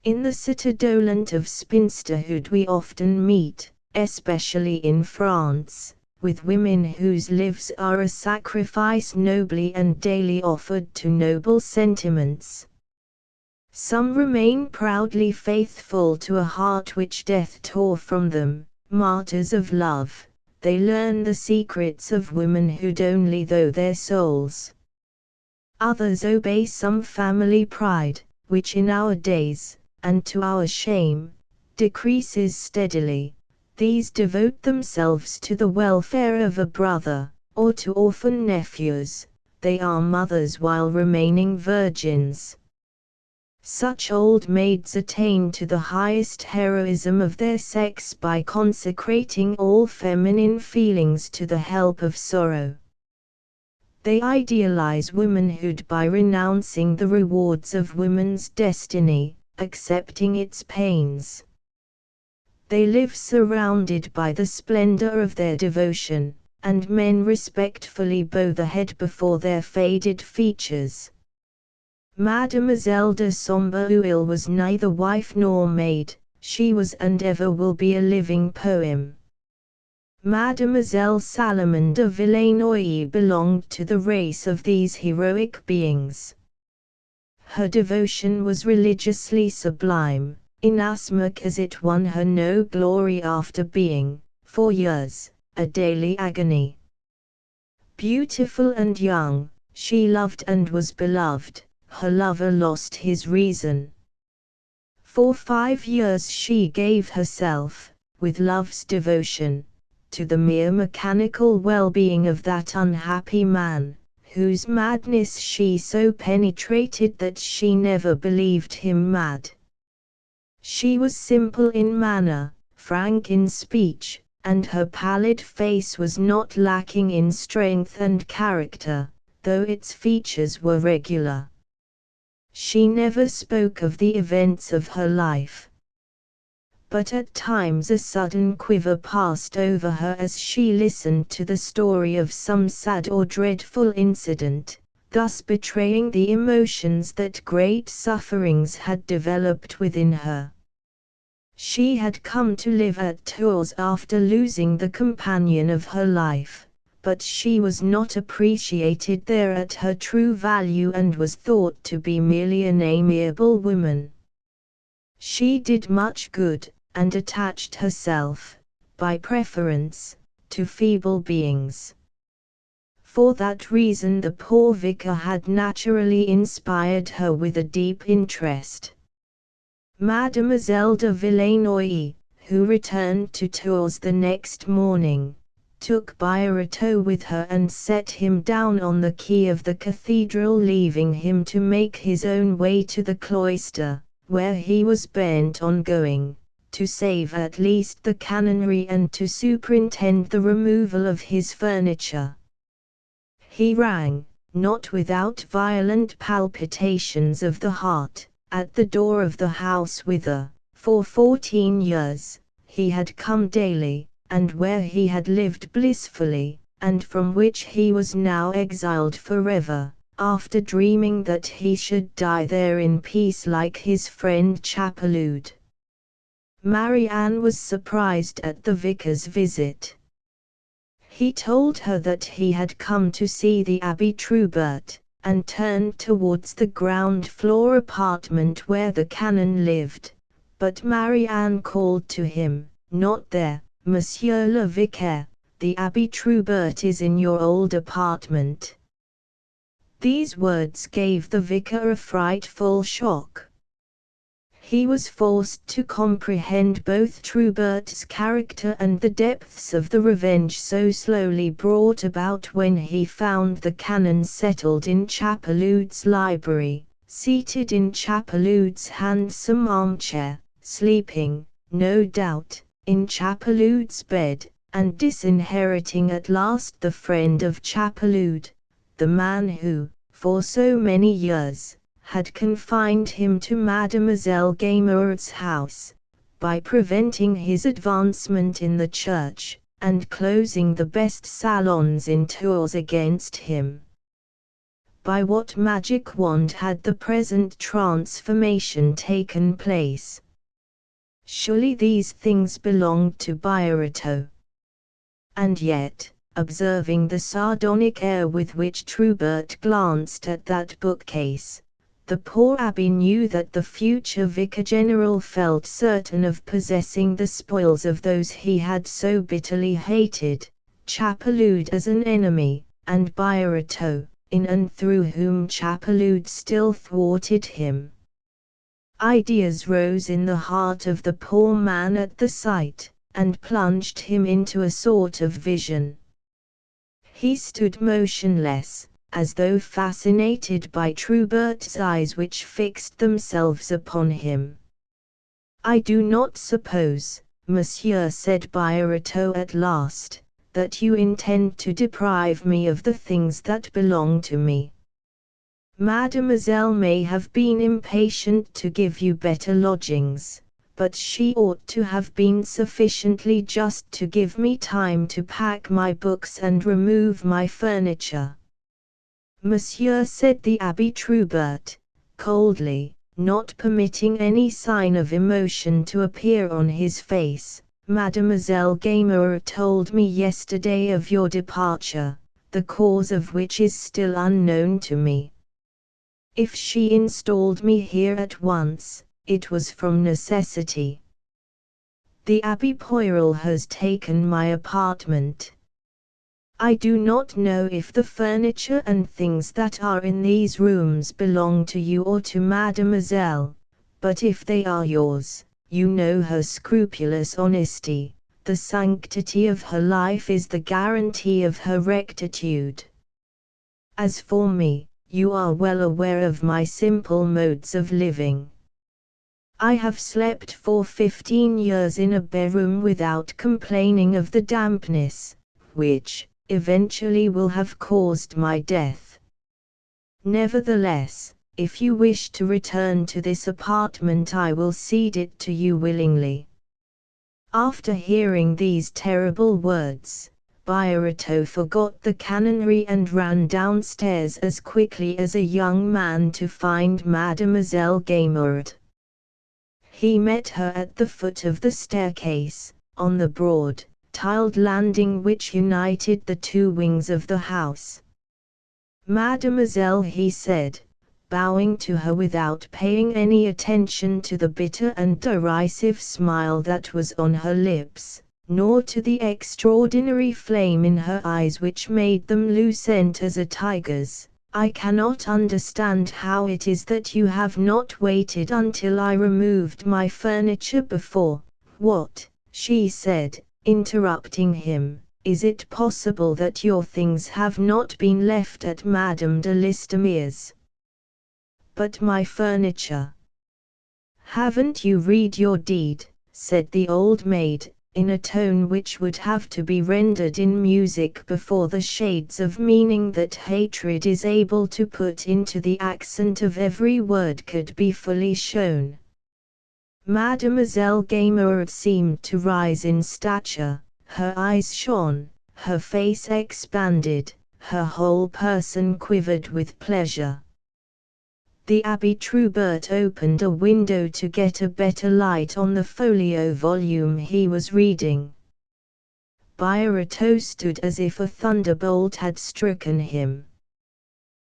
In the citadolent of spinsterhood we often meet, especially in France, with women whose lives are a sacrifice nobly and daily offered to noble sentiments. Some remain proudly faithful to a heart which death tore from them, martyrs of love. They learn the secrets of womanhood only though their souls. Others obey some family pride, which in our days, and to our shame, decreases steadily. These devote themselves to the welfare of a brother, or to orphan nephews. They are mothers while remaining virgins. Such old maids attain to the highest heroism of their sex by consecrating all feminine feelings to the help of sorrow. They idealize womanhood by renouncing the rewards of woman's destiny, accepting its pains. They live surrounded by the splendor of their devotion, and men respectfully bow the head before their faded features. Mademoiselle de Sombreuil was neither wife nor maid, she was and ever will be a living poem. Mademoiselle Salomon de Villenoix belonged to the race of these heroic beings. Her devotion was religiously sublime, inasmuch as it won her no glory after being, for years, a daily agony. Beautiful and young, she loved and was beloved. Her lover lost his reason. For 5 years she gave herself, with love's devotion, to the mere mechanical well-being of that unhappy man, whose madness she so penetrated that she never believed him mad. She was simple in manner, frank in speech, and her pallid face was not lacking in strength and character, though its features were regular. She never spoke of the events of her life. But at times a sudden quiver passed over her as she listened to the story of some sad or dreadful incident, thus betraying the emotions that great sufferings had developed within her. She had come to live at Tours after losing the companion of her life, but she was not appreciated there at her true value and was thought to be merely an amiable woman. She did much good, and attached herself, by preference, to feeble beings. For that reason the poor vicar had naturally inspired her with a deep interest. Mademoiselle de Villenoix, who returned to Tours the next morning, took Birotteau with her and set him down on the quay of the cathedral, leaving him to make his own way to the cloister, where he was bent on going, to save at least the canonry and to superintend the removal of his furniture. He rang, not without violent palpitations of the heart, at the door of the house whither, for 14 years, he had come daily, and where he had lived blissfully, and from which he was now exiled forever, after dreaming that he should die there in peace like his friend Chapeloud. Marianne was surprised at the vicar's visit. He told her that he had come to see the Abbé Troubert, and turned towards the ground-floor apartment where the canon lived, but Marianne called to him, "Not there, Monsieur le Vicaire, the Abbé Troubert is in your old apartment." These words gave the vicar a frightful shock. He was forced to comprehend both Troubert's character and the depths of the revenge so slowly brought about when he found the canon settled in Chapeloud's library, seated in Chapeloud's handsome armchair, sleeping, no doubt, in Chapeloud's bed, and disinheriting at last the friend of Chapeloud, the man who, for so many years, had confined him to Mademoiselle Gaimard's house, by preventing his advancement in the church, and closing the best salons in Tours against him. By what magic wand had the present transformation taken place? Surely these things belonged to Birotteau. And yet, observing the sardonic air with which Troubert glanced at that bookcase, the poor abbé knew that the future vicar-general felt certain of possessing the spoils of those he had so bitterly hated, Chapeloud as an enemy, and Birotteau, in and through whom Chapeloud still thwarted him. Ideas rose in the heart of the poor man at the sight, and plunged him into a sort of vision. He stood motionless, as though fascinated by Troubert's eyes which fixed themselves upon him. "I do not suppose, monsieur," said Birotteau at last, "that you intend to deprive me of the things that belong to me. Mademoiselle may have been impatient to give you better lodgings, but she ought to have been sufficiently just to give me time to pack my books and remove my furniture." "Monsieur," said the Abbé Troubert, coldly, not permitting any sign of emotion to appear on his face, "Mademoiselle Gaimard told me yesterday of your departure, the cause of which is still unknown to me. If she installed me here at once, it was from necessity. The Abbé Poirel has taken my apartment. I do not know if the furniture and things that are in these rooms belong to you or to Mademoiselle, but if they are yours, you know her scrupulous honesty, the sanctity of her life is the guarantee of her rectitude. As for me, you are well aware of my simple modes of living. I have slept for 15 years in a bedroom without complaining of the dampness, which, eventually will have caused my death. Nevertheless, if you wish to return to this apartment I will cede it to you willingly." After hearing these terrible words, Birotteau forgot the canonry and ran downstairs as quickly as a young man to find Mademoiselle Gaimard. He met her at the foot of the staircase, on the broad, tiled landing which united the two wings of the house. "Mademoiselle," he said, bowing to her without paying any attention to the bitter and derisive smile that was on her lips, nor to the extraordinary flame in her eyes which made them lucent as a tiger's. "I cannot understand how it is that you have not waited until I removed my furniture before." "What?" she said, interrupting him. "Is it possible that your things have not been left at Madame de Listomere's?" "But my furniture?" "Haven't you read your deed?" said the old maid, in a tone which would have to be rendered in music before the shades of meaning that hatred is able to put into the accent of every word could be fully shown. Mademoiselle Gaimard seemed to rise in stature, her eyes shone, her face expanded, her whole person quivered with pleasure. The Abbé Troubert opened a window to get a better light on the folio volume he was reading. Birotteau stood as if a thunderbolt had stricken him.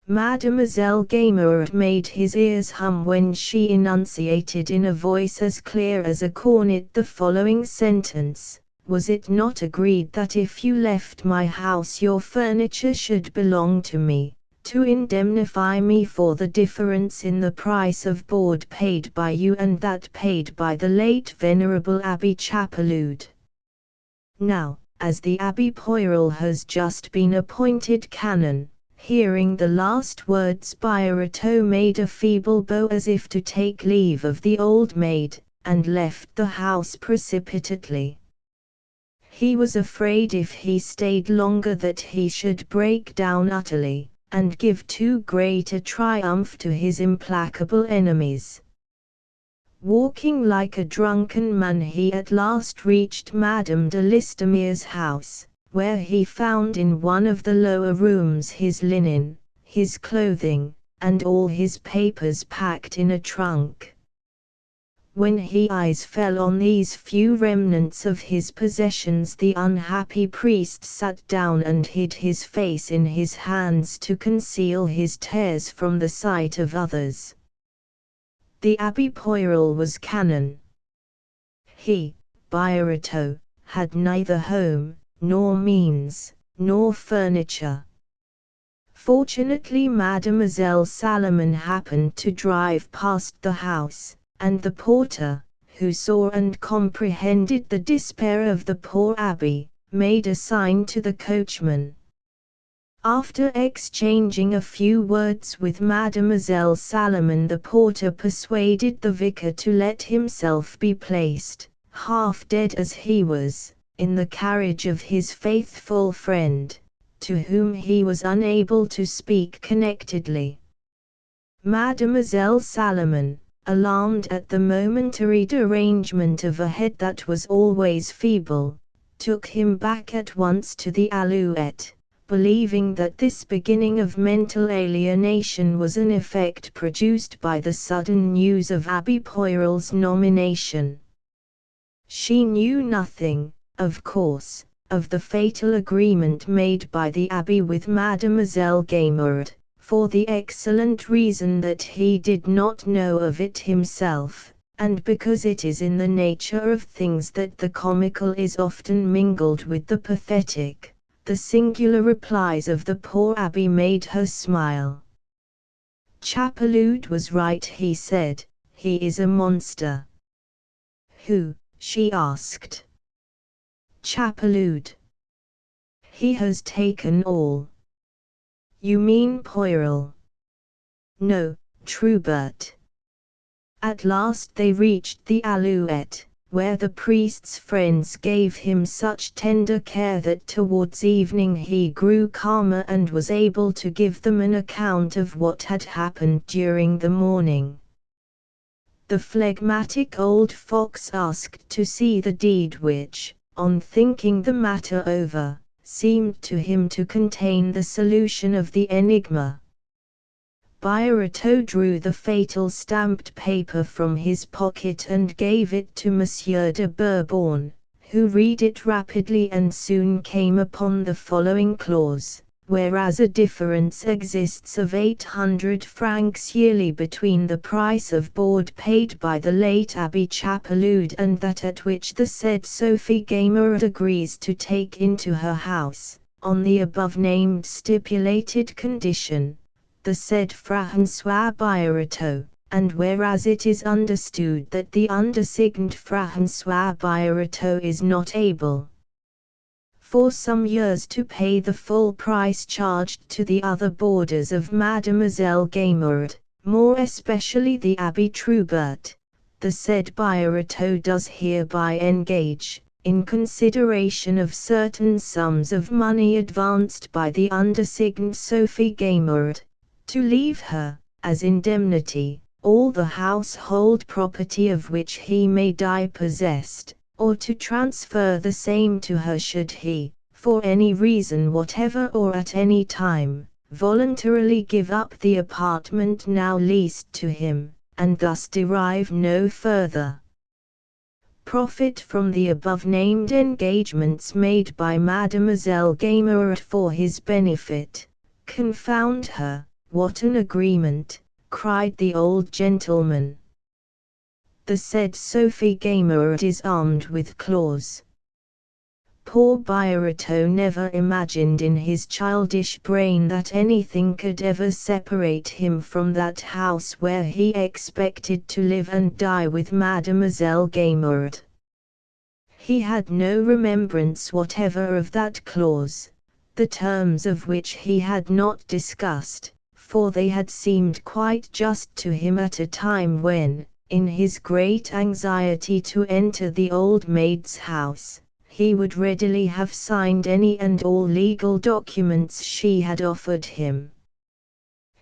Mademoiselle Gaimard made his ears hum when she enunciated in a voice as clear as a cornet the following sentence: "Was it not agreed that if you left my house your furniture should belong to me, to indemnify me for the difference in the price of board paid by you and that paid by the late Venerable Abbé Chapeloud? Now, as the Abbé Poirel has just been appointed canon." Hearing the last words, Birotteau made a feeble bow as if to take leave of the old maid, and left the house precipitately. He was afraid if he stayed longer that he should break down utterly, and give too great a triumph to his implacable enemies. Walking like a drunken man, he at last reached Madame de Listomere's house, where he found in one of the lower rooms his linen, his clothing, and all his papers packed in a trunk. When his eyes fell on these few remnants of his possessions, the unhappy priest sat down and hid his face in his hands to conceal his tears from the sight of others. The Abbé Poirel was canon. He, Birotteau, had neither home, nor means, nor furniture. Fortunately Mademoiselle Salomon happened to drive past the house, and the porter, who saw and comprehended the despair of the poor abbé, made a sign to the coachman. After exchanging a few words with Mademoiselle Salomon, the porter persuaded the vicar to let himself be placed, half dead as he was, in the carriage of his faithful friend, to whom he was unable to speak connectedly. Mademoiselle Salomon, alarmed at the momentary derangement of a head that was always feeble, took him back at once to the Alouette, believing that this beginning of mental alienation was an effect produced by the sudden news of Abbé Poirel's nomination. She knew nothing, of course, of the fatal agreement made by the Abbé with Mademoiselle Gaimard, for the excellent reason that he did not know of it himself, and because it is in the nature of things that the comical is often mingled with the pathetic. The singular replies of the poor abbé made her smile. Chapeloud was right, he said, he is a monster. Who? She asked. Chapeloud. He has taken all. You mean Poirel? No, Troubert. At last they reached the Alouette, where the priest's friends gave him such tender care that towards evening he grew calmer and was able to give them an account of what had happened during the morning. The phlegmatic old fox asked to see the deed which, on thinking the matter over, seemed to him to contain the solution of the enigma. Birato drew the fatal stamped paper from his pocket and gave it to Monsieur de Bourbon, who read it rapidly and soon came upon the following clause: whereas a difference exists of 800 francs yearly between the price of board paid by the late Abbé Chapeloud and that at which the said Sophie Gamer agrees to take into her house, on the above-named stipulated condition, the said François Birato, and whereas it is understood that the undersigned François Birato is not able for some years to pay the full price charged to the other boarders of Mademoiselle Gaimard, more especially the Abbé Troubert, the said Birato does hereby engage, in consideration of certain sums of money advanced by the undersigned Sophie Gaimard, to leave her, as indemnity, all the household property of which he may die possessed, or to transfer the same to her should he, for any reason whatever or at any time, voluntarily give up the apartment now leased to him, and thus derive no further profit from the above-named engagements made by Mademoiselle Gaimard for his benefit. Confound her, what an agreement, cried the old gentleman. The said Sophie Gaimard is armed with claws. Poor Birato never imagined in his childish brain that anything could ever separate him from that house where he expected to live and die with Mademoiselle Gaimard. He had no remembrance whatever of that clause, the terms of which he had not discussed, for they had seemed quite just to him at a time when, in his great anxiety to enter the old maid's house, he would readily have signed any and all legal documents she had offered him.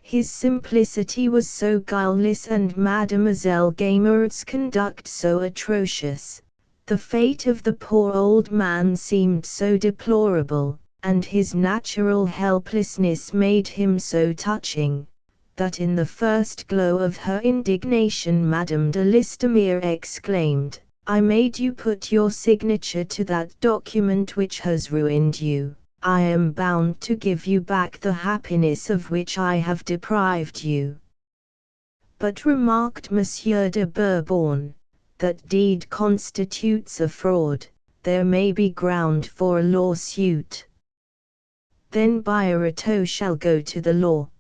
His simplicity was so guileless and Mademoiselle Gaimard's conduct so atrocious, the fate of the poor old man seemed so deplorable, and his natural helplessness made him so touching, that in the first glow of her indignation Madame de Listomere exclaimed, "I made you put your signature to that document which has ruined you. I am bound to give you back the happiness of which I have deprived you." But remarked Monsieur de Bourbon, that deed constitutes a fraud, there may be ground for a lawsuit. Then Birato shall go to the law.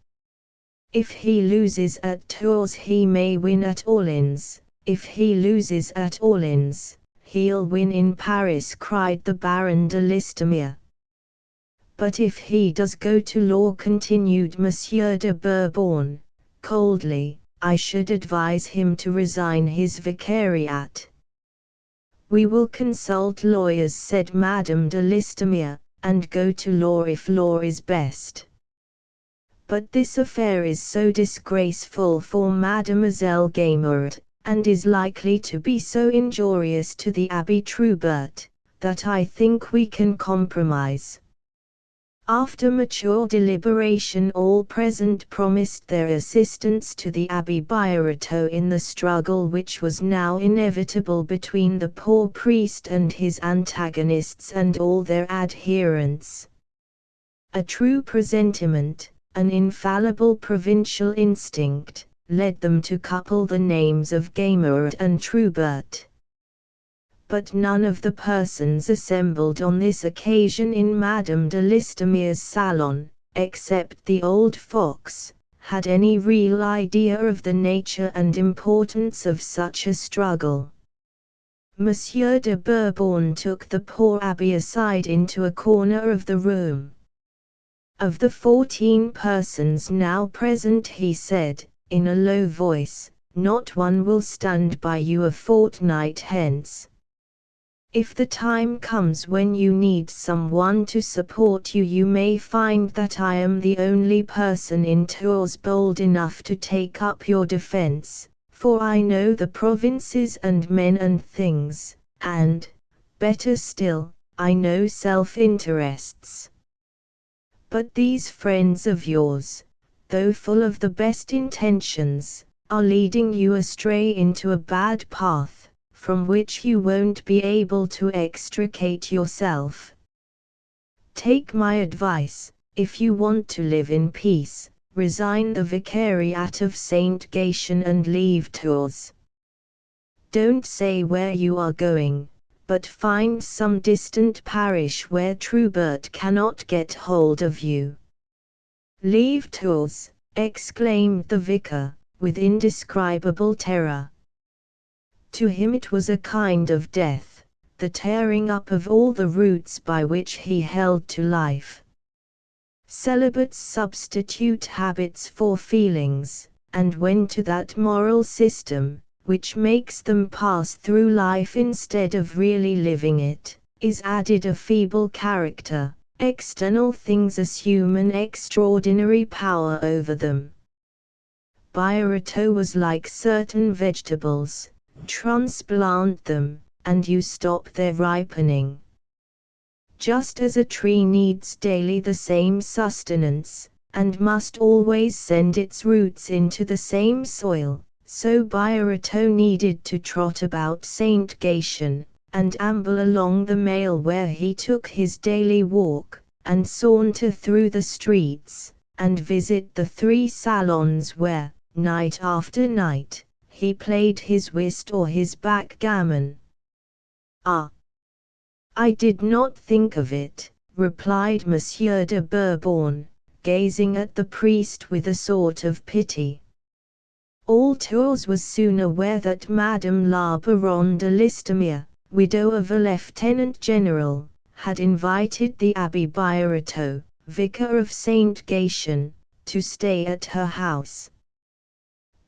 If he loses at Tours he may win at Orleans, if he loses at Orleans, he'll win in Paris, cried the Baron de Listomere. But if he does go to law, continued Monsieur de Bourbon, coldly, I should advise him to resign his vicariat. We will consult lawyers, said Madame de Listomere, and go to law if law is best. But this affair is so disgraceful for Mademoiselle Gaimard, and is likely to be so injurious to the Abbé Troubert, that I think we can compromise. After mature deliberation all present promised their assistance to the Abbé Birato in the struggle which was now inevitable between the poor priest and his antagonists and all their adherents. A true presentiment, an infallible provincial instinct, led them to couple the names of Gaimard and Troubert. But none of the persons assembled on this occasion in Madame de Listomere's salon, except the old fox, had any real idea of the nature and importance of such a struggle. Monsieur de Bourbon took the poor abbé aside into a corner of the room. Of the 14 persons now present, he said, in a low voice, not one will stand by you a fortnight hence. If the time comes when you need someone to support you, you may find that I am the only person in Tours bold enough to take up your defense, for I know the provinces and men and things, and, better still, I know self-interests. But these friends of yours, though full of the best intentions, are leading you astray into a bad path, from which you won't be able to extricate yourself. Take my advice: if you want to live in peace, resign the vicariate of St. Gatian and leave Tours. Don't say where you are going, but find some distant parish where Trubert cannot get hold of you. Leave Tours, exclaimed the vicar, with indescribable terror. To him it was a kind of death, the tearing up of all the roots by which he held to life. Celibates substitute habits for feelings, and when to that moral system, which makes them pass through life instead of really living it, is added a feeble character, external things assume an extraordinary power over them. Bioreto was like certain vegetables: transplant them, and you stop their ripening. Just as a tree needs daily the same sustenance, and must always send its roots into the same soil, so Bioreto needed to trot about St. Gatian, and amble along the Mall where he took his daily walk, and saunter through the streets, and visit the 3 salons where, night after night, he played his whist or his backgammon. Ah! I did not think of it, replied Monsieur de Bourbon, gazing at the priest with a sort of pity. All Tours was soon aware that Madame la Baronne de Listomere, widow of a lieutenant general, had invited the Abbé Bioreto, vicar of St. Gatian, to stay at her house.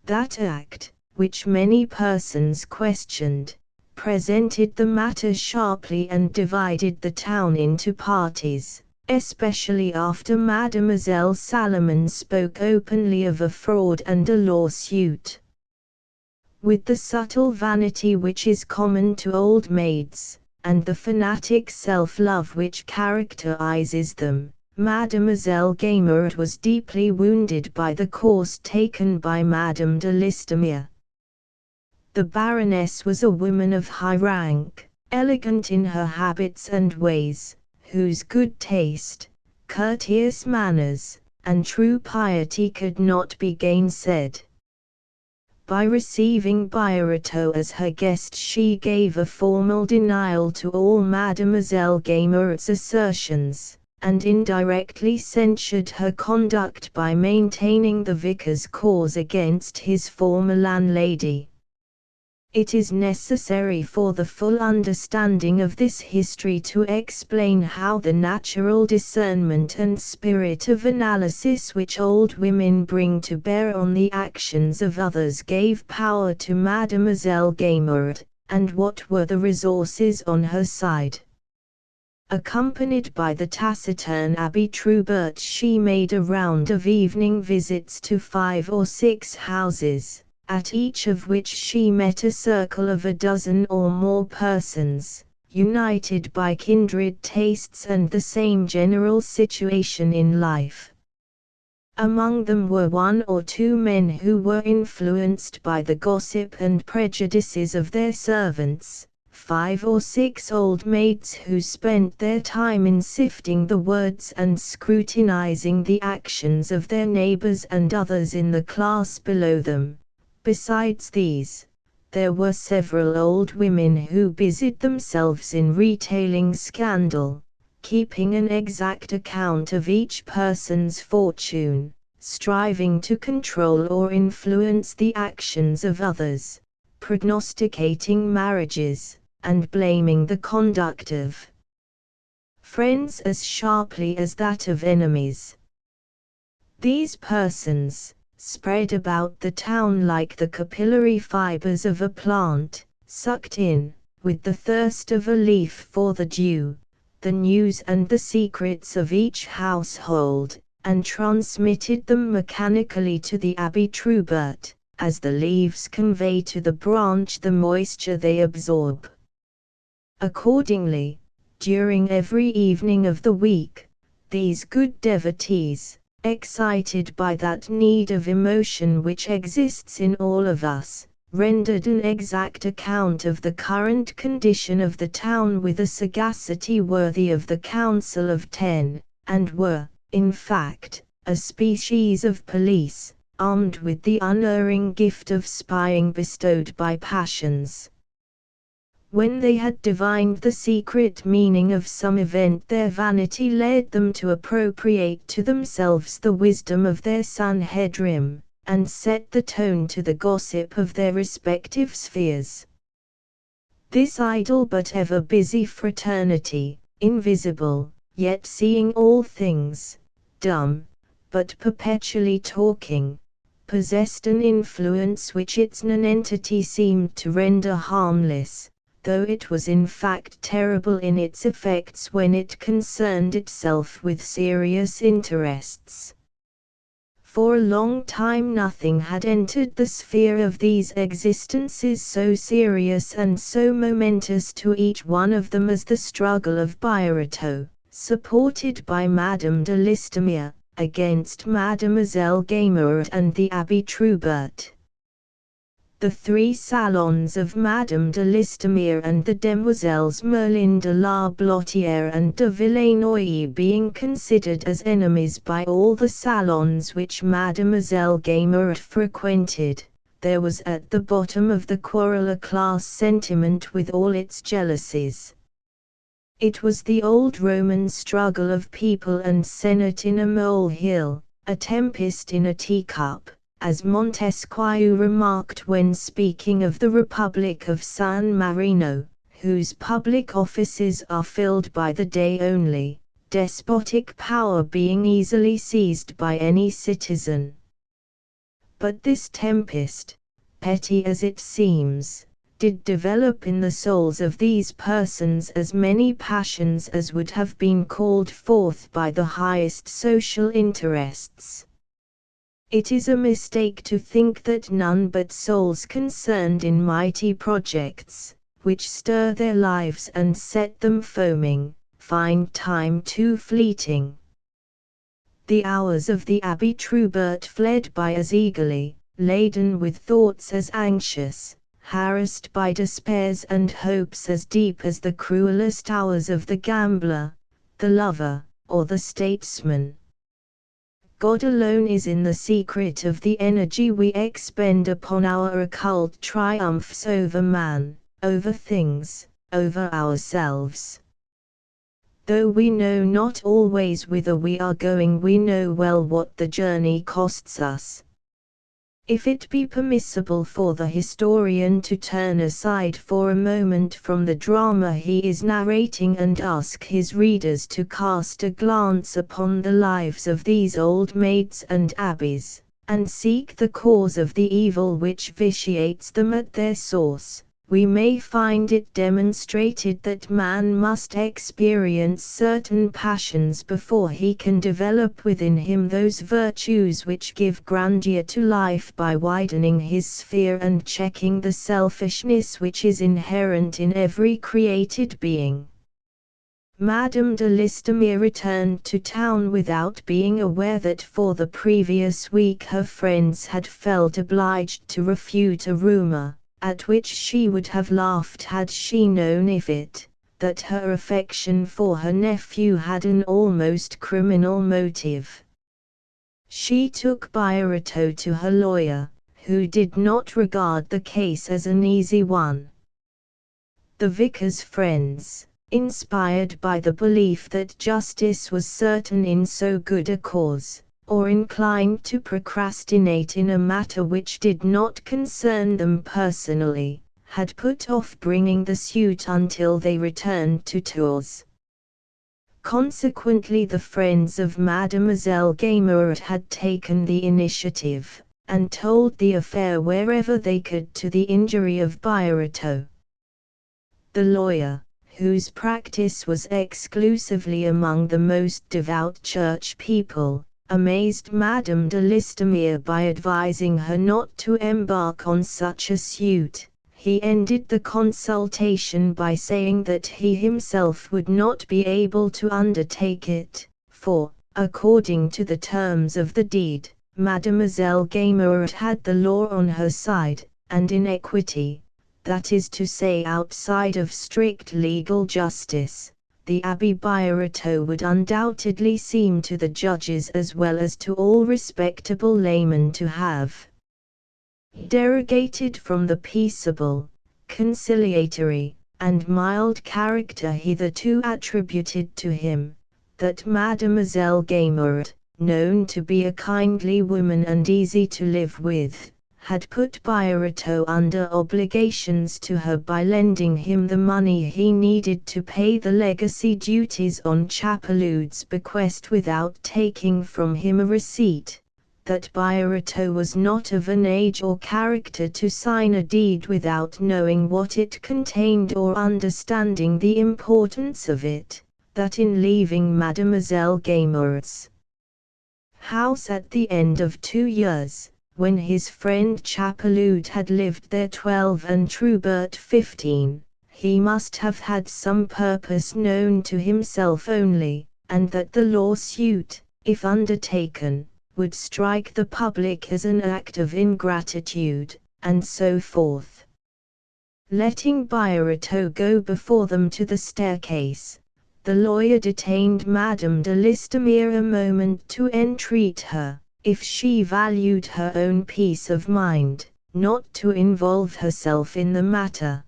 That act, which many persons questioned, presented the matter sharply and divided the town into parties, especially after Mademoiselle Salomon spoke openly of a fraud and a lawsuit. With the subtle vanity which is common to old maids, and the fanatic self-love which characterizes them, Mademoiselle Gaimard was deeply wounded by the course taken by Madame de Listomere. The Baroness was a woman of high rank, elegant in her habits and ways, whose good taste, courteous manners, and true piety could not be gainsaid. By receiving Bioreto as her guest, she gave a formal denial to all Mademoiselle Gaimard's assertions, and indirectly censured her conduct by maintaining the vicar's cause against his former landlady. It is necessary for the full understanding of this history to explain how the natural discernment and spirit of analysis which old women bring to bear on the actions of others gave power to Mademoiselle Gaimard, and what were the resources on her side. Accompanied by the taciturn Abbé Trubert, she made a round of evening visits to 5 or 6 houses, at each of which she met a circle of a dozen or more persons, united by kindred tastes and the same general situation in life. Among them were 1 or 2 men who were influenced by the gossip and prejudices of their servants, 5 or 6 old maids who spent their time in sifting the words and scrutinizing the actions of their neighbors and others in the class below them. Besides these, there were several old women who busied themselves in retailing scandal, keeping an exact account of each person's fortune, striving to control or influence the actions of others, prognosticating marriages, and blaming the conduct of friends as sharply as that of enemies. These persons, spread about the town like the capillary fibers of a plant, sucked in, with the thirst of a leaf for the dew, the news and the secrets of each household, and transmitted them mechanically to the Abbé Trubert, as the leaves convey to the branch the moisture they absorb. Accordingly, during every evening of the week, these good devotees, excited by that need of emotion which exists in all of us, rendered an exact account of the current condition of the town with a sagacity worthy of the Council of Ten, and were, in fact, a species of police, armed with the unerring gift of spying bestowed by passions. When they had divined the secret meaning of some event, their vanity led them to appropriate to themselves the wisdom of their Sanhedrim, and set the tone to the gossip of their respective spheres. This idle but ever busy fraternity, invisible, yet seeing all things, dumb, but perpetually talking, possessed an influence which its nonentity seemed to render harmless, though it was in fact terrible in its effects when it concerned itself with serious interests. For a long time nothing had entered the sphere of these existences so serious and so momentous to each one of them as the struggle of Birotteau, supported by Madame de Listomere, against Mademoiselle Gaimard and the Abbé Troubert. The three salons of Madame de Listomere and the Demoiselles Merlin de la Blottière and de Villenoy being considered as enemies by all the salons which Mademoiselle Gaimard frequented, there was at the bottom of the quarrel a class sentiment with all its jealousies. It was the old Roman struggle of people and senate in a molehill, a tempest in a teacup, as Montesquieu remarked when speaking of the Republic of San Marino, whose public offices are filled by the day only, despotic power being easily seized by any citizen. But this tempest, petty as it seems, did develop in the souls of these persons as many passions as would have been called forth by the highest social interests. It is a mistake to think that none but souls concerned in mighty projects, which stir their lives and set them foaming, find time too fleeting. The hours of the Abbé Troubert fled by as eagerly, laden with thoughts as anxious, harassed by despairs and hopes as deep as the cruelest hours of the gambler, the lover, or the statesman. God alone is in the secret of the energy we expend upon our occult triumphs over man, over things, over ourselves. Though we know not always whither we are going, we know well what the journey costs us. If it be permissible for the historian to turn aside for a moment from the drama he is narrating and ask his readers to cast a glance upon the lives of these old maids and abbeys, and seek the cause of the evil which vitiates them at their source, we may find it demonstrated that man must experience certain passions before he can develop within him those virtues which give grandeur to life by widening his sphere and checking the selfishness which is inherent in every created being. Madame de Listomere returned to town without being aware that for the previous week her friends had felt obliged to refute a rumor, at which she would have laughed had she known that her affection for her nephew had an almost criminal motive. She took Birotteau to her lawyer, who did not regard the case as an easy one. The vicar's friends, inspired by the belief that justice was certain in so good a cause, or inclined to procrastinate in a matter which did not concern them personally, had put off bringing the suit until they returned to Tours. Consequently the friends of Mademoiselle Gaimard had taken the initiative, and told the affair wherever they could to the injury of Birotteau. The lawyer, whose practice was exclusively among the most devout church people, amazed Madame de Listomere by advising her not to embark on such a suit. He ended the consultation by saying that he himself would not be able to undertake it, for, According to the terms of the deed, Mademoiselle Gaimard had the law on her side, and in equity, that is to say outside of strict legal justice, the Abbé Birotteau would undoubtedly seem to the judges as well as to all respectable laymen to have derogated from the peaceable, conciliatory, and mild character hitherto attributed to him, that Mademoiselle Gaimard, known to be a kindly woman and easy to live with, had put Birotteau under obligations to her by lending him the money he needed to pay the legacy duties on Chapeloud's bequest without taking from him a receipt, that Birotteau was not of an age or character to sign a deed without knowing what it contained or understanding the importance of it, that in leaving Mademoiselle Gaimard's house at the end of 2 years, when his friend Chapeloud had lived there 12 and Trubert 15, he must have had some purpose known to himself only, and that the lawsuit, if undertaken, would strike the public as an act of ingratitude, and so forth. Letting Birotteau go before them to the staircase, the lawyer detained Madame de Listomere a moment to entreat her, if she valued her own peace of mind, not to involve herself in the matter.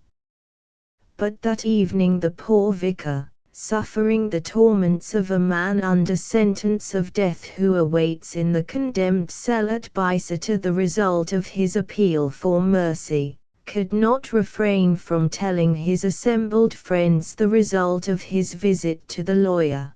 But that evening the poor vicar, suffering the torments of a man under sentence of death who awaits in the condemned cell at Bicêtre the result of his appeal for mercy, could not refrain from telling his assembled friends the result of his visit to the lawyer.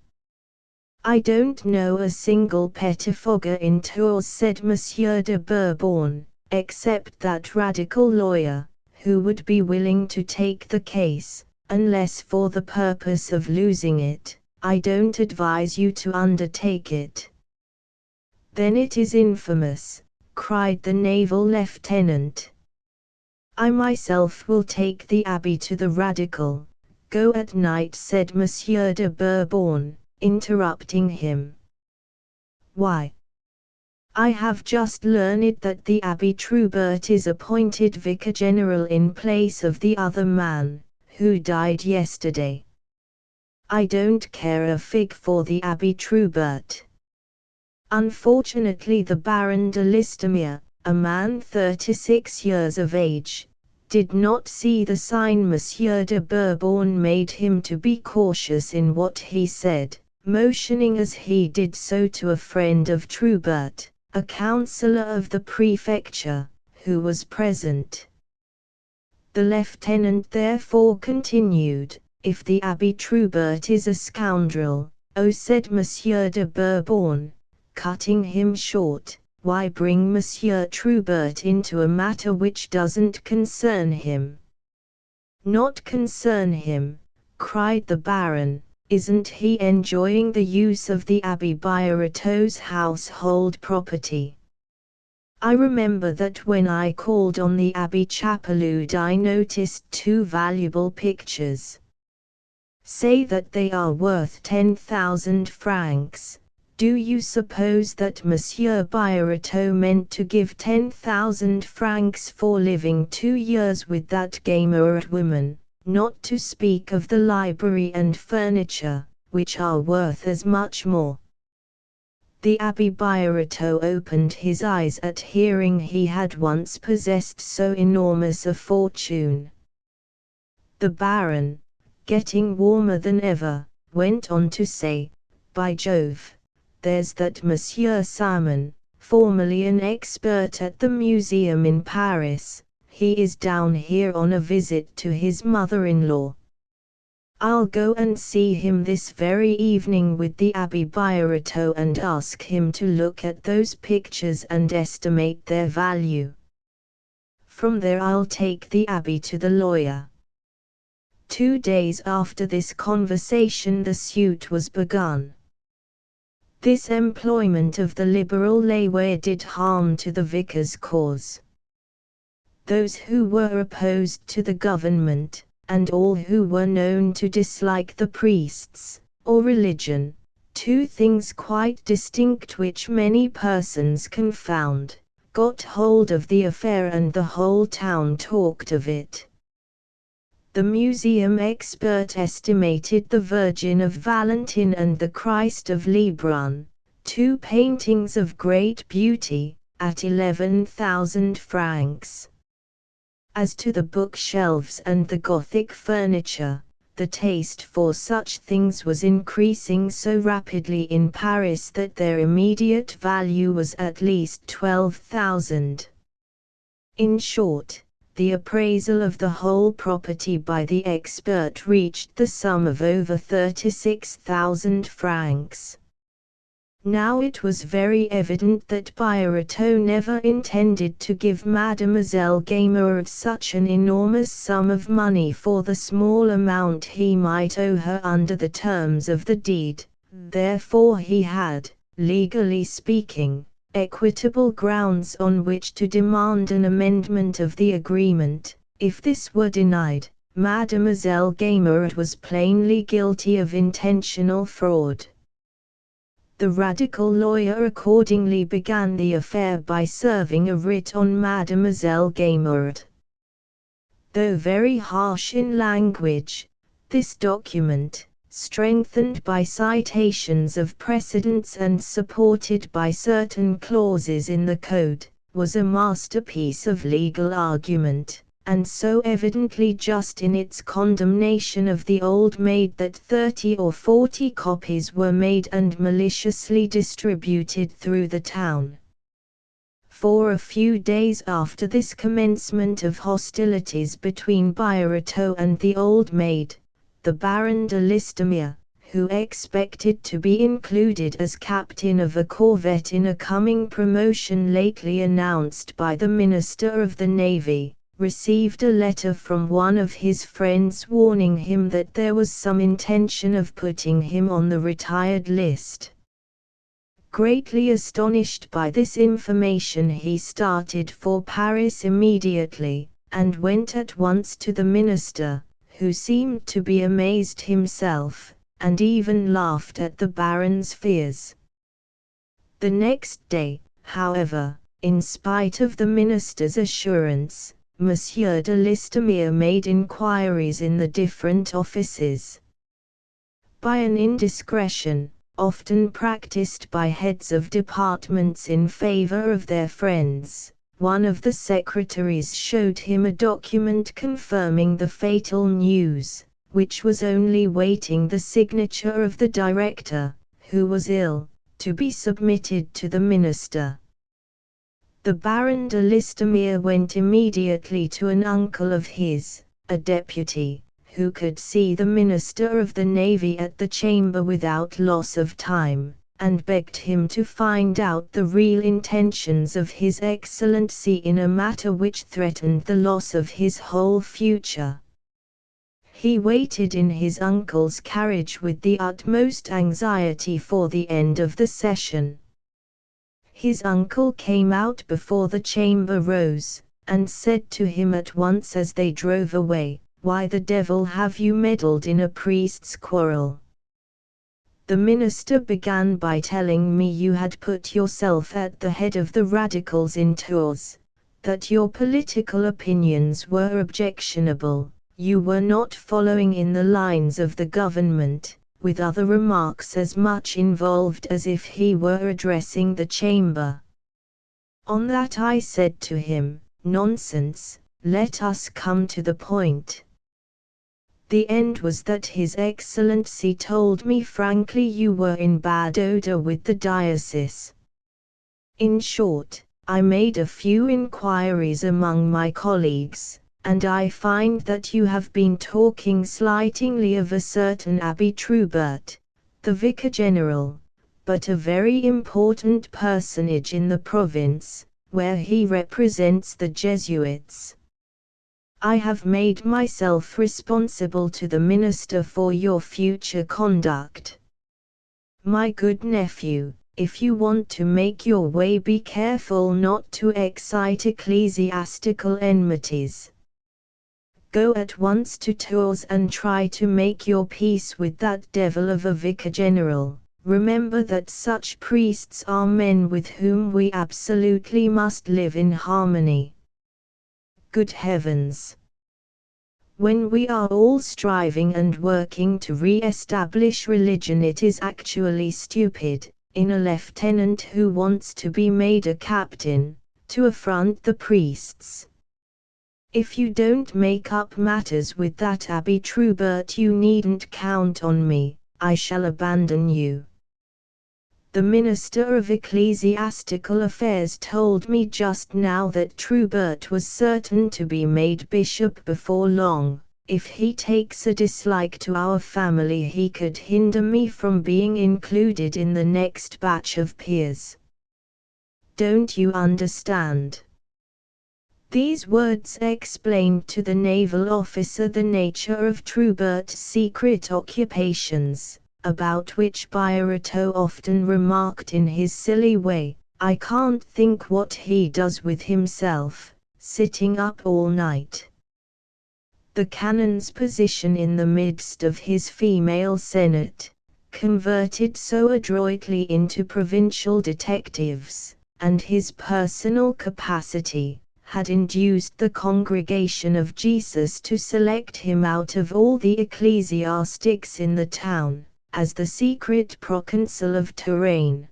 "I don't know a single pettifogger in Tours," said Monsieur de Bourbon, "except that radical lawyer, who would be willing to take the case, unless for the purpose of losing it. I don't advise you to undertake it." "Then it is infamous," cried the naval lieutenant. "I myself will take the abbé to the radical." "Go at night," said Monsieur de Bourbon, interrupting him. "Why? I have just learned that the Abbé Trubert is appointed Vicar General in place of the other man, who died yesterday. I don't care a fig for the Abbé Trubert." Unfortunately the Baron de Listomere, a man 36 years of age, did not see the sign Monsieur de Bourbon made him to be cautious in what he said, motioning as he did so to a friend of Trubert, a councillor of the prefecture, who was present. The lieutenant therefore continued, "If the Abbé Trubert is a scoundrel, oh," said Monsieur de Bourbon, cutting him short, "why bring Monsieur Trubert into a matter which doesn't concern him?" "Not concern him?" cried the Baron. "Isn't he enjoying the use of the Abbé Birotteau's household property? I remember that when I called on the Abbé Chapeloud I noticed 2 valuable pictures. Say that they are worth 10,000 francs. Do you suppose that Monsieur Birotteau meant to give 10,000 francs for living 2 years with that Gaimard woman, not to speak of the library and furniture, which are worth as much more?" The Abbé Birotteau opened his eyes at hearing he had once possessed so enormous a fortune. The Baron, getting warmer than ever, went on to say, "By Jove, there's that Monsieur Simon, formerly an expert at the museum in Paris, he is down here on a visit to his mother-in-law. I'll go and see him this very evening with the Abbé Birotteau and ask him to look at those pictures and estimate their value. From there I'll take the Abbé to the lawyer." 2 days after this conversation the suit was begun. This employment of the liberal lawyer did harm to the vicar's cause. Those who were opposed to the government, and all who were known to dislike the priests, or religion, two things quite distinct which many persons confound, got hold of the affair and the whole town talked of it. The museum expert estimated the Virgin of Valentin and the Christ of Lebrun, two paintings of great beauty, at 11,000 francs. As to the bookshelves and the Gothic furniture, the taste for such things was increasing so rapidly in Paris that their immediate value was at least 12,000. In short, the appraisal of the whole property by the expert reached the sum of over 36,000 francs. Now it was very evident that Birotteau never intended to give Mademoiselle Gaimard such an enormous sum of money for the small amount he might owe her under the terms of the deed, therefore he had, legally speaking, equitable grounds on which to demand an amendment of the agreement. If this were denied, Mademoiselle Gaimard was plainly guilty of intentional fraud. The radical lawyer accordingly began the affair by serving a writ on Mademoiselle Gaimard. Though very harsh in language, this document, strengthened by citations of precedents and supported by certain clauses in the code, was a masterpiece of legal argument, and so evidently just in its condemnation of the old maid that 30 or 40 copies were made and maliciously distributed through the town. For a few days after this commencement of hostilities between Birotteau and the old maid, the Baron de Listomere, who expected to be included as captain of a corvette in a coming promotion lately announced by the Minister of the Navy, received a letter from one of his friends warning him that there was some intention of putting him on the retired list. Greatly astonished by this information, he started for Paris immediately, and went at once to the minister, who seemed to be amazed himself, and even laughed at the Baron's fears. The next day, however, in spite of the minister's assurance, Monsieur de Listomere made inquiries in the different offices. By an indiscretion, often practiced by heads of departments in favor of their friends, one of the secretaries showed him a document confirming the fatal news, which was only waiting the signature of the director, who was ill, to be submitted to the minister. The Baron de Listomere went immediately to an uncle of his, a deputy, who could see the Minister of the Navy at the chamber without loss of time, and begged him to find out the real intentions of His Excellency in a matter which threatened the loss of his whole future. He waited in his uncle's carriage with the utmost anxiety for the end of the session. His uncle came out before the chamber rose, and said to him at once as they drove away, "Why the devil have you meddled in a priest's quarrel? The minister began by telling me you had put yourself at the head of the radicals in Tours, that your political opinions were objectionable, you were not following in the lines of the government," with other remarks as much involved as if he were addressing the chamber. On that I said to him, "Nonsense, let us come to the point." The end was that His Excellency told me frankly you were in bad odor with the diocese. In short, I made a few inquiries among my colleagues, and I find that you have been talking slightingly of a certain Abbé Troubert, the Vicar General, but a very important personage in the province, where he represents the Jesuits. I have made myself responsible to the minister for your future conduct. My good nephew, if you want to make your way, be careful not to excite ecclesiastical enmities. Go at once to Tours and try to make your peace with that devil of a vicar general, Remember that such priests are men with whom we absolutely must live in harmony. Good heavens! When we are all striving and working to re-establish religion, it is actually stupid, in a lieutenant who wants to be made a captain, to affront the priests. If you don't make up matters with that Abbé Trubert, you needn't count on me, I shall abandon you. The Minister of Ecclesiastical Affairs told me just now that Trubert was certain to be made bishop before long. If he takes a dislike to our family, he could hinder me from being included in the next batch of peers. Don't you understand? These words explained to the naval officer the nature of Trubert's secret occupations, about which Biorato often remarked in his silly way, "I can't think what he does with himself, sitting up all night." The canon's position in the midst of his female senate, converted so adroitly into provincial detectives, and his personal capacity, had induced the Congregation of Jesus to select him out of all the ecclesiastics in the town, as the secret proconsul of Touraine.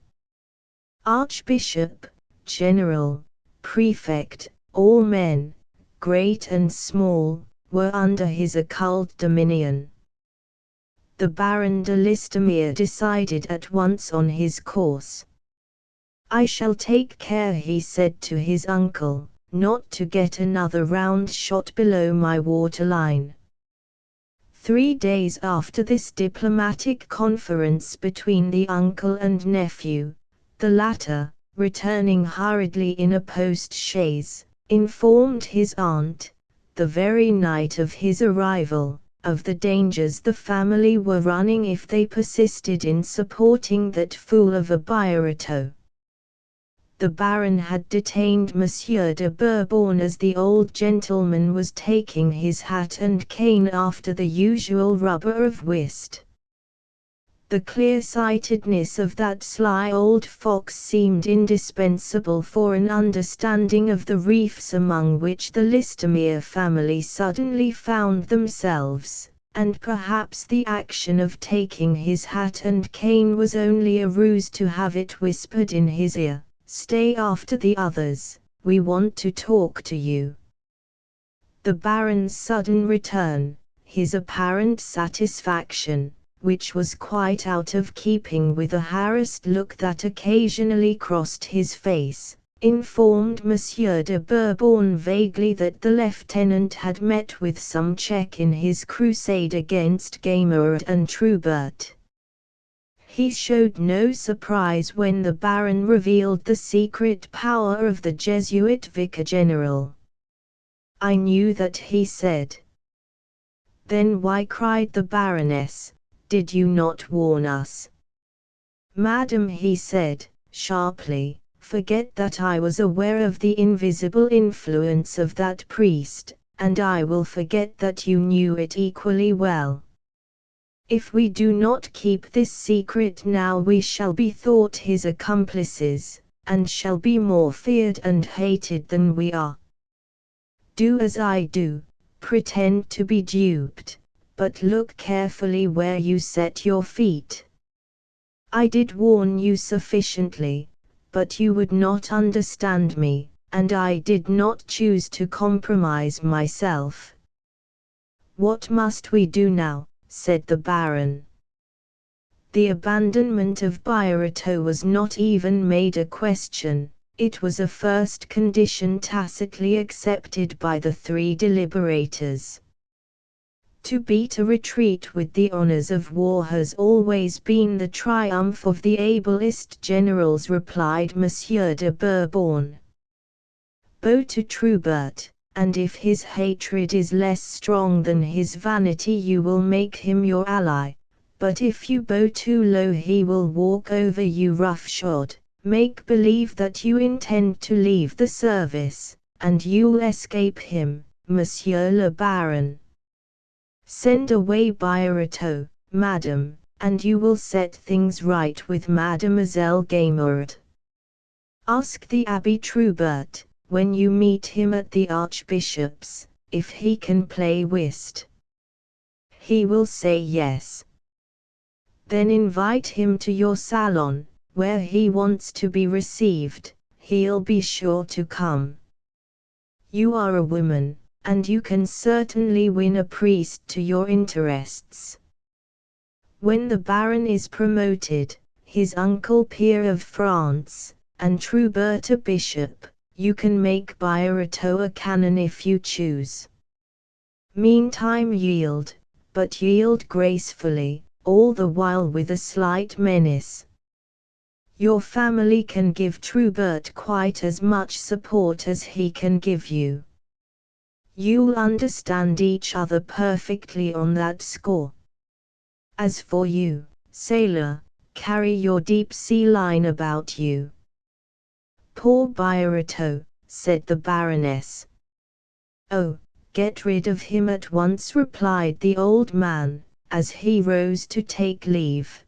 Archbishop, general, prefect, all men, great and small, were under his occult dominion. The Baron de Listomere decided at once on his course. "I shall take care," he said to his uncle, "not to get another round shot below my waterline." 3 days after this diplomatic conference between the uncle and nephew, the latter, returning hurriedly in a post-chaise, informed his aunt, the very night of his arrival, of the dangers the family were running if they persisted in supporting that fool of a Biorato. The Baron had detained Monsieur de Bourbon as the old gentleman was taking his hat and cane after the usual rubber of whist. The clear-sightedness of that sly old fox seemed indispensable for an understanding of the reefs among which the Listomere family suddenly found themselves, and perhaps the action of taking his hat and cane was only a ruse to have it whispered in his ear, "Stay after the others, we want to talk to you." The Baron's sudden return, his apparent satisfaction, which was quite out of keeping with a harassed look that occasionally crossed his face, informed Monsieur de Bourbon vaguely that the lieutenant had met with some check in his crusade against Gaimard and Trubert. He showed no surprise when the Baron revealed the secret power of the Jesuit Vicar General. "I knew that," he said. "Then why," cried the Baroness, "did you not warn us?" "Madam," he said, sharply, "forget that I was aware of the invisible influence of that priest, and I will forget that you knew it equally well. If we do not keep this secret now, we shall be thought his accomplices, and shall be more feared and hated than we are. Do as I do, pretend to be duped, but look carefully where you set your feet. I did warn you sufficiently, but you would not understand me, and I did not choose to compromise myself." "What must we do now?" said the Baron. The abandonment of Biorato was not even made a question, it was a first condition tacitly accepted by the 3 deliberators. To beat a retreat with the honors of war has always been the triumph of the ablest generals, replied Monsieur de Bourbon. Bow to Trubert, and if his hatred is less strong than his vanity you will make him your ally, but if you bow too low he will walk over you roughshod, make believe that you intend to leave the service, and you'll escape him, Monsieur le Baron. Send away Biorato, madam, and you will set things right with Mademoiselle Gaimard. Ask the Abbé Trubert, when you meet him at the Archbishop's, if he can play whist. He will say yes. Then invite him to your salon, where he wants to be received, he'll be sure to come. You are a woman, and you can certainly win a priest to your interests. When the Baron is promoted, his uncle peer of France, and Trubert a bishop, you can make Birotteau a canon if you choose. Meantime yield, but yield gracefully, all the while with a slight menace. Your family can give Trubert quite as much support as he can give you. You'll understand each other perfectly on that score. As for you, sailor, carry your deep-sea line about you. Poor Birotteau, said the Baroness. Oh, get rid of him at once, replied the old man, as he rose to take leave.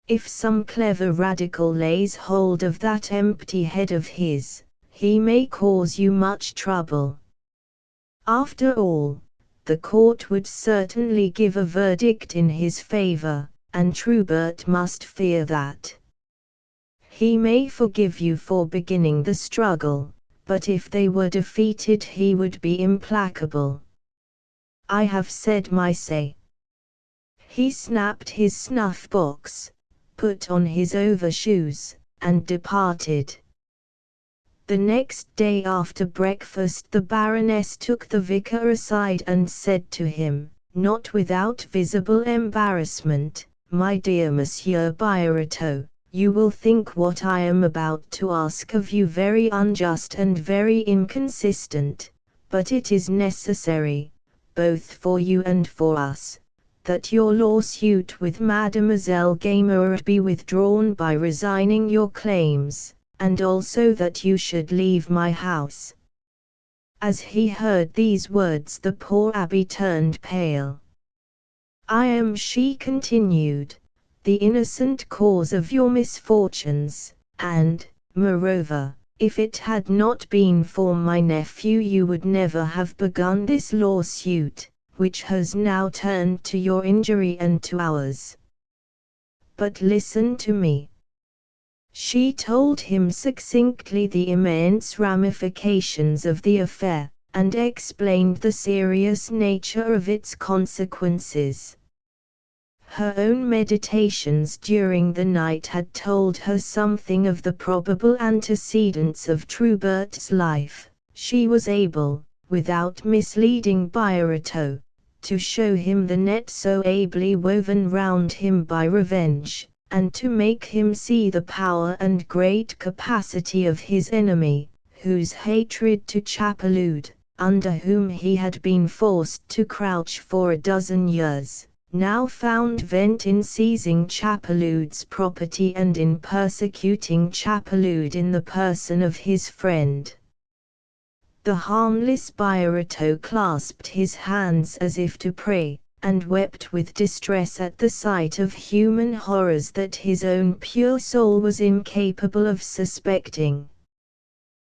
If some clever radical lays hold of that empty head of his, he may cause you much trouble. After all, the court would certainly give a verdict in his favor, and Trubert must fear that. He may forgive you for beginning the struggle, but if they were defeated he would be implacable. I have said my say. He snapped his snuff-box, put on his overshoes, and departed. The next day after breakfast the Baroness took the vicar aside and said to him, not without visible embarrassment, "My dear Monsieur Birotteau, you will think what I am about to ask of you very unjust and very inconsistent, but it is necessary, both for you and for us, that your lawsuit with Mademoiselle Gaimard be withdrawn by resigning your claims, and also that you should leave my house." As he heard these words the poor abbé turned pale. "I am," she continued, "the innocent cause of your misfortunes, and, moreover, if it had not been for my nephew you would never have begun this lawsuit, which has now turned to your injury and to ours. But listen to me." She told him succinctly the immense ramifications of the affair, and explained the serious nature of its consequences. Her own meditations during the night had told her something of the probable antecedents of Trubert's life. She was able, without misleading Birotteau, to show him the net so ably woven round him by revenge, and to make him see the power and great capacity of his enemy, whose hatred to Chapeloud, under whom he had been forced to crouch for a dozen years, now found vent in seizing Chapeloud's property and in persecuting Chapeloud in the person of his friend. The harmless Birotteau clasped his hands as if to pray, and wept with distress at the sight of human horrors that his own pure soul was incapable of suspecting.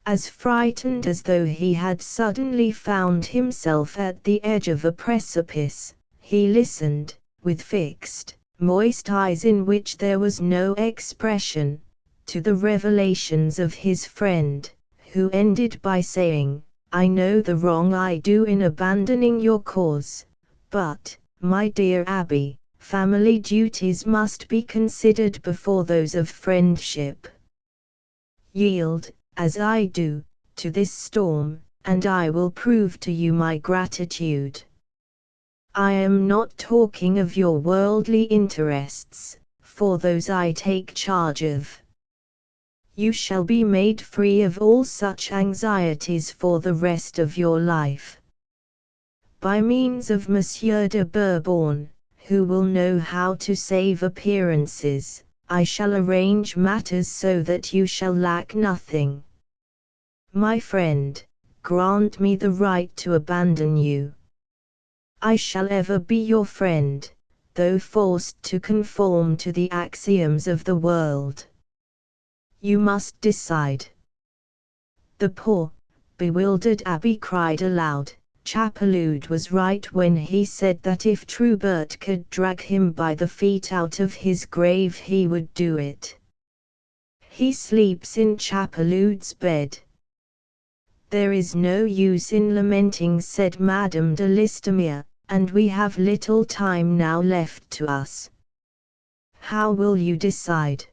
As frightened as though he had suddenly found himself at the edge of a precipice, he listened, with fixed, moist eyes in which there was no expression, to the revelations of his friend, who ended by saying, "I know the wrong I do in abandoning your cause, but, my dear Abbé, family duties must be considered before those of friendship. Yield, as I do, to this storm, and I will prove to you my gratitude. I am not talking of your worldly interests, for those I take charge of. You shall be made free of all such anxieties for the rest of your life. By means of Monsieur de Bourbon, who will know how to save appearances, I shall arrange matters so that you shall lack nothing. My friend, grant me the right to abandon you. I shall ever be your friend, though forced to conform to the axioms of the world. You must decide. The poor, bewildered abbé cried aloud. Chapeloud was right when he said that if Trubert could drag him by the feet out of his grave he would do it. He sleeps in Chapeloud's bed. There is no use in lamenting, said Madame de Listomere, and we have little time now left to us. How will you decide?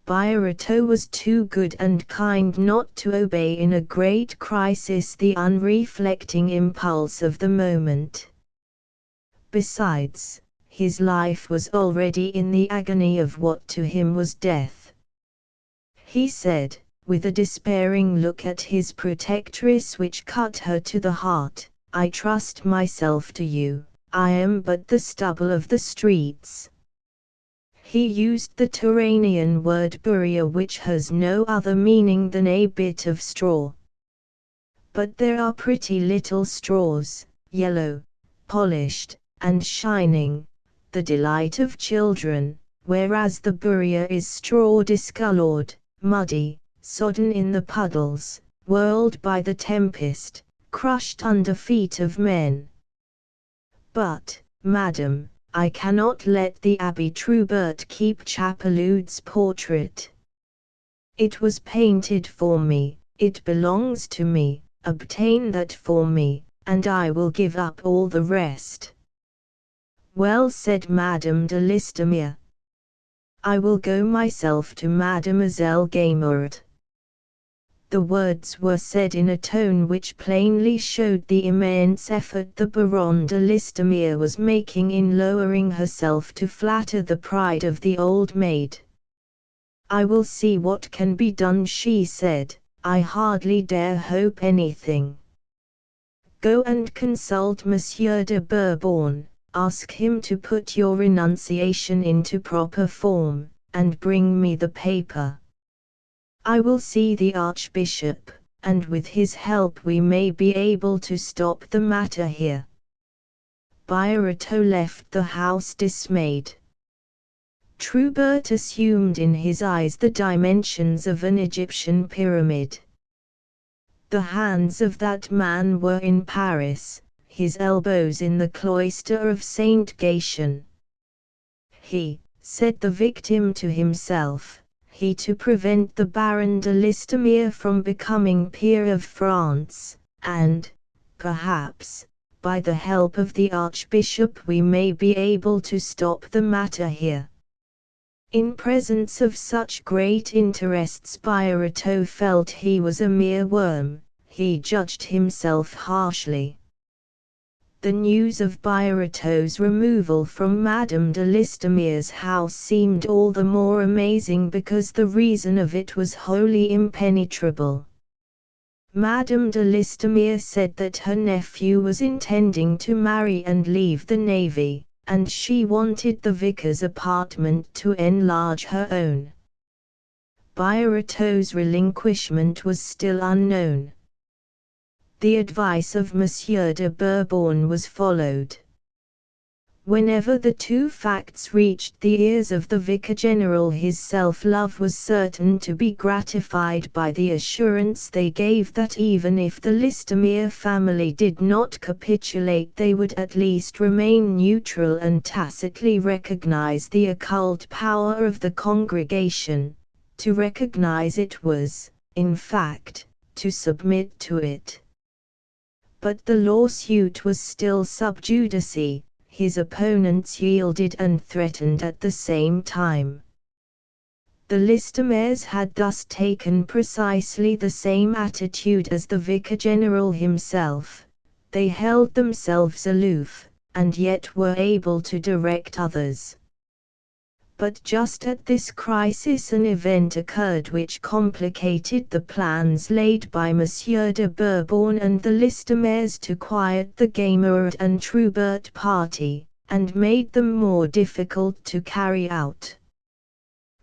Birotteau was too good and kind not to obey in a great crisis the unreflecting impulse of the moment. Besides, his life was already in the agony of what to him was death. He said, with a despairing look at his protectress which cut her to the heart, I trust myself to you, I am but the stubble of the streets. He used the Turanian word buria, which has no other meaning than a bit of straw. But there are pretty little straws, yellow, polished, and shining, the delight of children, whereas the buria is straw discolored, muddy, sodden in the puddles, whirled by the tempest, crushed under feet of men. But, madam, I cannot let the Abbé Trubert keep Chapeloud's portrait. It was painted for me, it belongs to me, obtain that for me, and I will give up all the rest. Well, said Madame de Listomere, I will go myself to Mademoiselle Gaimard. The words were said in a tone which plainly showed the immense effort the Baronne de Listomere was making in lowering herself to flatter the pride of the old maid. I will see what can be done, she said, I hardly dare hope anything. Go and consult Monsieur de Bourbon, ask him to put your renunciation into proper form, and bring me the paper. I will see the Archbishop, and with his help we may be able to stop the matter here. Birotteau left the house dismayed. Trubert assumed in his eyes the dimensions of an Egyptian pyramid. The hands of that man were in Paris, his elbows in the cloister of Saint Gatian. He, said the victim to himself, he to prevent the Baron de Listomere from becoming peer of France, and, perhaps, by the help of the Archbishop we may be able to stop the matter here. In presence of such great interests Birotteau felt he was a mere worm, he judged himself harshly. The news of Birotteau's removal from Madame de Listomere's house seemed all the more amazing because the reason of it was wholly impenetrable. Madame de Listomere said that her nephew was intending to marry and leave the navy, and she wanted the vicar's apartment to enlarge her own. Birotteau's relinquishment was still unknown. The advice of Monsieur de Bourbon was followed. Whenever the two facts reached the ears of the Vicar General, his self-love was certain to be gratified by the assurance they gave that even if the Listomere family did not capitulate they would at least remain neutral and tacitly recognize the occult power of the congregation. To recognize it was, in fact, to submit to it. But the lawsuit was still sub judice, his opponents yielded and threatened at the same time. The Listomeres had thus taken precisely the same attitude as the Vicar General himself. They held themselves aloof, and yet were able to direct others. But just at this crisis an event occurred which complicated the plans laid by Monsieur de Bourbon and the Listomeres to quiet the Gaimard and Trubert party, and made them more difficult to carry out.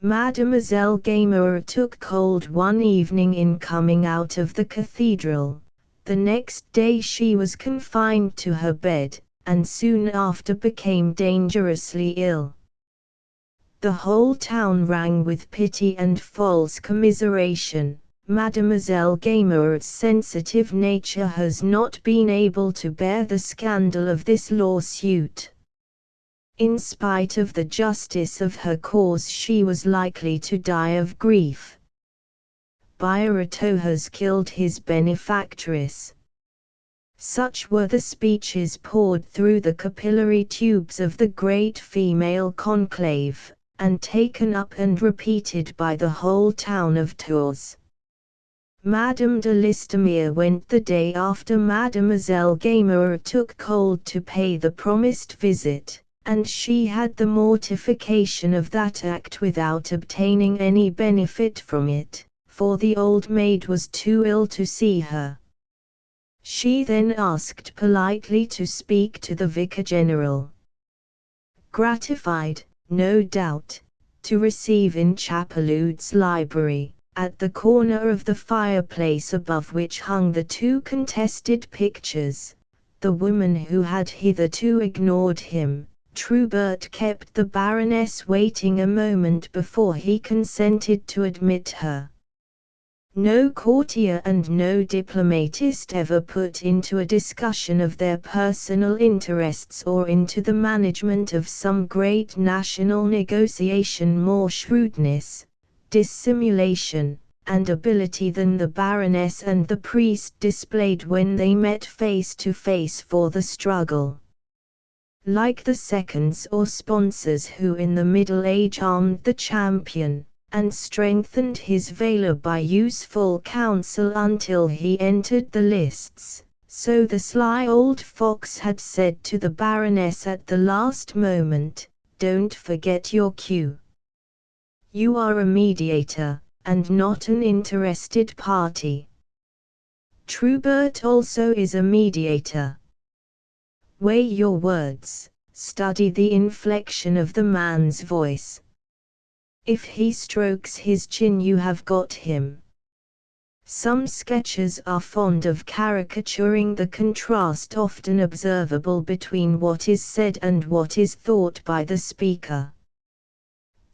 Mademoiselle Gaimard took cold one evening in coming out of the cathedral. The next day she was confined to her bed, and soon after became dangerously ill. The whole town rang with pity and false commiseration. Mademoiselle Gamert's sensitive nature has not been able to bear the scandal of this lawsuit. In spite of the justice of her cause, she was likely to die of grief. Birotteau has killed his benefactress. Such were the speeches poured through the capillary tubes of the great female conclave, and taken up and repeated by the whole town of Tours. Madame de Listomere went the day after Mademoiselle Gamert took cold to pay the promised visit, and she had the mortification of that act without obtaining any benefit from it, for the old maid was too ill to see her. She then asked politely to speak to the Vicar General. Gratified, no doubt, to receive in Chapeloud's library, at the corner of the fireplace above which hung the two contested pictures, the woman who had hitherto ignored him, Trubert kept the Baroness waiting a moment before he consented to admit her. No courtier and no diplomatist ever put into a discussion of their personal interests or into the management of some great national negotiation more shrewdness, dissimulation, and ability than the Baroness and the priest displayed when they met face to face for the struggle. Like the seconds or sponsors who in the Middle Age armed the champion, and strengthened his valor by useful counsel until he entered the lists, so the sly old fox had said to the Baroness at the last moment, "Don't forget your cue. You are a mediator, and not an interested party." Trubert also is a mediator. Weigh your words, study the inflection of the man's voice. If he strokes his chin, you have got him. Some sketchers are fond of caricaturing the contrast often observable between what is said and what is thought by the speaker.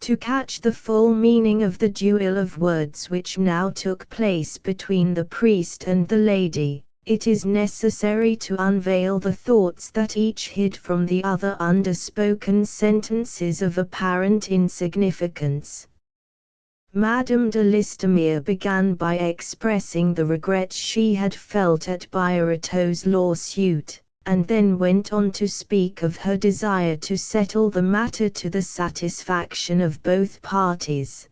To catch the full meaning of the duel of words which now took place between the priest and the lady, it is necessary to unveil the thoughts that each hid from the other under spoken sentences of apparent insignificance. Madame de Listomere began by expressing the regret she had felt at Birotteau's lawsuit, and then went on to speak of her desire to settle the matter to the satisfaction of both parties.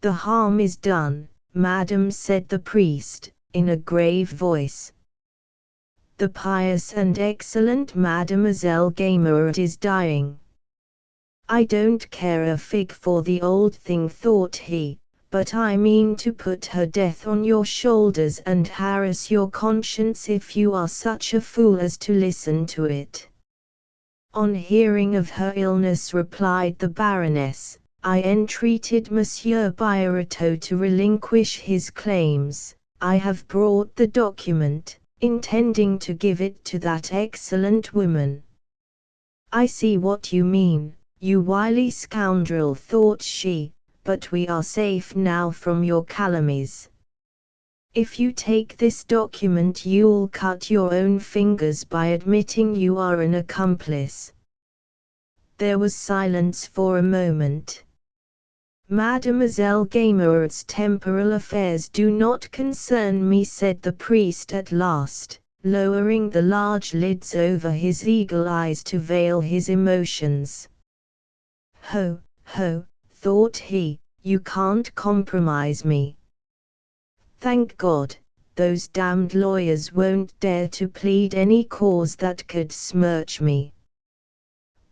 "The harm is done, madam," said the priest, in a grave voice. "The pious and excellent Mademoiselle Gamert is dying. I don't care a fig for the old thing," thought he, "but I mean to put her death on your shoulders and harass your conscience if you are such a fool as to listen to it." On hearing of her illness, replied the Baroness, "I entreated Monsieur Birotteau to relinquish his claims. I have brought the document, intending to give it to that excellent woman." "I see what you mean, you wily scoundrel," thought she, "but we are safe now from your calumnies. If you take this document you'll cut your own fingers by admitting you are an accomplice." There was silence for a moment. "Mademoiselle Gamert's temporal affairs do not concern me," said the priest at last, lowering the large lids over his eagle eyes to veil his emotions. "Ho, ho," thought he, "you can't compromise me. Thank God, those damned lawyers won't dare to plead any cause that could smirch me.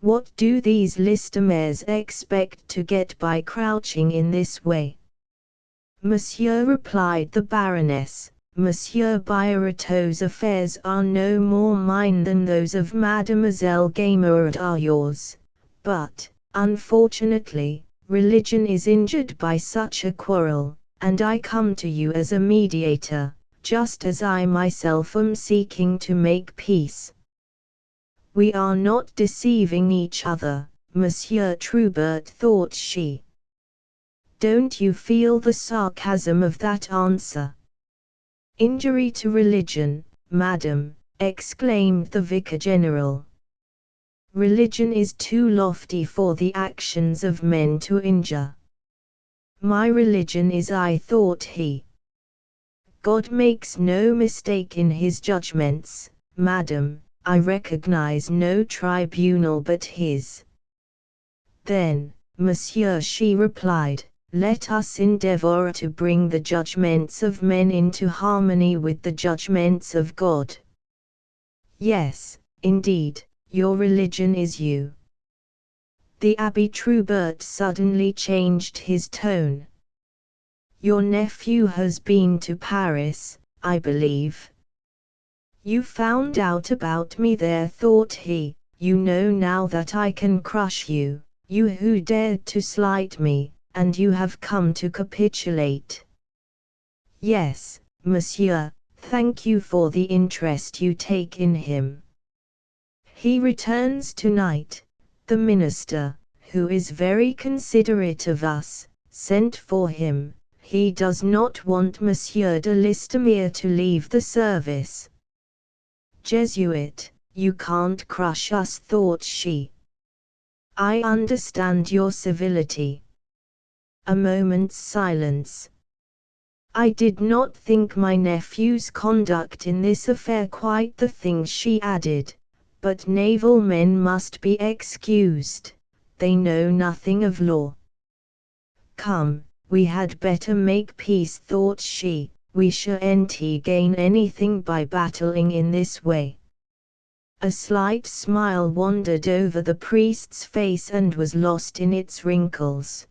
What do these Listomeres expect to get by crouching in this way?" "Monsieur," replied the Baroness, "Monsieur Birotteau's affairs are no more mine than those of Mademoiselle Gamert are yours, but, unfortunately, religion is injured by such a quarrel, and I come to you as a mediator, just as I myself am seeking to make peace." We are not deceiving each other, Monsieur Trubert, thought she. Don't you feel the sarcasm of that answer? Injury to religion, madam, exclaimed the Vicar General. Religion is too lofty for the actions of men to injure. My religion is I, thought he. God makes no mistake in his judgments, madam, I recognize no tribunal but his. Then, monsieur, she replied, let us endeavor to bring the judgments of men into harmony with the judgments of God. Yes, indeed, your religion is you. The Abbé Trubert suddenly changed his tone. Your nephew has been to Paris, I believe. You found out about me there, thought he. You know now that I can crush you, you who dared to slight me, and you have come to capitulate. Yes, monsieur, thank you for the interest you take in him. He returns tonight. The minister, who is very considerate of us, sent for him. He does not want Monsieur de Listomere to leave the service. Jesuit, you can't crush us, thought she. I understand your civility. A moment's silence. I did not think my nephew's conduct in this affair quite the thing, she added, but naval men must be excused, they know nothing of law. Come, we had better make peace, thought she, we shan't gain anything by battling in this way. A slight smile wandered over the priest's face and was lost in its wrinkles.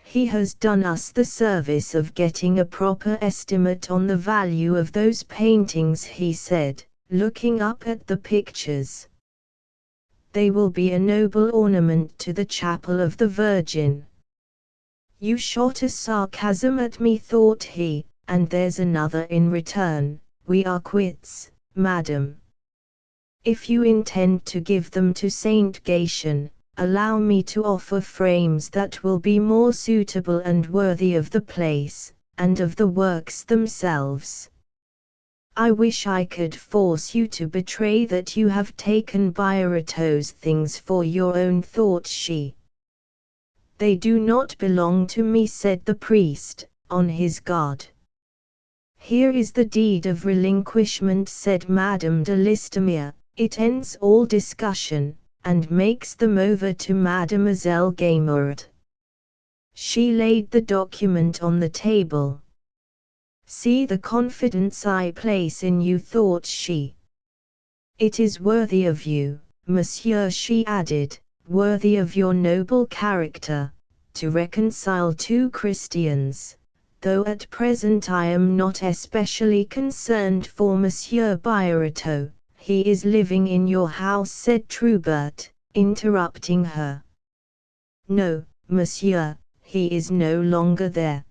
He has done us the service of getting a proper estimate on the value of those paintings, he said, looking up at the pictures. They will be a noble ornament to the chapel of the Virgin. You shot a sarcasm at me, thought he, and there's another in return. We are quits, madam. If you intend to give them to Saint Gatian, allow me to offer frames that will be more suitable and worthy of the place, and of the works themselves. I wish I could force you to betray that you have taken Bioretto's things for your own, thought she. They do not belong to me, said the priest, on his guard. Here is the deed of relinquishment, said Madame de Listomere. It ends all discussion, and makes them over to Mademoiselle Gaimard. She laid the document on the table. See the confidence I place in you, thought she. It is worthy of you, monsieur, she added, worthy of your noble character, to reconcile two Christians, though at present I am not especially concerned for Monsieur Bioretto. He is living in your house, said Trubert, interrupting her. No, monsieur, he is no longer there.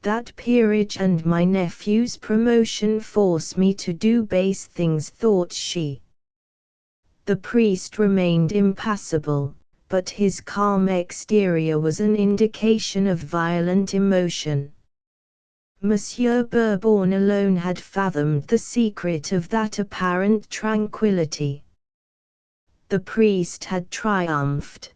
That peerage and my nephew's promotion force me to do base things, thought she. The priest remained impassible, but his calm exterior was an indication of violent emotion. Monsieur Bourbon alone had fathomed the secret of that apparent tranquillity. The priest had triumphed.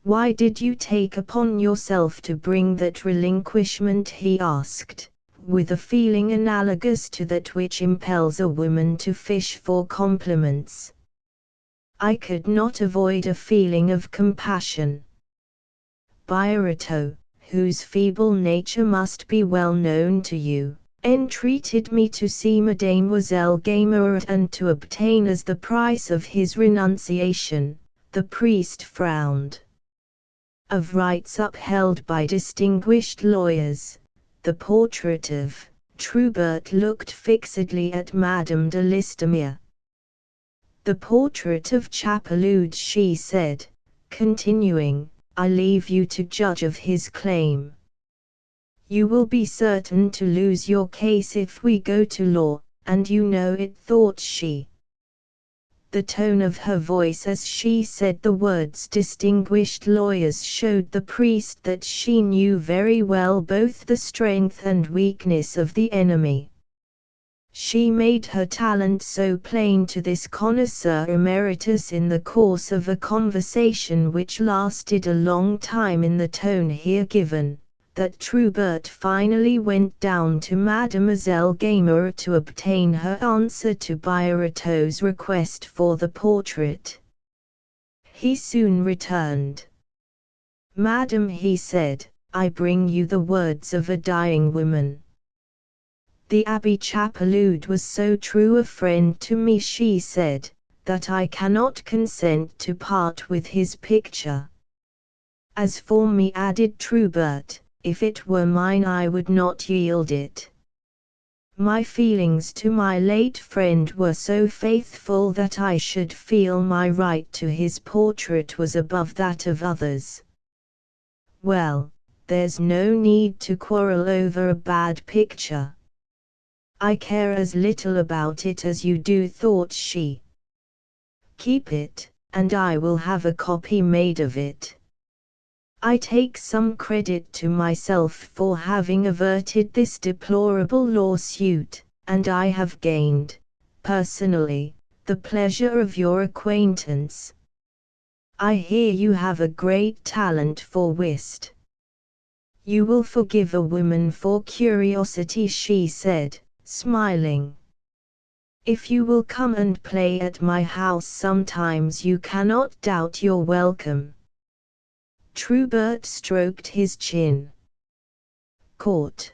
Why did you take upon yourself to bring that relinquishment, he asked, with a feeling analogous to that which impels a woman to fish for compliments. I could not avoid a feeling of compassion. Bioretto, whose feeble nature must be well known to you, entreated me to see Mademoiselle Gaimard and to obtain as the price of his renunciation. The priest frowned. Of rights upheld by distinguished lawyers, the portrait of Trubert looked fixedly at Madame de Listomere. The portrait of Chapeloud, she said, continuing, I leave you to judge of his claim. You will be certain to lose your case if we go to law, and you know it, thought she. The tone of her voice as she said the words "distinguished lawyers" showed the priest that she knew very well both the strength and weakness of the enemy. She made her talent so plain to this connoisseur emeritus in the course of a conversation which lasted a long time in the tone here given, that Trubert finally went down to Mademoiselle Gamer to obtain her answer to Birotteau's request for the portrait. He soon returned. "Madam," he said, "I bring you the words of a dying woman. The Abbé Chapeloud was so true a friend to me," she said, "that I cannot consent to part with his picture. As for me," added Trubert, "if it were mine I would not yield it. My feelings to my late friend were so faithful that I should feel my right to his portrait was above that of others." "Well, there's no need to quarrel over a bad picture. I care as little about it as you do," thought she. "Keep it, and I will have a copy made of it. I take some credit to myself for having averted this deplorable lawsuit, and I have gained, personally, the pleasure of your acquaintance. I hear you have a great talent for whist. You will forgive a woman for curiosity," she said, smiling. "If you will come and play at my house sometimes you cannot doubt your welcome." Trubert stroked his chin. Caught.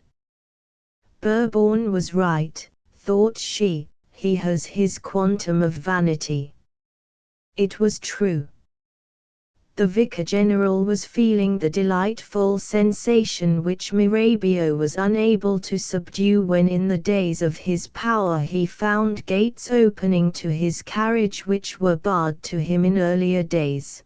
Bourbon was right, thought she, he has his quantum of vanity. It was true. The Vicar General was feeling the delightful sensation which Mirabeau was unable to subdue when in the days of his power he found gates opening to his carriage which were barred to him in earlier days.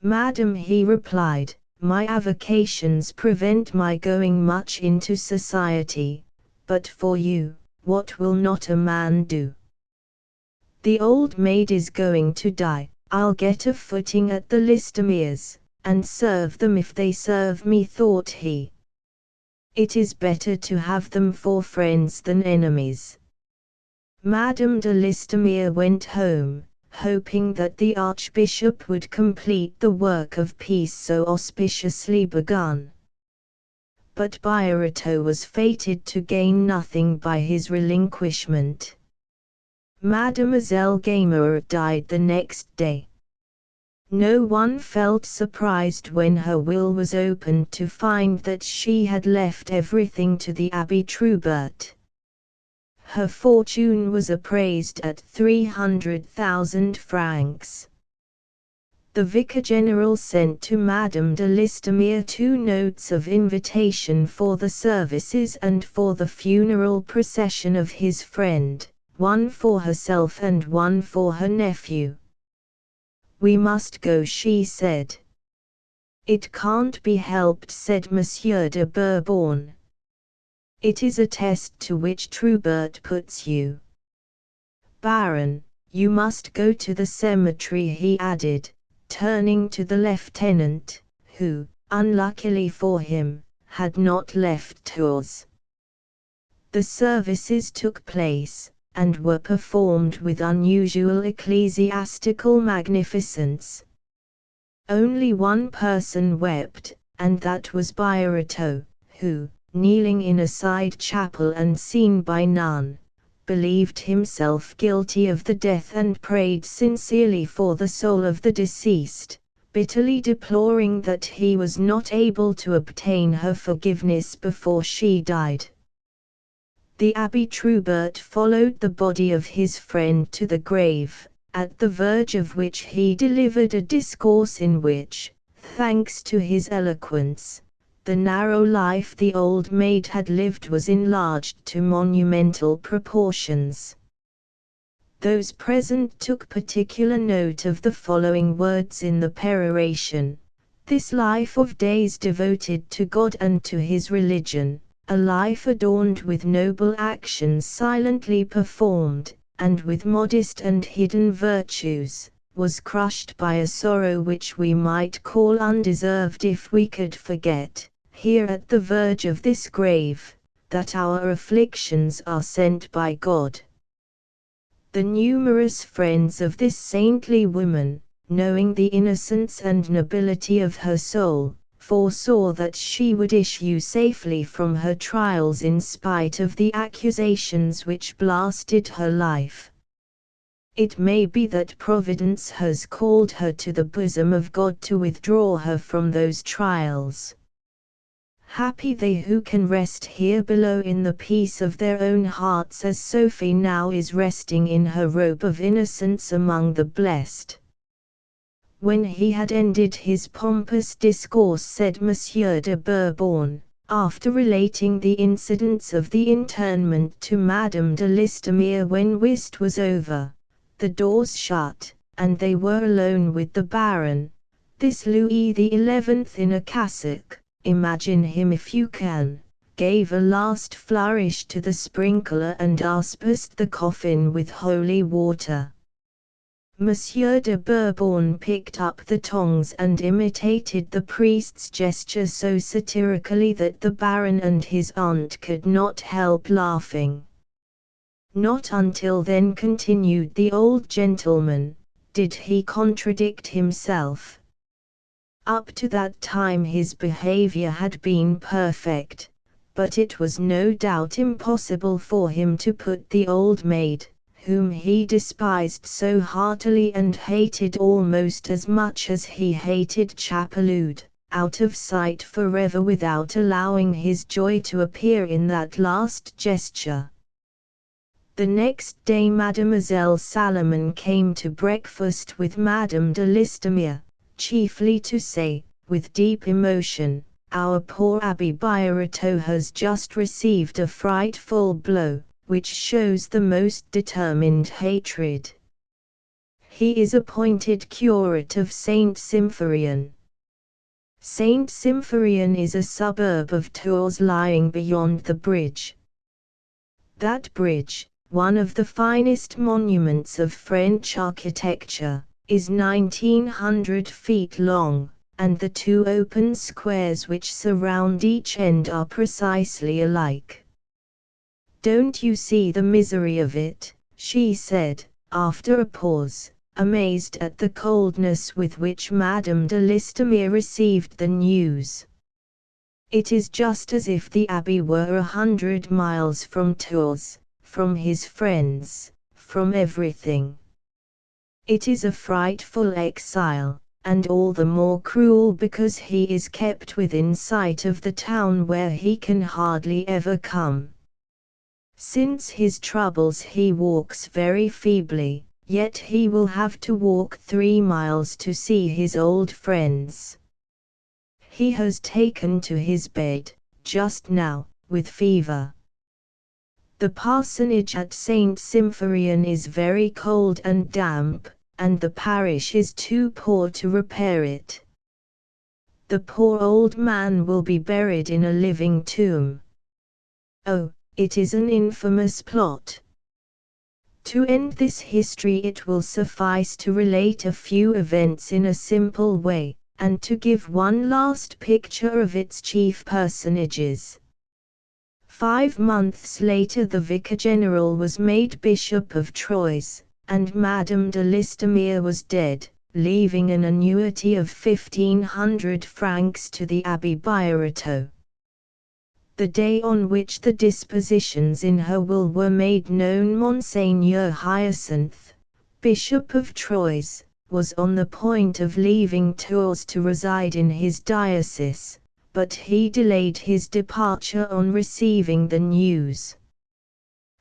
"Madam," he replied, "my avocations prevent my going much into society, but for you, what will not a man do? The old maid is going to die. I'll get a footing at the Listomeres, and serve them if they serve me," thought he. "It is better to have them for friends than enemies." Madame de Listomere went home, hoping that the Archbishop would complete the work of peace so auspiciously begun. But Birotteau was fated to gain nothing by his relinquishment. Mademoiselle Gamer died the next day. No one felt surprised when her will was opened to find that she had left everything to the Abbé Trubert. Her fortune was appraised at 300,000 francs. The Vicar General sent to Madame de Listomere 2 notes of invitation for the services and for the funeral procession of his friend, one for herself and one for her nephew. "We must go," she said. "It can't be helped," said Monsieur de Bourbon. "It is a test to which Trubert puts you. Baron, you must go to the cemetery," he added, turning to the lieutenant, who, unluckily for him, had not left Tours. The services took place, and were performed with unusual ecclesiastical magnificence. Only one person wept, and that was Birotteau, who, kneeling in a side chapel and seen by none, believed himself guilty of the death and prayed sincerely for the soul of the deceased, bitterly deploring that he was not able to obtain her forgiveness before she died. The Abbé Trubert followed the body of his friend to the grave, at the verge of which he delivered a discourse in which, thanks to his eloquence, the narrow life the old maid had lived was enlarged to monumental proportions. Those present took particular note of the following words in the peroration: "This life of days devoted to God and to his religion, a life adorned with noble actions silently performed, and with modest and hidden virtues, was crushed by a sorrow which we might call undeserved if we could forget, here at the verge of this grave, that our afflictions are sent by God. The numerous friends of this saintly woman, knowing the innocence and nobility of her soul, foresaw that she would issue safely from her trials in spite of the accusations which blasted her life. It may be that Providence has called her to the bosom of God to withdraw her from those trials. Happy they who can rest here below in the peace of their own hearts, as Sophie now is resting in her robe of innocence among the blessed. When he had ended his pompous discourse, said Monsieur de Bourbon, after relating the incidents of the internment to Madame de Listomere, when whist was over, the doors shut, and they were alone with the Baron, "This Louis XI in a cassock, imagine him if you can, gave a last flourish to the sprinkler and aspersed the coffin with holy water." Monsieur de Bourbon picked up the tongs and imitated the priest's gesture so satirically that the Baron and his aunt could not help laughing. Not until then, continued the old gentleman, did he contradict himself. Up to that time his behavior had been perfect, but it was no doubt impossible for him to put the old maid, whom he despised so heartily and hated almost as much as he hated Chapeloud, out of sight forever without allowing his joy to appear in that last gesture. The next day Mademoiselle Salomon came to breakfast with Madame de Listomere, chiefly to say, with deep emotion, "Our poor Abbé Birotteau has just received a frightful blow, which shows the most determined hatred. He is appointed curate of Saint Symphorien. Saint Symphorien is a suburb of Tours lying beyond the bridge. That bridge, one of the finest monuments of French architecture, is 1900 feet long, and the two open squares which surround each end are precisely alike. Don't you see the misery of it?" she said, after a pause, amazed at the coldness with which Madame de Listomere received the news. "It is just as if the abbé were 100 miles from Tours, from his friends, from everything. It is a frightful exile, and all the more cruel because he is kept within sight of the town where he can hardly ever come. Since his troubles he walks very feebly, yet he will have to walk 3 miles to see his old friends. He has taken to his bed, just now, with fever. The parsonage at Saint Symphorien is very cold and damp, and the parish is too poor to repair it. The poor old man will be buried in a living tomb. Oh, it is an infamous plot." To end this history it will suffice to relate a few events in a simple way, and to give one last picture of its chief personages. 5 months later the Vicar General was made Bishop of Troyes, and Madame de Listomere was dead, leaving an annuity of 1,500 francs to the Abbé Birotteau. The day on which the dispositions in her will were made known, Monseigneur Hyacinth, Bishop of Troyes, was on the point of leaving Tours to reside in his diocese, but he delayed his departure on receiving the news.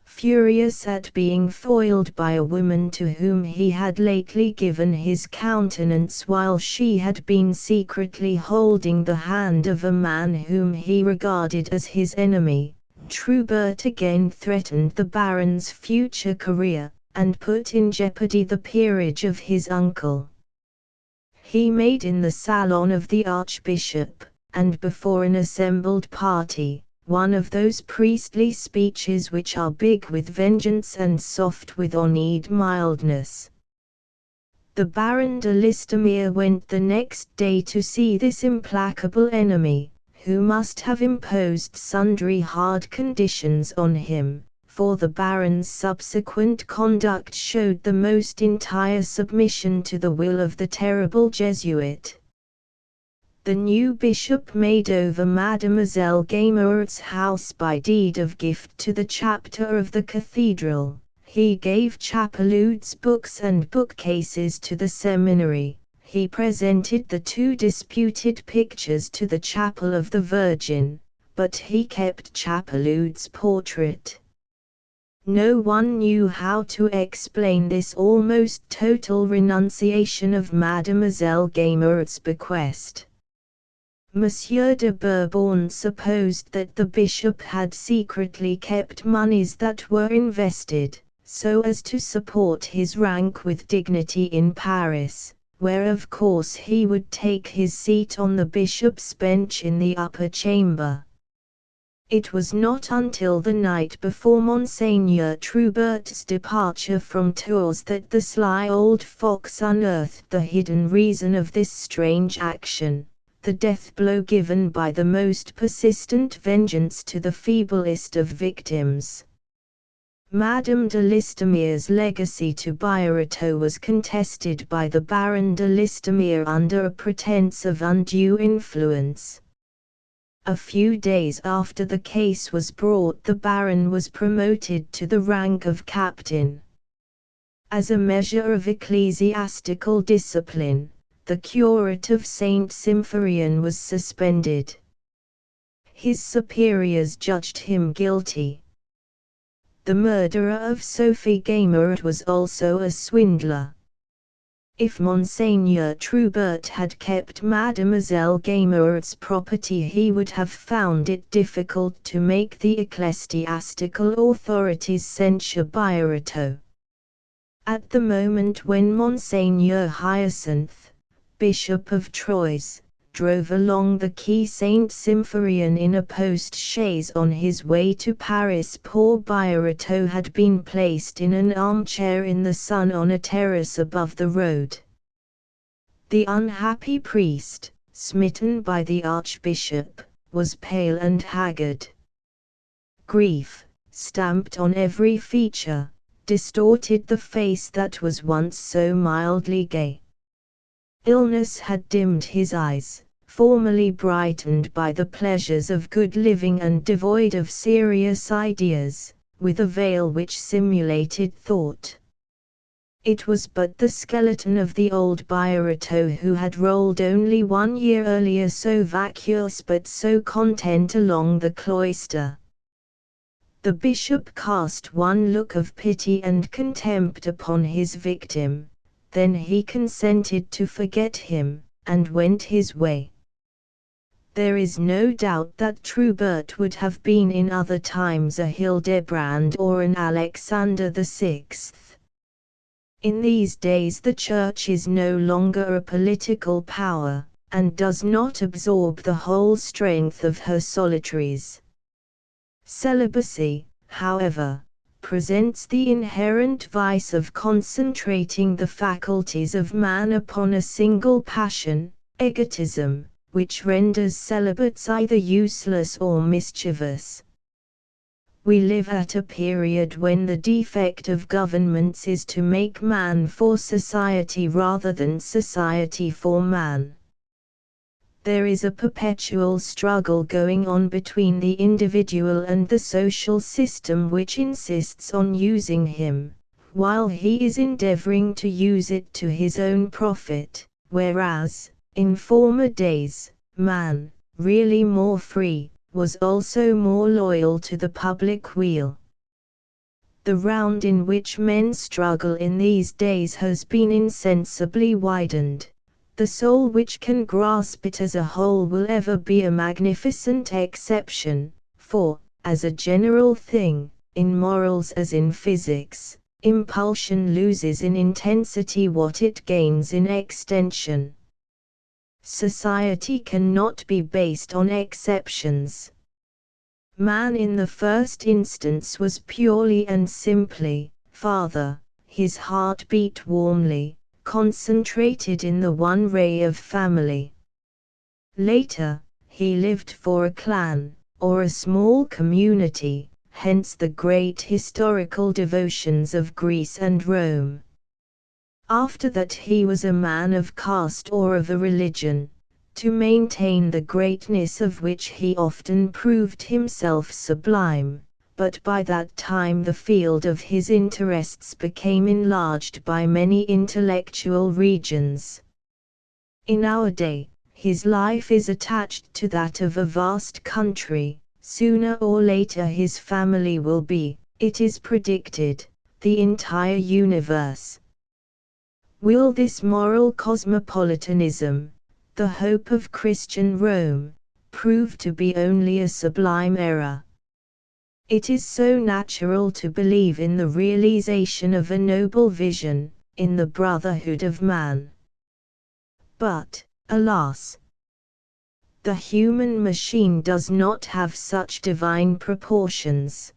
Furious at being foiled by a woman to whom he had lately given his countenance while she had been secretly holding the hand of a man whom he regarded as his enemy, Trubert again threatened the Baron's future career, and put in jeopardy the peerage of his uncle. He made in the salon of the Archbishop, and before an assembled party, one of those priestly speeches which are big with vengeance and soft with honeyed mildness. The Baron de Listomere went the next day to see this implacable enemy, who must have imposed sundry hard conditions on him, for the Baron's subsequent conduct showed the most entire submission to the will of the terrible Jesuit. The new bishop made over Mademoiselle Gamert's house by deed of gift to the chapter of the cathedral. He gave Chapeloud's books and bookcases to the seminary. He presented the 2 disputed pictures to the chapel of the Virgin, but he kept Chapeloud's portrait. No one knew how to explain this almost total renunciation of Mademoiselle Gamert's bequest. Monsieur de Bourbon supposed that the bishop had secretly kept moneys that were invested, so as to support his rank with dignity in Paris, where of course he would take his seat on the bishop's bench in the upper chamber. It was not until the night before Monseigneur Troubert's departure from Tours that the sly old fox unearthed the hidden reason of this strange action, the death blow given by the most persistent vengeance to the feeblest of victims. Madame de Listomere's legacy to Birotteau was contested by the Baron de Listomere under a pretense of undue influence. A few days after the case was brought, the Baron was promoted to the rank of captain. As a measure of ecclesiastical discipline, the curate of Saint Symphorien was suspended. His superiors judged him guilty. The murderer of Sophie Gamert was also a swindler. If Monseigneur Troubert had kept Mademoiselle Gamert's property, he would have found it difficult to make the ecclesiastical authorities censure Birotteau. At the moment when Monseigneur Hyacinth, Bishop of Troyes, drove along the quai Saint Symphorien in a post-chaise on his way to Paris, poor Birotteau had been placed in an armchair in the sun on a terrace above the road. The unhappy priest, smitten by the Archbishop, was pale and haggard. Grief, stamped on every feature, distorted the face that was once so mildly gay. Illness had dimmed his eyes, formerly brightened by the pleasures of good living and devoid of serious ideas, with a veil which simulated thought. It was but the skeleton of the old Birotteau who had rolled only 1 year earlier so vacuous but so content along the cloister. The bishop cast one look of pity and contempt upon his victim, then he consented to forget him, and went his way. There is no doubt that Troubert would have been in other times a Hildebrand or an Alexander VI. In these days the Church is no longer a political power, and does not absorb the whole strength of her solitaries. Celibacy, however, presents the inherent vice of concentrating the faculties of man upon a single passion, egotism, which renders celibates either useless or mischievous. We live at a period when the defect of governments is to make man for society rather than society for man. There is a perpetual struggle going on between the individual and the social system which insists on using him, while he is endeavoring to use it to his own profit, whereas, in former days, man, really more free, was also more loyal to the public weal. The round in which men struggle in these days has been insensibly widened. The soul which can grasp it as a whole will ever be a magnificent exception, for, as a general thing, in morals as in physics, impulsion loses in intensity what it gains in extension. Society cannot be based on exceptions. Man in the first instance was purely and simply father. His heart beat warmly, concentrated in the one ray of family. Later, he lived for a clan, or a small community, hence the great historical devotions of Greece and Rome. After that he was a man of caste or of a religion, to maintain the greatness of which he often proved himself sublime, but by that time the field of his interests became enlarged by many intellectual regions. In our day, his life is attached to that of a vast country. Sooner or later his family will be, it is predicted, the entire universe. Will this moral cosmopolitanism, the hope of Christian Rome, prove to be only a sublime error? It is so natural to believe in the realization of a noble vision, in the brotherhood of man. But, alas, the human machine does not have such divine proportions.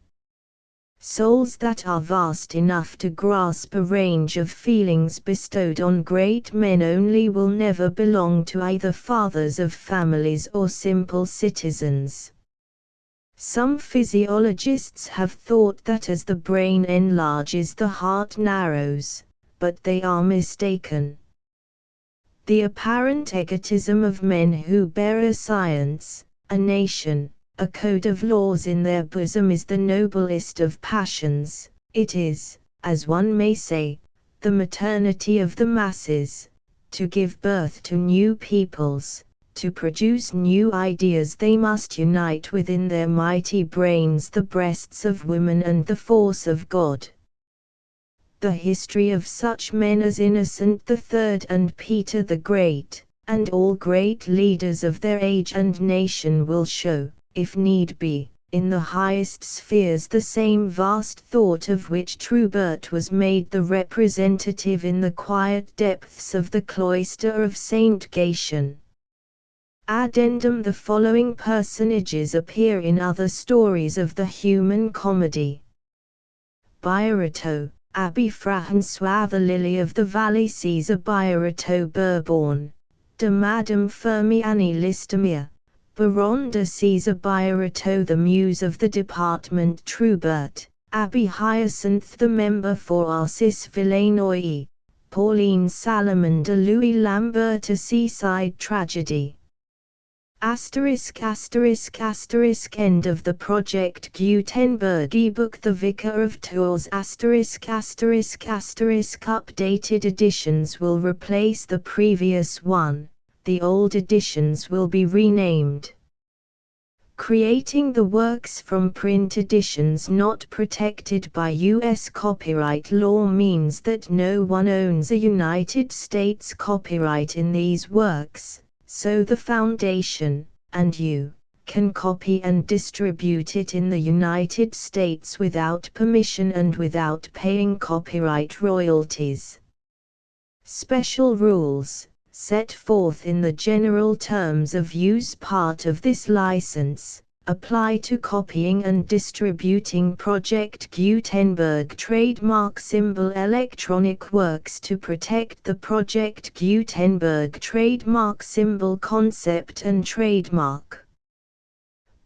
Souls that are vast enough to grasp a range of feelings bestowed on great men only will never belong to either fathers of families or simple citizens. Some physiologists have thought that as the brain enlarges the heart narrows, but they are mistaken. The apparent egotism of men who bear a science, a nation, a code of laws in their bosom is the noblest of passions. It is, as one may say, the maternity of the masses, to give birth to new peoples, to produce new ideas. They must unite within their mighty brains the breasts of women and the force of God. The history of such men as Innocent III and Peter the Great, and all great leaders of their age and nation will show, if need be, in the highest spheres the same vast thought of which Trubert was made the representative in the quiet depths of the cloister of Saint Gatian. Addendum: the following personages appear in other stories of the human comedy. Birotteau, Abbé François, the Lily of the Valley. César Birotteau Bourbon, de Madame Firmiani Listomere, Baron de César Birotteau, the Muse of the Department. Trubert, Abbé Hyacinth, the member for Arcis Villenoy, Pauline Salomon de Louis Lambert, a seaside tragedy. End of the Project Gutenberg ebook. The Vicar of Tours. Updated editions will replace the previous one, the old editions will be renamed. Creating the works from print editions not protected by U.S. copyright law means that no one owns a United States copyright in these works. So the Foundation, and you, can copy and distribute it in the United States without permission and without paying copyright royalties. Special rules, set forth in the general terms of use part of this license, apply to copying and distributing Project Gutenberg trademark symbol electronic works to protect the Project Gutenberg trademark symbol concept and trademark.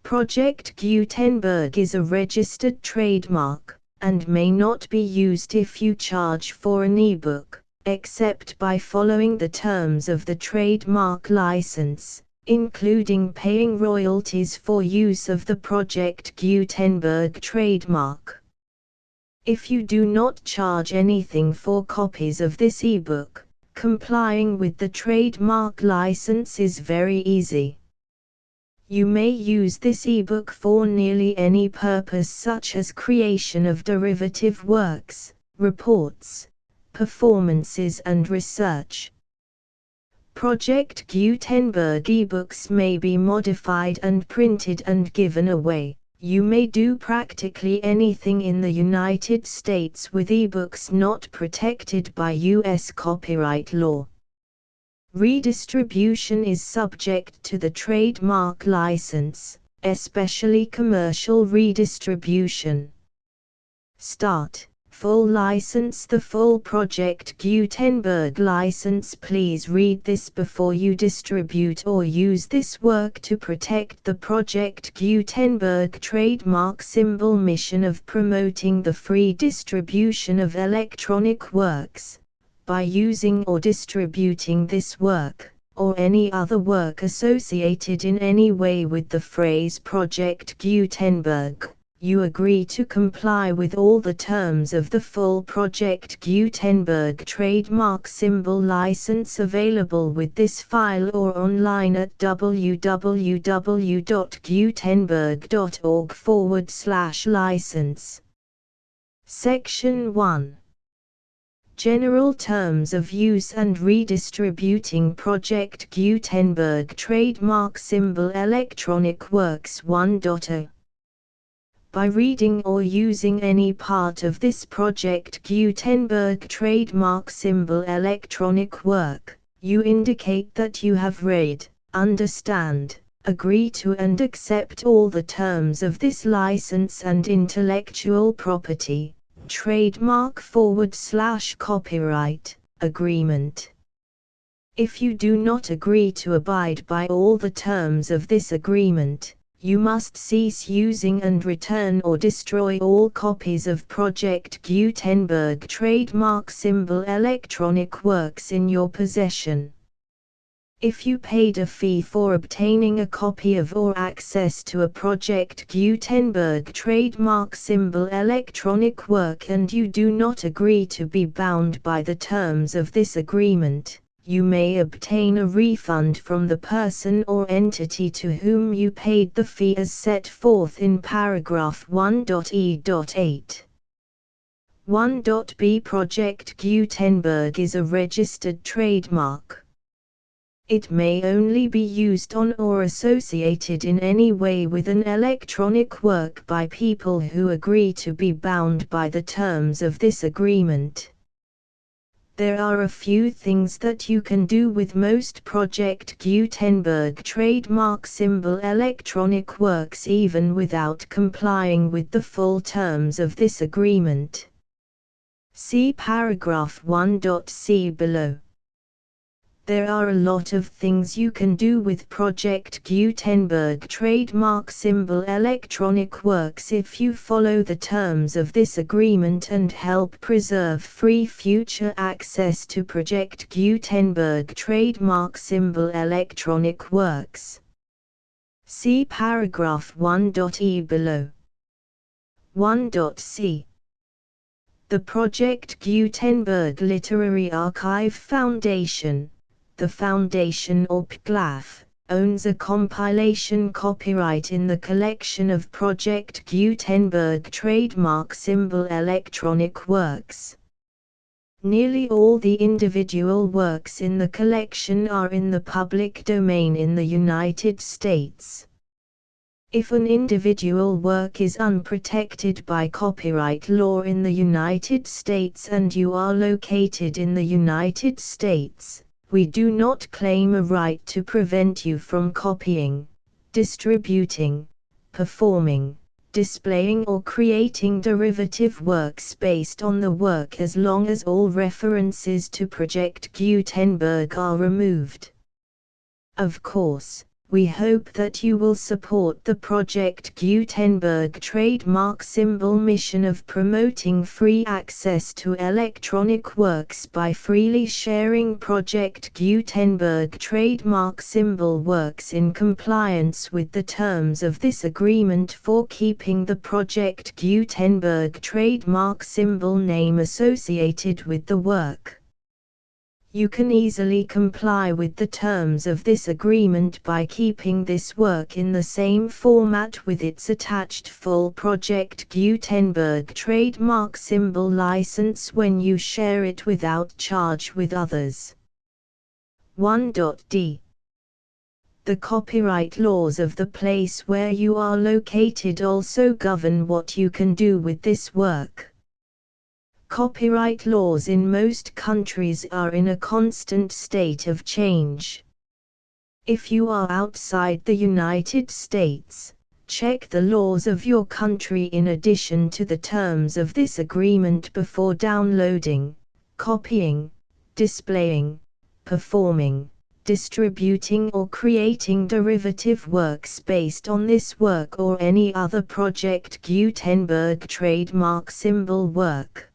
Project Gutenberg is a registered trademark, and may not be used if you charge for an ebook, except by following the terms of the trademark license, including paying royalties for use of the Project Gutenberg trademark. If you do not charge anything for copies of this ebook, complying with the trademark license is very easy. You may use this ebook for nearly any purpose, such as creation of derivative works, reports, performances and research. Project Gutenberg ebooks may be modified and printed and given away. You may do practically anything in the United States with ebooks not protected by U.S. copyright law. Redistribution is subject to the trademark license, especially commercial redistribution. Start. Full license. The full Project Gutenberg license. Please read this before you distribute or use this work to protect the Project Gutenberg trademark symbol mission of promoting the free distribution of electronic works. By using or distributing this work, or any other work associated in any way with the phrase Project Gutenberg, you agree to comply with all the terms of the full Project Gutenberg trademark symbol license available with this file or online at www.gutenberg.org/license. Section 1. General Terms of Use and Redistributing Project Gutenberg Trademark Symbol Electronic Works 1.0. By reading or using any part of this Project Gutenberg trademark symbol electronic work, you indicate that you have read, understand, agree to and accept all the terms of this license and intellectual property, trademark/copyright, agreement. If you do not agree to abide by all the terms of this agreement, you must cease using and return or destroy all copies of Project Gutenberg trademark symbol electronic works in your possession. If you paid a fee for obtaining a copy of or access to a Project Gutenberg trademark symbol electronic work and you do not agree to be bound by the terms of this agreement, you may obtain a refund from the person or entity to whom you paid the fee as set forth in paragraph 1.e.8. 1.b. Project Gutenberg is a registered trademark. It may only be used on or associated in any way with an electronic work by people who agree to be bound by the terms of this agreement. There are a few things that you can do with most Project Gutenberg trademark symbol electronic works even without complying with the full terms of this agreement. See paragraph 1.c below. There are a lot of things you can do with Project Gutenberg trademark symbol electronic works if you follow the terms of this agreement and help preserve free future access to Project Gutenberg trademark symbol electronic works. See paragraph 1.e below. 1.c. The Project Gutenberg Literary Archive Foundation, the Foundation or PGLAF, owns a compilation copyright in the collection of Project Gutenberg trademark symbol electronic works. Nearly all the individual works in the collection are in the public domain in the United States. If an individual work is unprotected by copyright law in the United States and you are located in the United States, we do not claim a right to prevent you from copying, distributing, performing, displaying or creating derivative works based on the work as long as all references to Project Gutenberg are removed. Of course, we hope that you will support the Project Gutenberg trademark symbol mission of promoting free access to electronic works by freely sharing Project Gutenberg trademark symbol works in compliance with the terms of this agreement for keeping the Project Gutenberg trademark symbol name associated with the work. You can easily comply with the terms of this agreement by keeping this work in the same format with its attached full Project Gutenberg trademark symbol license when you share it without charge with others. 1.d. The copyright laws of the place where you are located also govern what you can do with this work. Copyright laws in most countries are in a constant state of change. If you are outside the United States, Check the laws of your country in addition to the terms of this agreement before downloading, copying, displaying, performing, distributing or creating derivative works based on this work or any other Project Gutenberg trademark symbol work.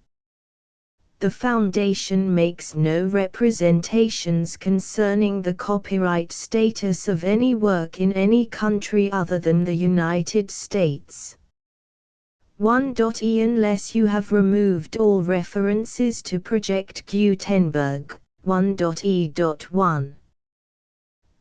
The Foundation makes no representations concerning the copyright status of any work in any country other than the United States. 1.e Unless you have removed all references to Project Gutenberg. 1.e.1.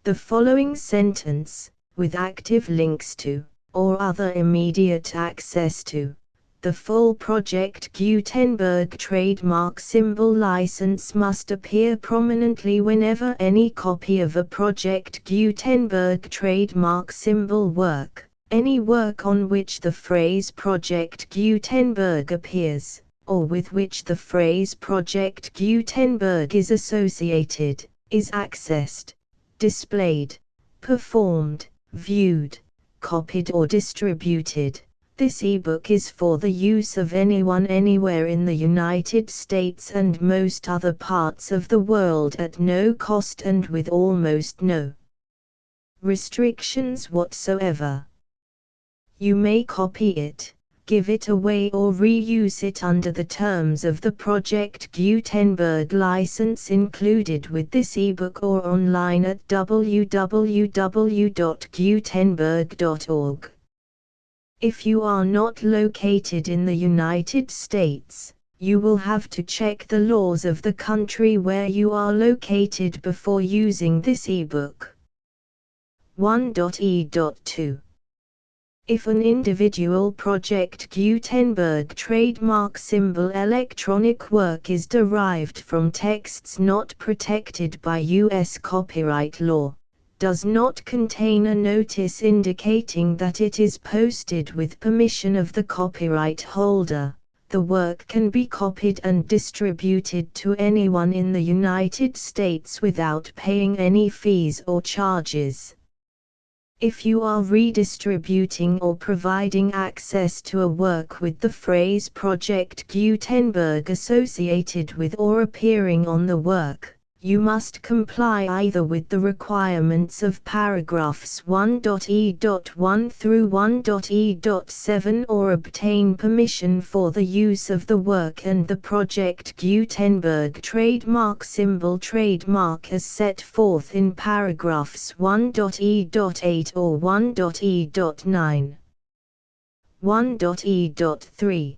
The following sentence, with active links to, or other immediate access to, the full Project Gutenberg trademark symbol license must appear prominently whenever any copy of a Project Gutenberg trademark symbol work, any work on which the phrase Project Gutenberg appears, or with which the phrase Project Gutenberg is associated, is accessed, displayed, performed, viewed, copied or distributed. This ebook is for the use of anyone anywhere in the United States and most other parts of the world at no cost and with almost no restrictions whatsoever. You may copy it, give it away or reuse it under the terms of the Project Gutenberg license included with this ebook or online at www.gutenberg.org. If you are not located in the United States, you will have to check the laws of the country where you are located before using this ebook. 1.e.2. If an individual Project Gutenberg trademark symbol electronic work is derived from texts not protected by U.S. copyright law, does not contain a notice indicating that it is posted with permission of the copyright holder, the work can be copied and distributed to anyone in the United States without paying any fees or charges. If you are redistributing or providing access to a work with the phrase Project Gutenberg associated with or appearing on the work, you must comply either with the requirements of paragraphs 1.e.1 through 1.e.7 or obtain permission for the use of the work and the Project Gutenberg trademark symbol trademark as set forth in paragraphs 1.e.8 or 1.e.9. 1.e.3.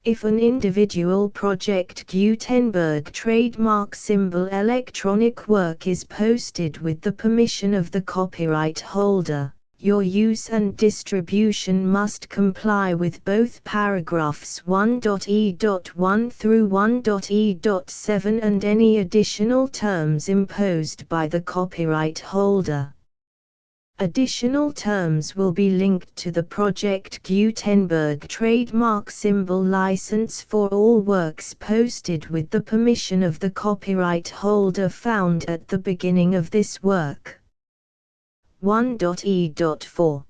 If an individual Project Gutenberg trademark symbol electronic work is posted with the permission of the copyright holder, your use and distribution must comply with both paragraphs 1.e.1 through 1.e.7 and any additional terms imposed by the copyright holder. Additional terms will be linked to the Project Gutenberg trademark symbol license for all works posted with the permission of the copyright holder found at the beginning of this work. 1.e.4.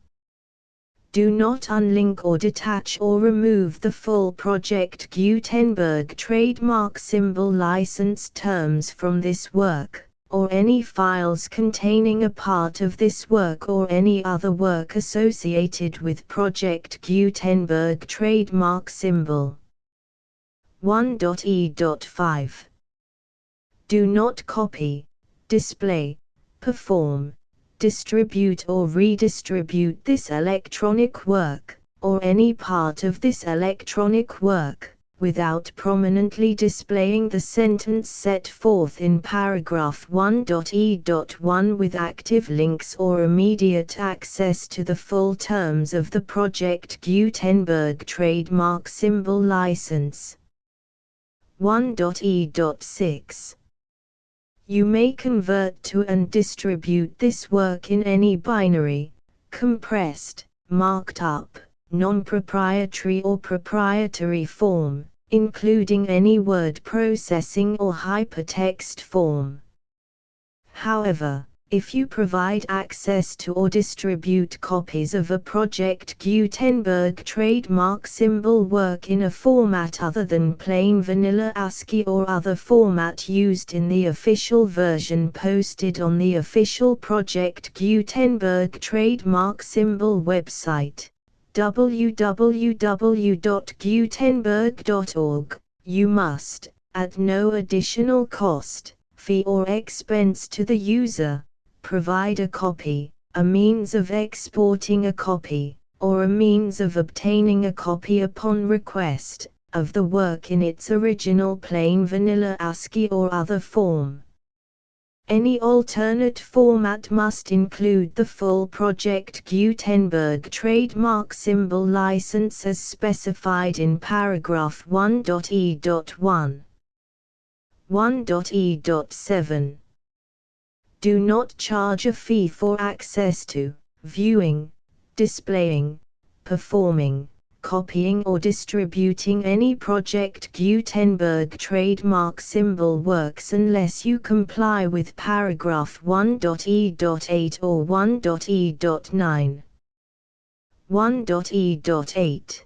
Do not unlink or detach or remove the full Project Gutenberg trademark symbol license terms from this work, or any files containing a part of this work or any other work associated with Project Gutenberg trademark symbol. 1.e.5. Do not copy, display, perform, distribute or redistribute this electronic work, or any part of this electronic work, without prominently displaying the sentence set forth in paragraph 1.e.1 with active links or immediate access to the full terms of the Project Gutenberg trademark symbol license. 1.e.6. You may convert to and distribute this work in any binary, compressed, marked up, non-proprietary or proprietary form, including any word processing or hypertext form. However, If you provide access to or distribute copies of a Project Gutenberg trademark symbol work in a format other than plain vanilla ASCII or other format used in the official version posted on the official Project Gutenberg trademark symbol website, www.gutenberg.org, you must, at no additional cost, fee or expense to the user, provide a copy, a means of exporting a copy, or a means of obtaining a copy upon request, of the work in its original plain vanilla ASCII or other form. Any alternate format must include the full Project Gutenberg trademark symbol license as specified in paragraph 1.e.1. 1.e.7. Do not charge a fee for access to, viewing, displaying, performing, copying or distributing any Project Gutenberg trademark symbol works unless you comply with paragraph 1.e.8 or 1.e.9. 1.e.8.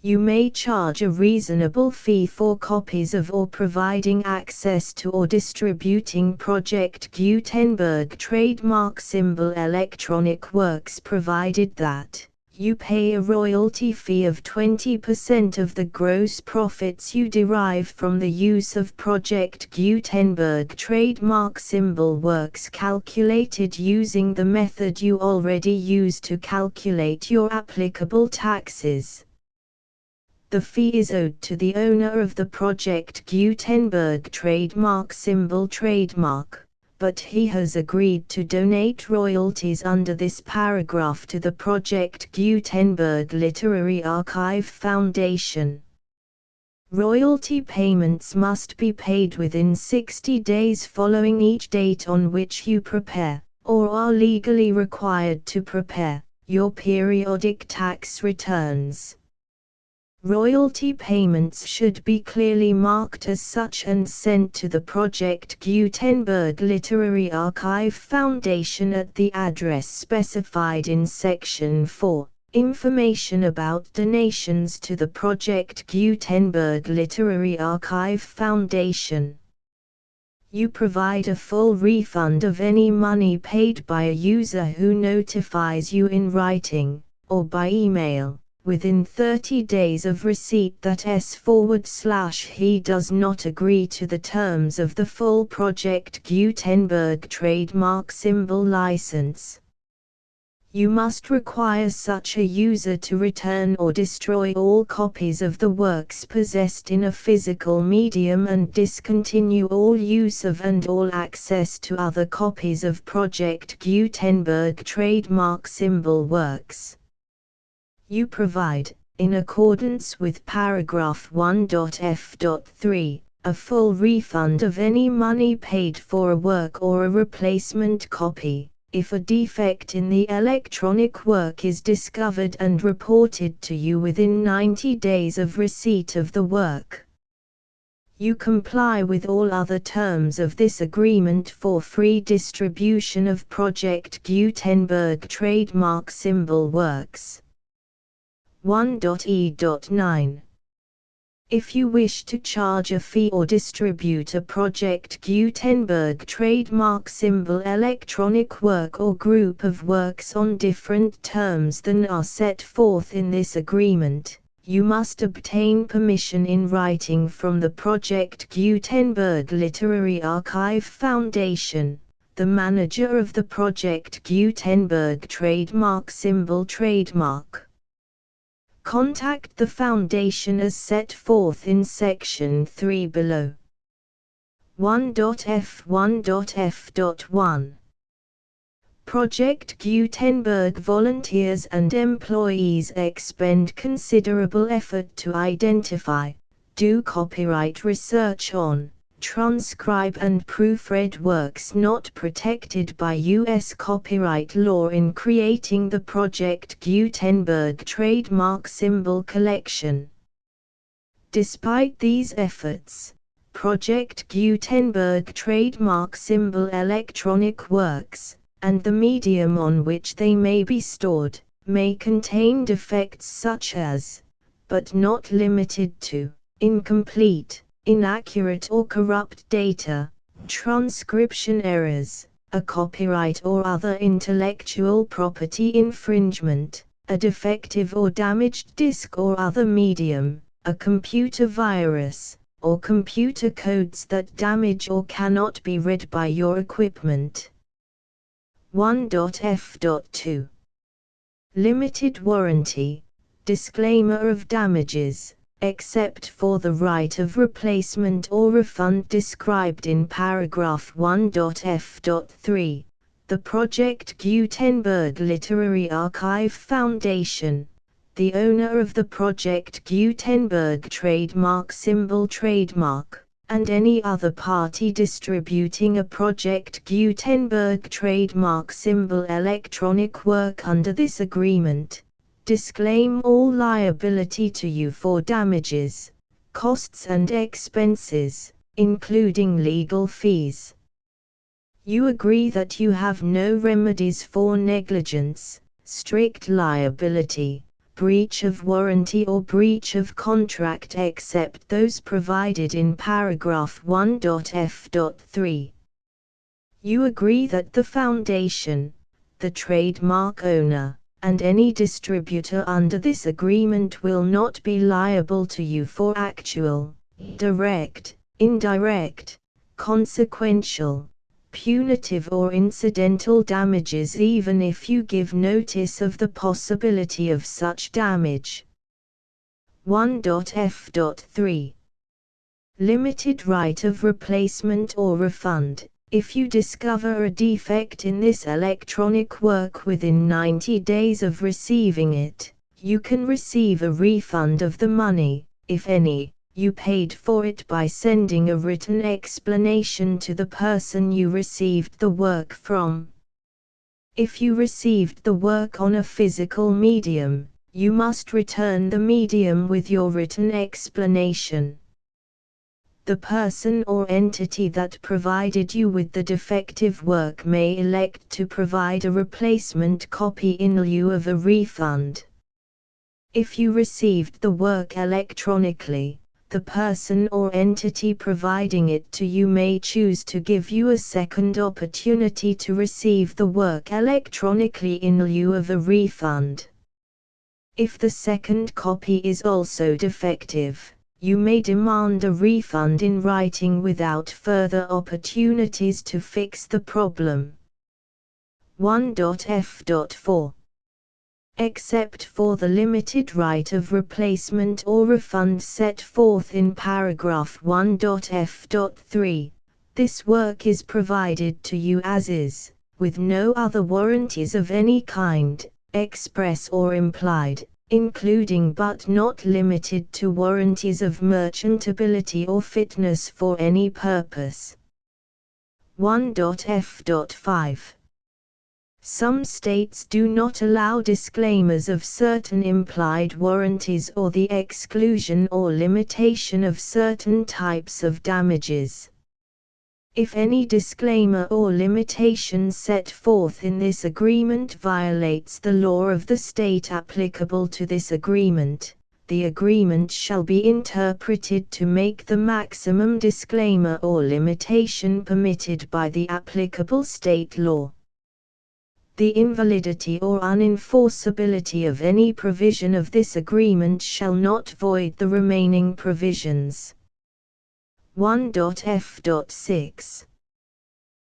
You may charge a reasonable fee for copies of or providing access to or distributing Project Gutenberg trademark symbol electronic works provided that you pay a royalty fee of 20% of the gross profits you derive from the use of Project Gutenberg trademark symbol works calculated using the method you already use to calculate your applicable taxes. The fee is owed to the owner of the Project Gutenberg trademark symbol trademark, but he has agreed to donate royalties under this paragraph to the Project Gutenberg Literary Archive Foundation. Royalty payments must be paid within 60 days following each date on which you prepare, or are legally required to prepare, your periodic tax returns. Royalty payments should be clearly marked as such and sent to the Project Gutenberg Literary Archive Foundation at the address specified in Section 4, Information about donations to the Project Gutenberg Literary Archive Foundation. You provide a full refund of any money paid by a user who notifies you in writing, or by email, within 30 days of receipt that he does not agree to the terms of the full Project Gutenberg trademark symbol license. You must require such a user to return or destroy all copies of the works possessed in a physical medium and discontinue all use of and all access to other copies of Project Gutenberg trademark symbol works. You provide, in accordance with paragraph 1.f.3, a full refund of any money paid for a work or a replacement copy, if a defect in the electronic work is discovered and reported to you within 90 days of receipt of the work. You comply with all other terms of this agreement for free distribution of Project Gutenberg trademark symbol works. 1.e.9. If you wish to charge a fee or distribute a Project Gutenberg trademark symbol electronic work or group of works on different terms than are set forth in this agreement, you must obtain permission in writing from the Project Gutenberg Literary Archive Foundation, the manager of the Project Gutenberg trademark symbol trademark. Contact the Foundation as set forth in Section 3 below. 1.f1.f.1. Project Gutenberg volunteers and employees expend considerable effort to identify, do copyright research on, transcribe and proofread works not protected by U.S. copyright law in creating the Project Gutenberg trademark symbol collection. Despite these efforts, Project Gutenberg trademark symbol electronic works, and the medium on which they may be stored, may contain defects such as, but not limited to, incomplete, inaccurate or corrupt data, transcription errors, a copyright or other intellectual property infringement, a defective or damaged disk or other medium, a computer virus, or computer codes that damage or cannot be read by your equipment. 1.f.2 Limited warranty. Disclaimer of damages, except for the right of replacement or refund described in paragraph 1.f.3. The Project Gutenberg Literary Archive Foundation, the owner of the Project Gutenberg trademark symbol trademark, and any other party distributing a Project Gutenberg trademark symbol electronic work under this agreement, disclaim all liability to you for damages, costs and expenses, including legal fees. You agree that you have no remedies for negligence, strict liability, breach of warranty or breach of contract except those provided in paragraph 1.f.3. You agree that the Foundation, the trademark owner, and any distributor under this agreement will not be liable to you for actual, direct, indirect, consequential, punitive or incidental damages even if you give notice of the possibility of such damage. 1.f.3 Limited right of replacement or refund. If you discover a defect in this electronic work within 90 days of receiving it, you can receive a refund of the money, if any, you paid for it by sending a written explanation to the person you received the work from. If you received the work on a physical medium, you must return the medium with your written explanation. The person or entity that provided you with the defective work may elect to provide a replacement copy in lieu of a refund. If you received the work electronically, the person or entity providing it to you may choose to give you a second opportunity to receive the work electronically in lieu of a refund. If the second copy is also defective, you may demand a refund in writing without further opportunities to fix the problem. 1.f.4 Except for the limited right of replacement or refund set forth in paragraph 1.f.3, this work is provided to you as is, with no other warranties of any kind, express or implied, including but not limited to warranties of merchantability or fitness for any purpose. 1.f.5 Some states do not allow disclaimers of certain implied warranties or the exclusion or limitation of certain types of damages. If any disclaimer or limitation set forth in this agreement violates the law of the state applicable to this agreement, the agreement shall be interpreted to make the maximum disclaimer or limitation permitted by the applicable state law. The invalidity or unenforceability of any provision of this agreement shall not void the remaining provisions. 1.f.6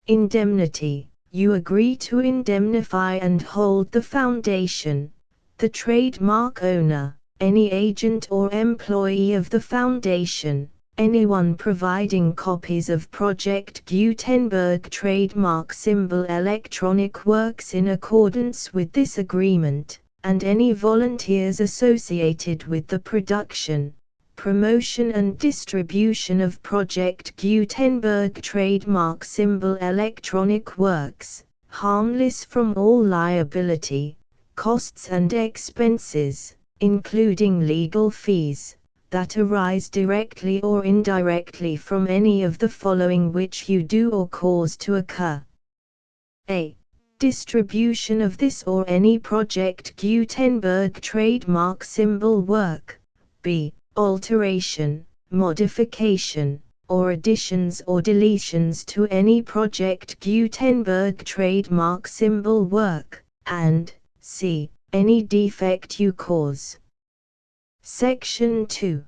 Indemnity. You agree to indemnify and hold the Foundation, the trademark owner, any agent or employee of the Foundation, anyone providing copies of Project Gutenberg trademark symbol electronic works in accordance with this agreement, and any volunteers associated with the production, promotion and distribution of Project Gutenberg trademark symbol electronic works, harmless from all liability, costs and expenses, including legal fees. that arise directly or indirectly from any of the following which you do or cause to occur. A. Distribution of this or any Project Gutenberg trademark symbol work. B. Alteration, modification, or additions or deletions to any Project Gutenberg trademark symbol work, and C. Any defect you cause. Section 2.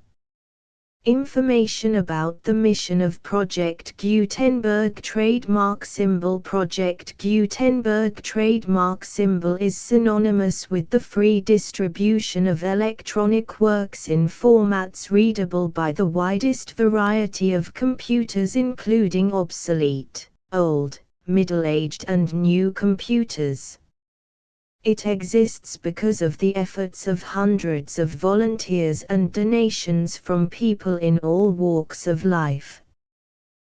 Information about the mission of Project Gutenberg trademark symbol. Project Gutenberg trademark symbol is synonymous with the free distribution of electronic works in formats readable by the widest variety of computers, including obsolete, old, middle-aged and new computers. It exists because of the efforts of hundreds of volunteers and donations from people in all walks of life.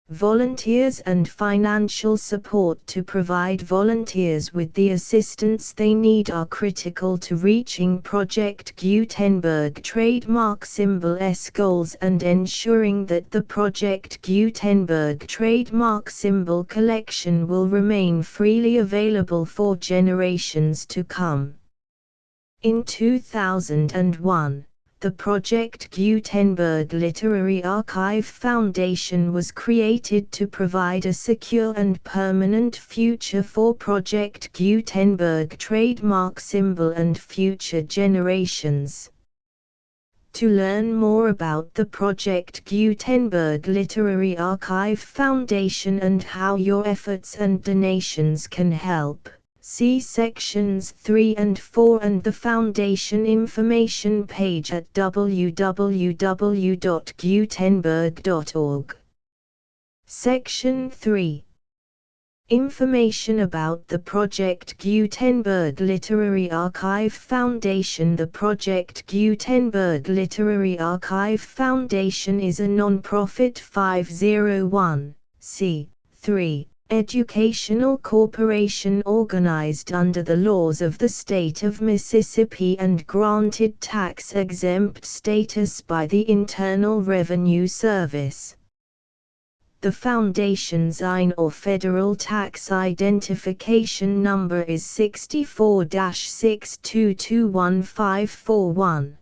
Volunteers and financial support to provide volunteers with the assistance they need are critical to reaching Project Gutenberg trademark symbol's goals and ensuring that the Project Gutenberg trademark symbol collection will remain freely available for generations to come. In 2001, the Project Gutenberg Literary Archive Foundation was created to provide a secure and permanent future for Project Gutenberg trademark symbol and future generations. To learn more about the Project Gutenberg Literary Archive Foundation and how your efforts and donations can help, see sections 3 and 4 and the Foundation information page at www.gutenberg.org. Section 3. Information about the Project Gutenberg Literary Archive Foundation. The Project Gutenberg Literary Archive Foundation is a non-profit 501(c)(3) educational corporation organized under the laws of the state of Mississippi and granted tax-exempt status by the Internal Revenue Service. The Foundation's IN or Federal Tax Identification Number is 64-6221541.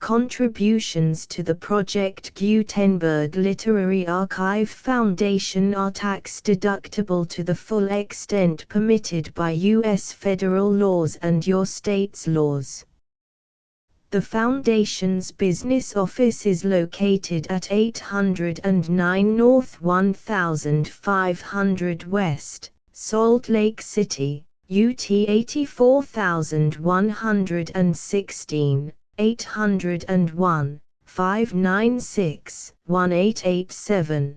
Contributions to the Project Gutenberg Literary Archive Foundation are tax-deductible to the full extent permitted by U.S. federal laws and your state's laws. The Foundation's business office is located at 809 North 1500 West, Salt Lake City, UT 84116. 801-596-1887.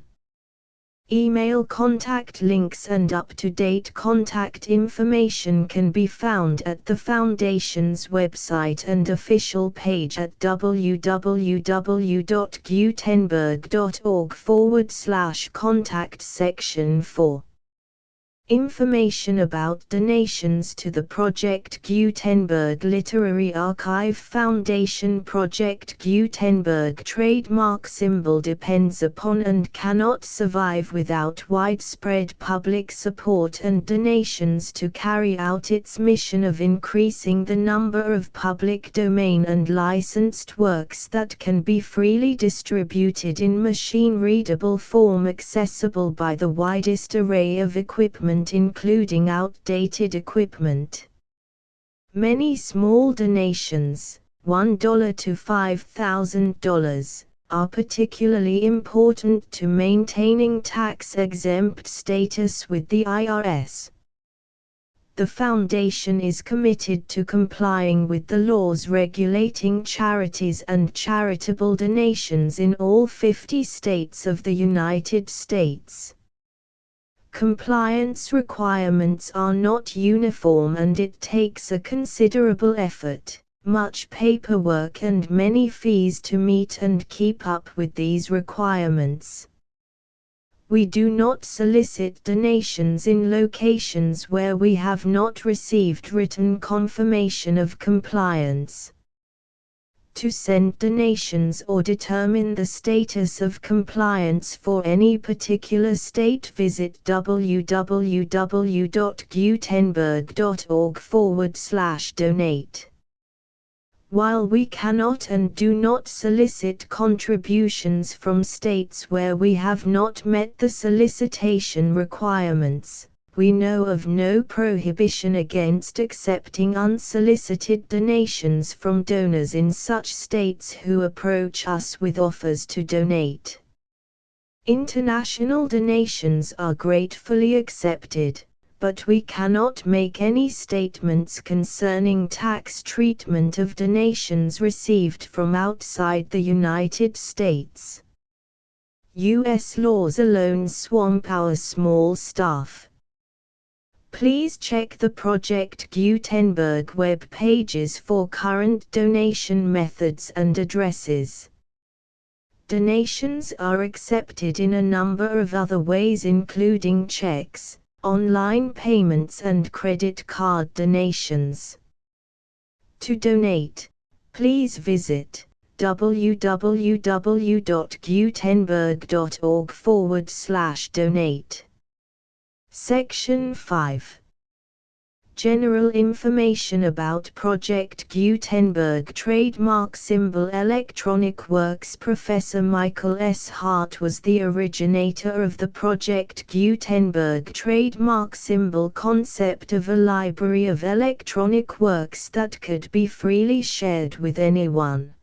Email contact links and up-to-date contact information can be found at the Foundation's website and official page at www.gutenberg.org/contact. Section 4. Information about donations to the Project Gutenberg Literary Archive Foundation. Project Gutenberg trademark symbol depends upon and cannot survive without widespread public support and donations to carry out its mission of increasing the number of public domain and licensed works that can be freely distributed in machine-readable form accessible by the widest array of equipment, including outdated equipment. Many small donations, $1 to $5,000, are particularly important to maintaining tax-exempt status with the IRS. The Foundation is committed to complying with the laws regulating charities and charitable donations in all 50 states of the United States. Compliance requirements are not uniform and it takes a considerable effort, much paperwork and many fees to meet and keep up with these requirements. We do not solicit donations in locations where we have not received written confirmation of compliance. To send donations or determine the status of compliance for any particular state, visit www.gutenberg.org/donate. While we cannot and do not solicit contributions from states where we have not met the solicitation requirements, we know of no prohibition against accepting unsolicited donations from donors in such states who approach us with offers to donate. International donations are gratefully accepted, but we cannot make any statements concerning tax treatment of donations received from outside the United States. U.S. laws alone swamp our small staff. Please check the Project Gutenberg web pages for current donation methods and addresses. Donations are accepted in a number of other ways, including checks, online payments and credit card donations. To donate, please visit www.gutenberg.org/donate. Section 5. General information about Project Gutenberg Trademark Symbol Electronic Works. Professor Michael S. Hart was the originator of the Project Gutenberg trademark symbol concept of a library of electronic works that could be freely shared with anyone.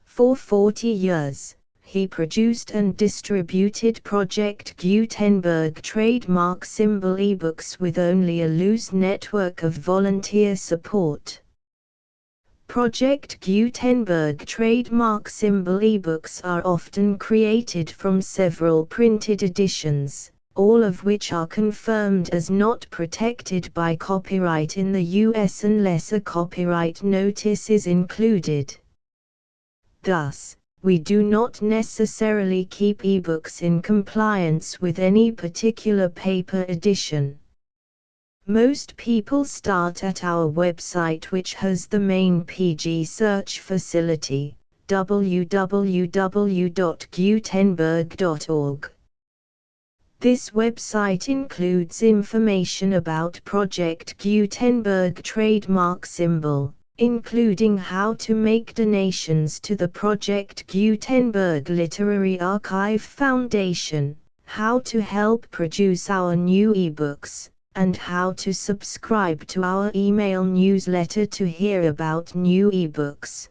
For 40 years, he produced and distributed Project Gutenberg trademark symbol ebooks with only a loose network of volunteer support. Project Gutenberg trademark symbol ebooks are often created from several printed editions, all of which are confirmed as not protected by copyright in the US unless a copyright notice is included. Thus, we do not necessarily keep ebooks in compliance with any particular paper edition. Most people start at our website, which has the main PG search facility, www.gutenberg.org. This website includes information about Project Gutenberg trademark symbol, including how to make donations to the Project Gutenberg Literary Archive Foundation, how to help produce our new ebooks, and how to subscribe to our email newsletter to hear about new ebooks.